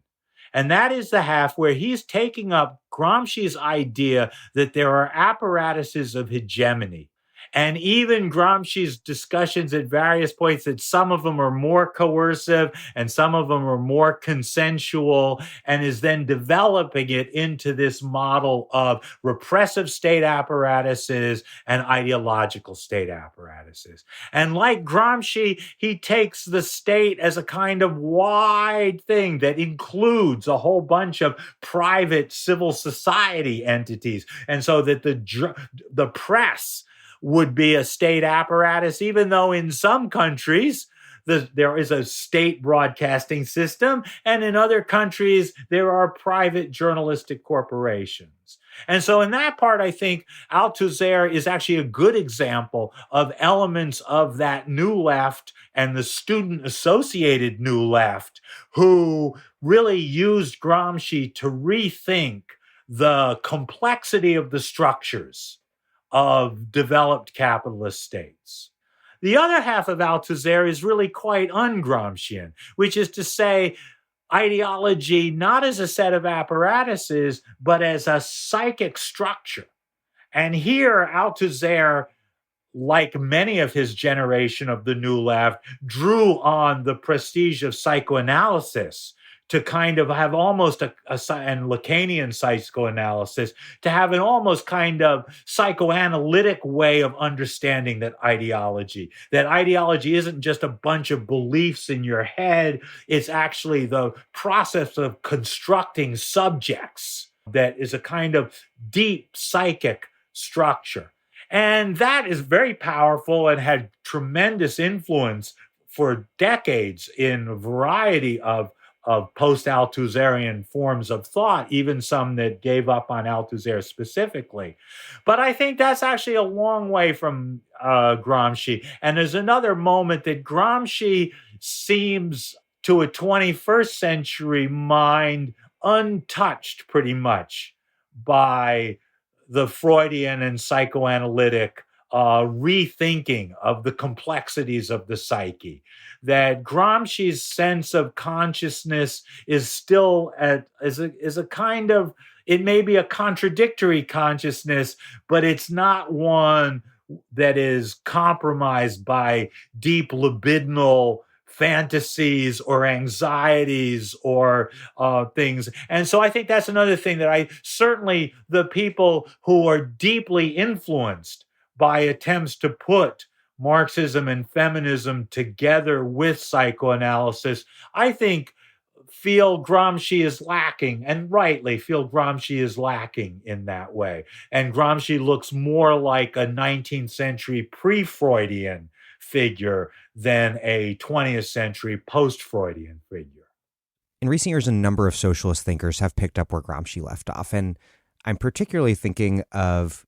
And that is the half where he's taking up Gramsci's idea that there are apparatuses of hegemony. And even Gramsci's discussions at various points that some of them are more coercive and some of them are more consensual, and is then developing it into this model of repressive state apparatuses and ideological state apparatuses. And like Gramsci, he takes the state as a kind of wide thing that includes a whole bunch of private civil society entities. And so that the press would be a state apparatus, even though in some countries there is a state broadcasting system, and in other countries there are private journalistic corporations. And so in that part, I think Althusser is actually a good example of elements of that new left and the student-associated new left who really used Gramsci to rethink the complexity of the structures of developed capitalist states. The other half of Althusser is really quite un-Gramscian, which is to say, ideology not as a set of apparatuses, but as a psychic structure. And here, Althusser, like many of his generation of the New Left, drew on the prestige of psychoanalysis to kind of have almost and Lacanian psychoanalysis, to have an almost kind of psychoanalytic way of understanding that ideology. That ideology isn't just a bunch of beliefs in your head, it's actually the process of constructing subjects that is a kind of deep psychic structure. And that is very powerful and had tremendous influence for decades in a variety of post-Althusserian forms of thought, even some that gave up on Althusser specifically. But I think that's actually a long way from Gramsci. And there's another moment that Gramsci seems to a 21st century mind untouched pretty much by the Freudian and psychoanalytic rethinking of the complexities of the psyche. That Gramsci's sense of consciousness is still is a kind of, it may be a contradictory consciousness, but it's not one that is compromised by deep libidinal fantasies or anxieties or things. And so I think that's another thing that certainly the people who are deeply influenced by attempts to put Marxism and feminism together with psychoanalysis, I think feel Gramsci is lacking, and rightly feel Gramsci is lacking in that way. And Gramsci looks more like a 19th century pre-Freudian figure than a 20th century post-Freudian figure. In recent years, a number of socialist thinkers have picked up where Gramsci left off, and I'm particularly thinking of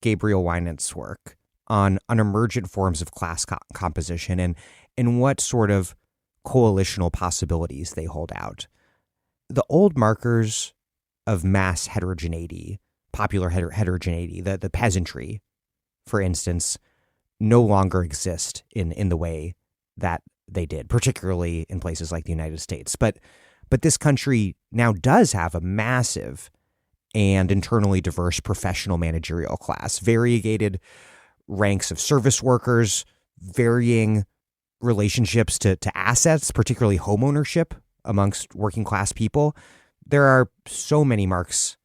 Gabriel Wynant's work on emergent forms of class composition and what sort of coalitional possibilities they hold out. The old markers of mass heterogeneity, popular heterogeneity, the peasantry, for instance, no longer exist in the way that they did, particularly in places like the United States. But this country now does have a massive and internally diverse professional managerial class, variegated ranks of service workers, varying relationships to assets, particularly home ownership amongst working class people. There are so many marks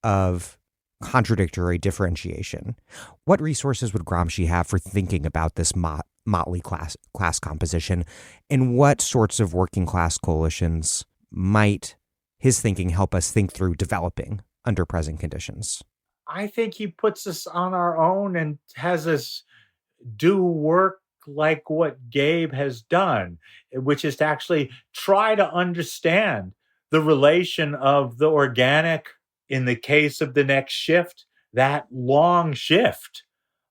of contradictory differentiation. What resources would Gramsci have for thinking about this motley class composition, and what sorts of working class coalitions might his thinking help us think through developing under present conditions? I think he puts us on our own and has us do work like what Gabe has done, which is to actually try to understand the relation of the organic, in the case of the next shift, that long shift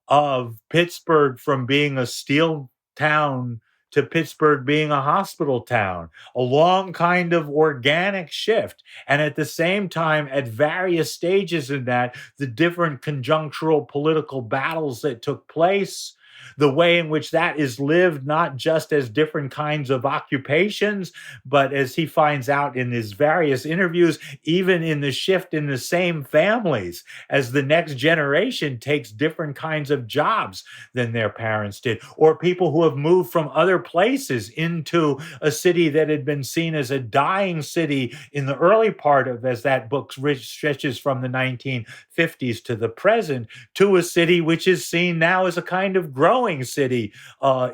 of Pittsburgh from being a steel town to Pittsburgh being a hospital town, a long kind of organic shift. And at the same time, at various stages in that, the different conjunctural political battles that took place, the way in which that is lived, not just as different kinds of occupations, but as he finds out in his various interviews, even in the shift in the same families, as the next generation takes different kinds of jobs than their parents did, or people who have moved from other places into a city that had been seen as a dying city in the early part of, as that book stretches from the 1950s to the present, to a city which is seen now as a kind of growing city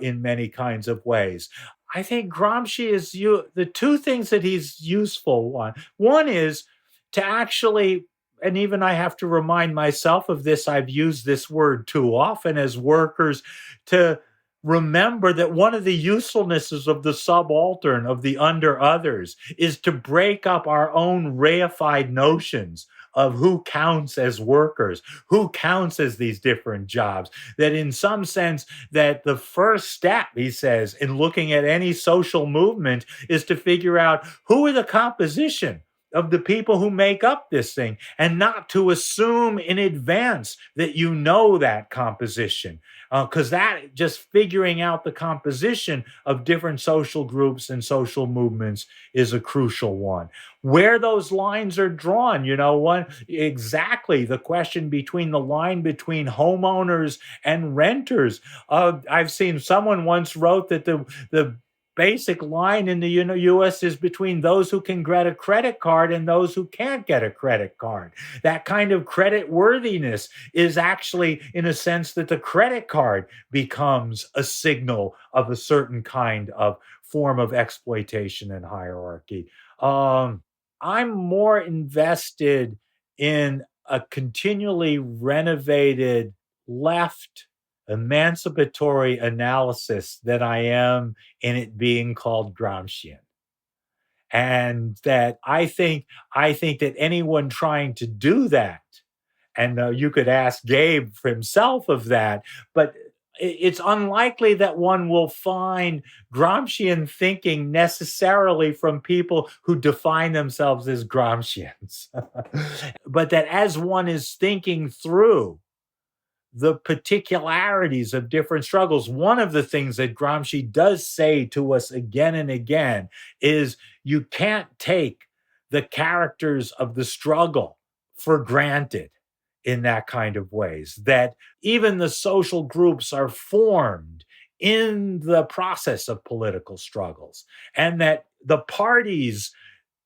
in many kinds of ways. I think Gramsci is the two things that he's useful on. One is to actually, and even I have to remind myself of this, I've used this word too often as workers, to remember that one of the usefulnesses of the subaltern, of the under others, is to break up our own reified notions of who counts as workers, who counts as these different jobs. That in some sense, that the first step, he says, in looking at any social movement is to figure out who are the composition of the people who make up this thing, and not to assume in advance that you know that composition. Because that, just figuring out the composition of different social groups and social movements is a crucial one. Where those lines are drawn, one exactly the question between the line between homeowners and renters. I've seen someone once wrote that the basic line in the U.S. is between those who can get a credit card and those who can't get a credit card. That kind of credit worthiness is actually, in a sense, that the credit card becomes a signal of a certain kind of form of exploitation and hierarchy. I'm more invested in a continually renovated left emancipatory analysis than I am in it being called Gramscian. And that I think that anyone trying to do that, and you could ask Gabe for himself of that, but it's unlikely that one will find Gramscian thinking necessarily from people who define themselves as Gramscians. But that as one is thinking through the particularities of different struggles, one of the things that Gramsci does say to us again and again is you can't take the characters of the struggle for granted in that kind of ways, that even the social groups are formed in the process of political struggles, and that the parties,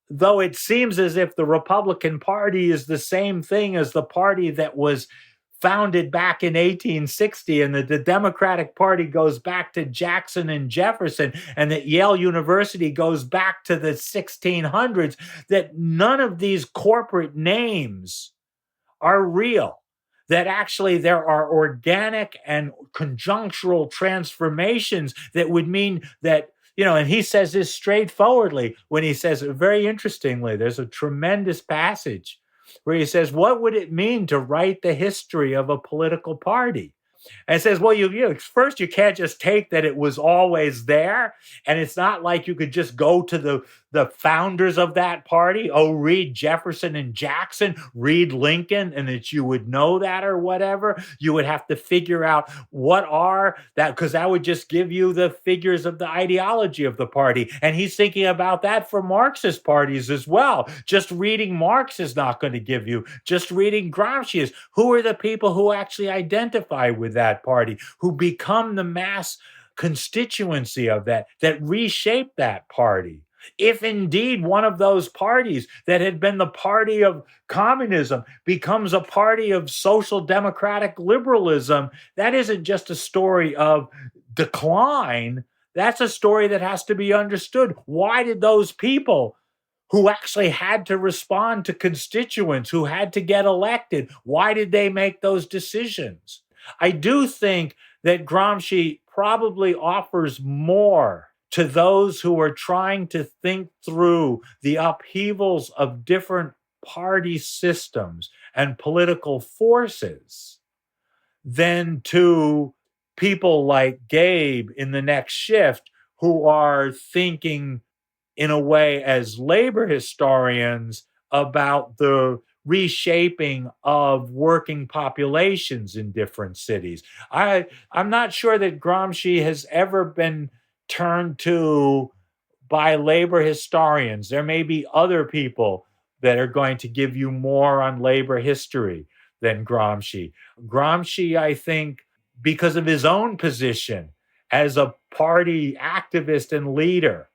though it seems as if the Republican Party is the same thing as the party that was founded back in 1860, and that the Democratic Party goes back to Jackson and Jefferson, and that Yale University goes back to the 1600s, that none of these corporate names are real, that actually there are organic and conjunctural transformations that would mean that, and he says this straightforwardly when he says, very interestingly, there's a tremendous passage where he says, what would it mean to write the history of a political party? And it says, well, first, you can't just take that it was always there. And it's not like you could just go to the founders of that party. Oh, read Jefferson and Jackson, read Lincoln, and that you would know that or whatever. You would have to figure out what are that, because that would just give you the figures of the ideology of the party. And he's thinking about that for Marxist parties as well. Just reading Marx is not going to give you, just reading Gramsci is. Who are the people who actually identify with that party, who become the mass constituency of that reshape that party? If indeed one of those parties that had been the party of communism becomes a party of social democratic liberalism, that isn't just a story of decline. That's a story that has to be understood. Why did those people who actually had to respond to constituents, who had to get elected, why did they make those decisions? I do think that Gramsci probably offers more to those who are trying to think through the upheavals of different party systems and political forces than to people like Gabe in the next shift, who are thinking in a way as labor historians about the reshaping of working populations in different cities. I'm not sure that Gramsci has ever been turned to by labor historians. There may be other people that are going to give you more on labor history than Gramsci. Gramsci, I think, because of his own position as a party activist and leader,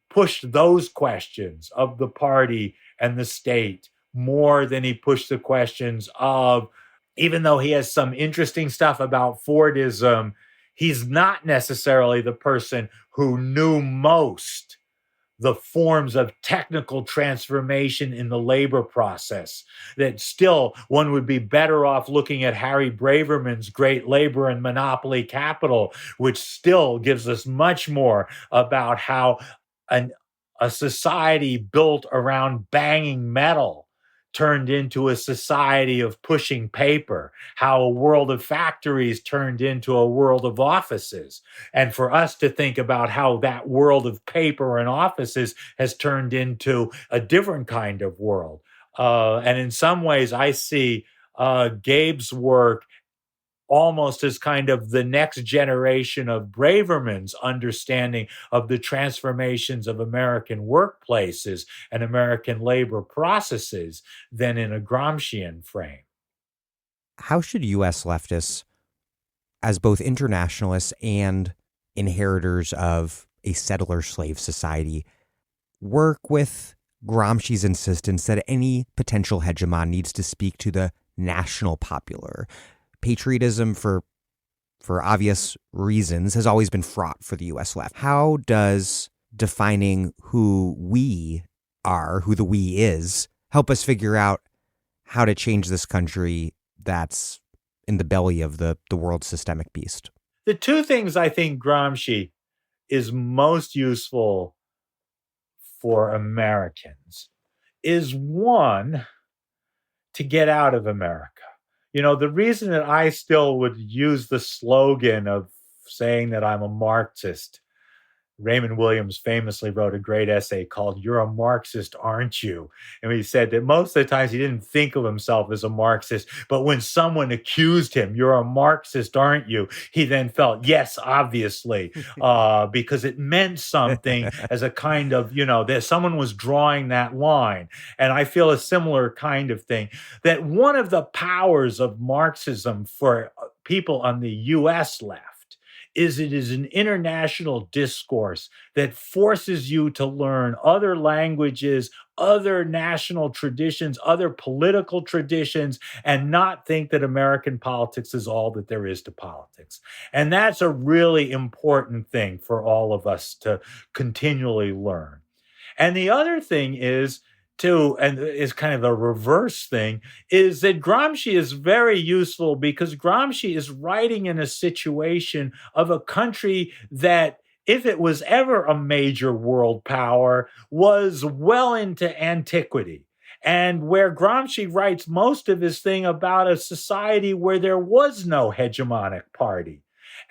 pushed those questions of the party and the state more than he pushed the questions of, even though he has some interesting stuff about Fordism, he's not necessarily the person who knew most the forms of technical transformation in the labor process. That still, one would be better off looking at Harry Braverman's Great Labor and Monopoly Capital, which still gives us much more about how a society built around banging metal turned into a society of pushing paper, how a world of factories turned into a world of offices. And for us to think about how that world of paper and offices has turned into a different kind of world. And in some ways, I see Gabe's work almost as kind of the next generation of Braverman's understanding of the transformations of American workplaces and American labor processes than in a Gramscian frame. How should U.S. leftists, as both internationalists and inheritors of a settler slave society, work with Gramsci's insistence that any potential hegemon needs to speak to the national popular? Patriotism, for obvious reasons, has always been fraught for the U.S. left. How does defining who we are, who the we is, help us figure out how to change this country that's in the belly of the world's systemic beast? The two things I think Gramsci is most useful for Americans is, one, to get out of America. You know, the reason that I still would use the slogan of saying that I'm a Marxist, Raymond Williams famously wrote a great essay called "You're a Marxist, Aren't You?" And he said that most of the times he didn't think of himself as a Marxist, but when someone accused him, "You're a Marxist, aren't you?" he then felt, yes, obviously, because it meant something as a kind of, that someone was drawing that line. And I feel a similar kind of thing, that one of the powers of Marxism for people on the U.S. left is it is an international discourse that forces you to learn other languages, other national traditions, other political traditions, and not think that American politics is all that there is to politics. And that's a really important thing for all of us to continually learn. And the other thing is, and is kind of a reverse thing, is that Gramsci is very useful because Gramsci is writing in a situation of a country that, if it was ever a major world power, was well into antiquity. And where Gramsci writes most of his thing about a society where there was no hegemonic party.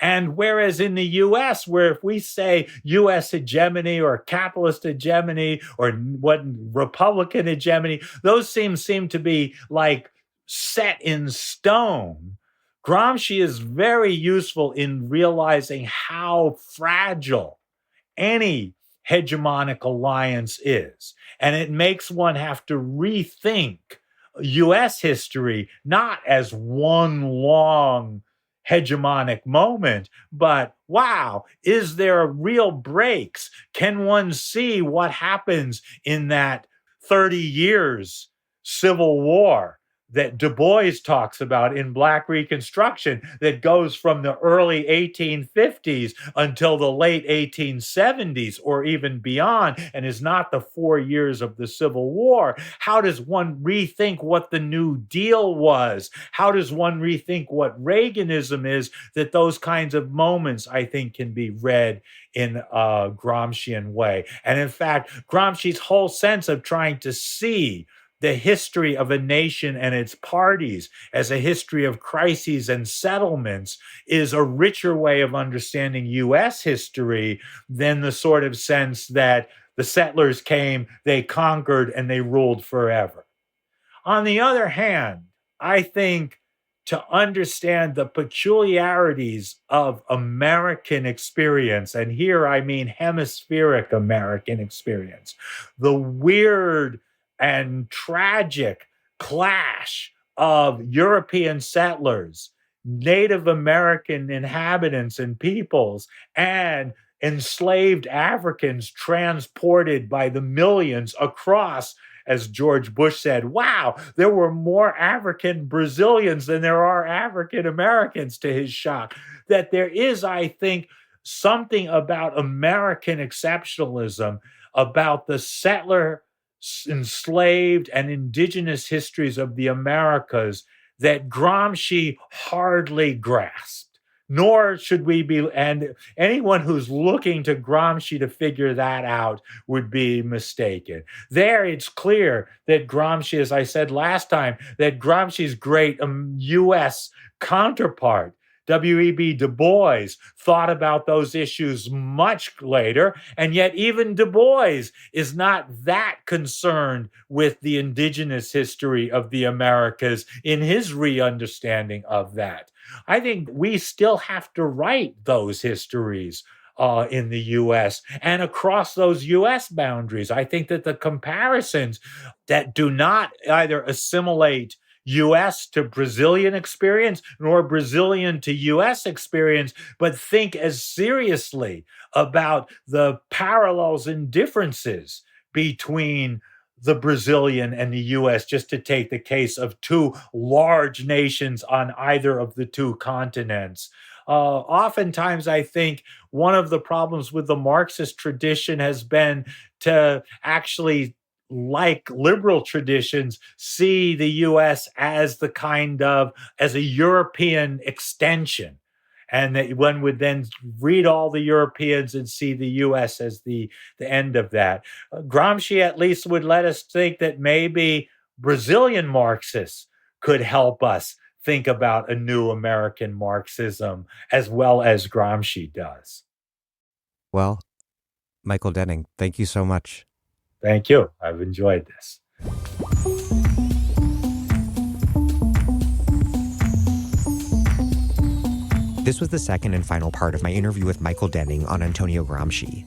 And whereas in the US, where if we say US hegemony or capitalist hegemony or what Republican hegemony, those seem to be like set in stone. Gramsci is very useful in realizing how fragile any hegemonic alliance is. And it makes one have to rethink US history, not as one long hegemonic moment, but wow, is there real breaks? Can one see what happens in that 30 years Civil War that Du Bois talks about in Black Reconstruction, that goes from the early 1850s until the late 1870s or even beyond, and is not the 4 years of the Civil War? How does one rethink what the New Deal was? How does one rethink what Reaganism is? That those kinds of moments, I think, can be read in a Gramscian way. And in fact, Gramsci's whole sense of trying to see the history of a nation and its parties as a history of crises and settlements is a richer way of understanding U.S. history than the sort of sense that the settlers came, they conquered, and they ruled forever. On the other hand, I think to understand the peculiarities of American experience, and here I mean hemispheric American experience, the weird and tragic clash of European settlers, Native American inhabitants and peoples, and enslaved Africans transported by the millions across, as George Bush said, wow, there were more African Brazilians than there are African Americans, to his shock. That there is, I think, something about American exceptionalism, about the settler, enslaved, and indigenous histories of the Americas that Gramsci hardly grasped. Nor should we be, and anyone who's looking to Gramsci to figure that out would be mistaken. There, it's clear that Gramsci, as I said last time, that Gramsci's great U.S. counterpart, W.E.B. Du Bois, thought about those issues much later, and yet even Du Bois is not that concerned with the indigenous history of the Americas in his re-understanding of that. I think we still have to write those histories in the U.S. and across those U.S. boundaries. I think that the comparisons that do not either assimilate U.S. to Brazilian experience nor Brazilian to U.S. experience, but think as seriously about the parallels and differences between the Brazilian and the U.S., just to take the case of two large nations on either of the two continents. Oftentimes, I think one of the problems with the Marxist tradition has been to actually, like liberal traditions, see the U.S. as as a European extension. And that one would then read all the Europeans and see the U.S. as the end of that. Gramsci at least would let us think that maybe Brazilian Marxists could help us think about a new American Marxism as well as Gramsci does. Well, Michael Denning, thank you so much. Thank you. I've enjoyed this. This was the second and final part of my interview with Michael Denning on Antonio Gramsci.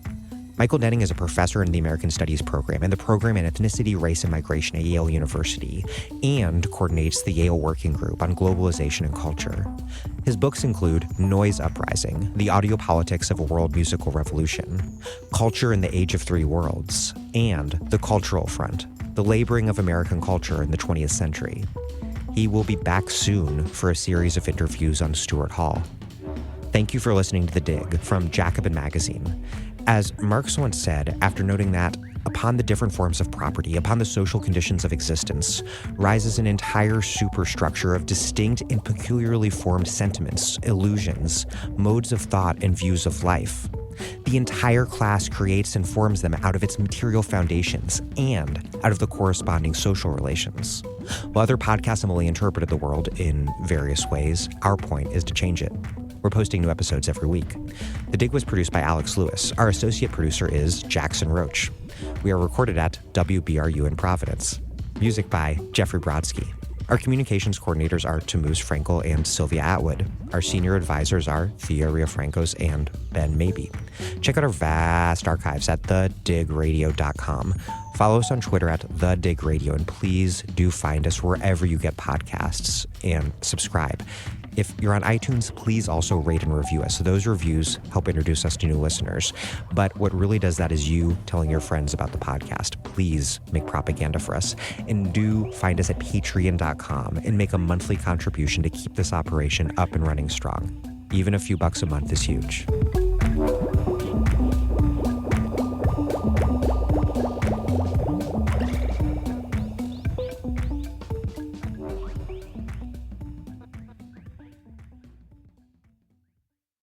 Michael Denning is a professor in the American Studies program and the program in Ethnicity, Race, and Migration at Yale University, and coordinates the Yale Working Group on Globalization and Culture. His books include Noise Uprising, The Audio Politics of a World Musical Revolution, Culture in the Age of Three Worlds, and The Cultural Front, The Laboring of American Culture in the 20th Century. He will be back soon for a series of interviews on Stuart Hall. Thank you for listening to The Dig from Jacobin Magazine. As Marx once said, after noting that upon the different forms of property, upon the social conditions of existence, rises an entire superstructure of distinct and peculiarly formed sentiments, illusions, modes of thought, and views of life. The entire class creates and forms them out of its material foundations and out of the corresponding social relations. While other podcasts similarly interpreted the world in various ways, our point is to change it. We're posting new episodes every week. The Dig was produced by Alex Lewis. Our associate producer is Jackson Roach. We are recorded at WBRU in Providence. Music by Jeffrey Brodsky. Our communications coordinators are Tamuz Frankel and Sylvia Atwood. Our senior advisors are Thea Riafrancos and Ben Mabey. Check out our vast archives at thedigradio.com. Follow us on Twitter at thedigradio, and please do find us wherever you get podcasts and subscribe. If you're on iTunes, please also rate and review us. So those reviews help introduce us to new listeners. But what really does that is you telling your friends about the podcast. Please make propaganda for us. And do find us at patreon.com and make a monthly contribution to keep this operation up and running strong. Even a few bucks a month is huge.